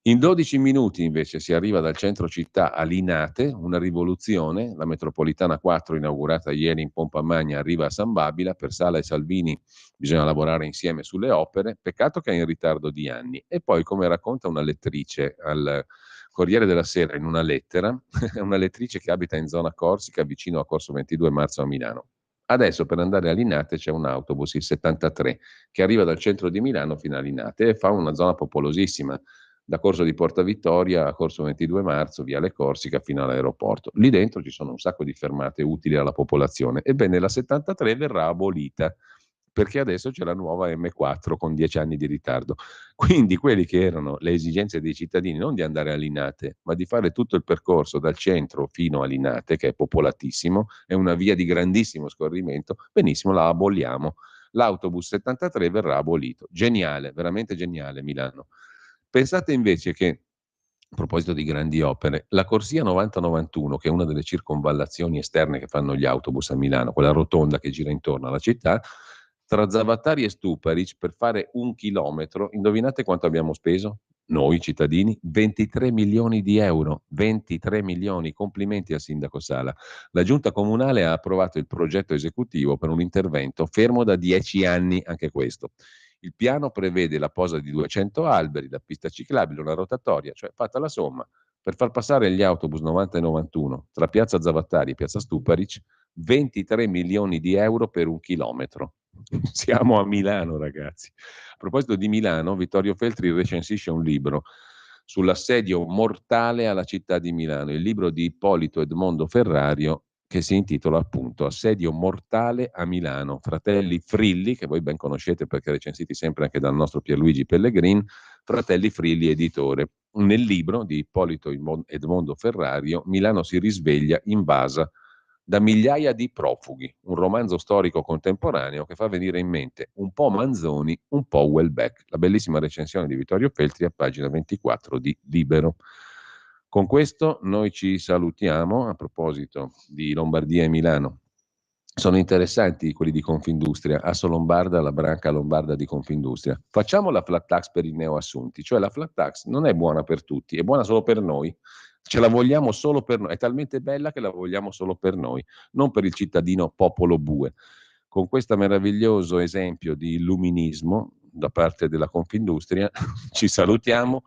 In 12 minuti invece si arriva dal centro città a Linate, una rivoluzione, la metropolitana 4 inaugurata ieri in pompa magna arriva a San Babila, per Sala e Salvini bisogna lavorare insieme sulle opere, peccato che è in ritardo di anni. E poi, come racconta una lettrice al Corriere della Sera in una lettera, una lettrice che abita in zona Corsica vicino a Corso 22 Marzo a Milano. Adesso per andare a Linate c'è un autobus, il 73, che arriva dal centro di Milano fino a Linate e fa una zona popolosissima, da Corso di Porta Vittoria a Corso 22 Marzo, Viale Corsica fino all'aeroporto. Lì dentro ci sono un sacco di fermate utili alla popolazione. Ebbene, la 73 verrà abolita, perché adesso c'è la nuova M4 con 10 anni di ritardo. Quindi quelli che erano le esigenze dei cittadini non di andare a Linate, ma di fare tutto il percorso dal centro fino a Linate, che è popolatissimo, è una via di grandissimo scorrimento, benissimo, la aboliamo. L'autobus 73 verrà abolito. Geniale, veramente geniale Milano. Pensate invece che, a proposito di grandi opere, la corsia 90-91, che è una delle circonvallazioni esterne che fanno gli autobus a Milano, quella rotonda che gira intorno alla città, tra Zavattari e Stuparic, per fare 1 chilometro, indovinate quanto abbiamo speso? Noi cittadini, 23 milioni di euro, 23 milioni, complimenti al sindaco Sala. La giunta comunale ha approvato il progetto esecutivo per un intervento fermo da 10 anni, anche questo. Il piano prevede la posa di 200 alberi, la pista ciclabile, una rotatoria, cioè fatta la somma, per far passare gli autobus 90 e 91 tra Piazza Zavattari e Piazza Stuparic, 23 milioni di euro per 1 chilometro. Siamo a Milano, ragazzi. A proposito di Milano, Vittorio Feltri recensisce un libro sull'assedio mortale alla città di Milano, il libro di Ippolito Edmondo Ferrario, che si intitola appunto Assedio mortale a Milano, Fratelli Frilli, che voi ben conoscete perché recensiti sempre anche dal nostro Pierluigi Pellegrin, Fratelli Frilli editore. Nel libro di Ippolito Edmondo Ferrario, Milano si risveglia invasa da migliaia di profughi, un romanzo storico contemporaneo che fa venire in mente un po' Manzoni, un po' Houellebecq. La bellissima recensione di Vittorio Feltri a pagina 24 di Libero. Con questo noi ci salutiamo. A proposito di Lombardia e Milano, sono interessanti quelli di Confindustria, Asso Lombarda, la branca lombarda di Confindustria. Facciamo la flat tax per i neoassunti, cioè la flat tax non è buona per tutti, è buona solo per noi. Ce la vogliamo solo per noi, è talmente bella che la vogliamo solo per noi, non per il cittadino popolo bue. Con questo meraviglioso esempio di illuminismo da parte della Confindustria ci salutiamo.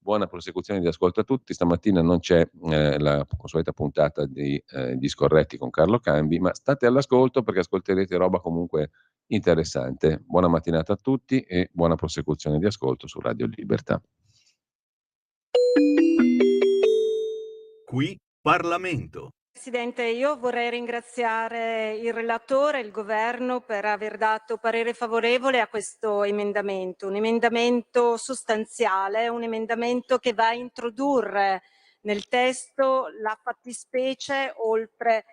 Buona prosecuzione di ascolto a tutti. Stamattina non c'è la consueta puntata di Discorretti con Carlo Cambi, ma state all'ascolto perché ascolterete roba comunque interessante. Buona mattinata a tutti e buona prosecuzione di ascolto su Radio Libertà. Qui Parlamento. Presidente, io vorrei ringraziare il relatore e il governo per aver dato parere favorevole a questo emendamento, un emendamento sostanziale, un emendamento che va a introdurre nel testo la fattispecie oltre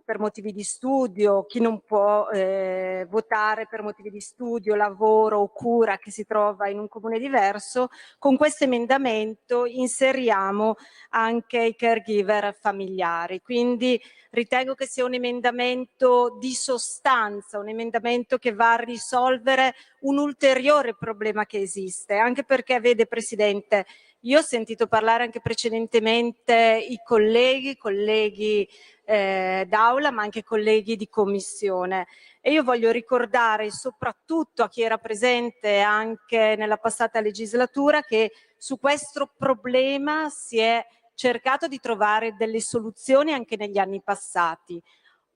per motivi di studio, chi non può votare per motivi di studio, lavoro o cura che si trova in un comune diverso. Con questo emendamento inseriamo anche i caregiver familiari, quindi ritengo che sia un emendamento di sostanza, un emendamento che va a risolvere un ulteriore problema che esiste, anche perché, vede Presidente, Io ho sentito parlare anche precedentemente i colleghi d'aula, ma anche colleghi di commissione. E io voglio ricordare soprattutto a chi era presente anche nella passata legislatura che su questo problema si è cercato di trovare delle soluzioni anche negli anni passati.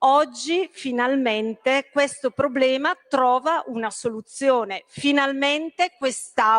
Oggi finalmente questo problema trova una soluzione. Finalmente quest'Aula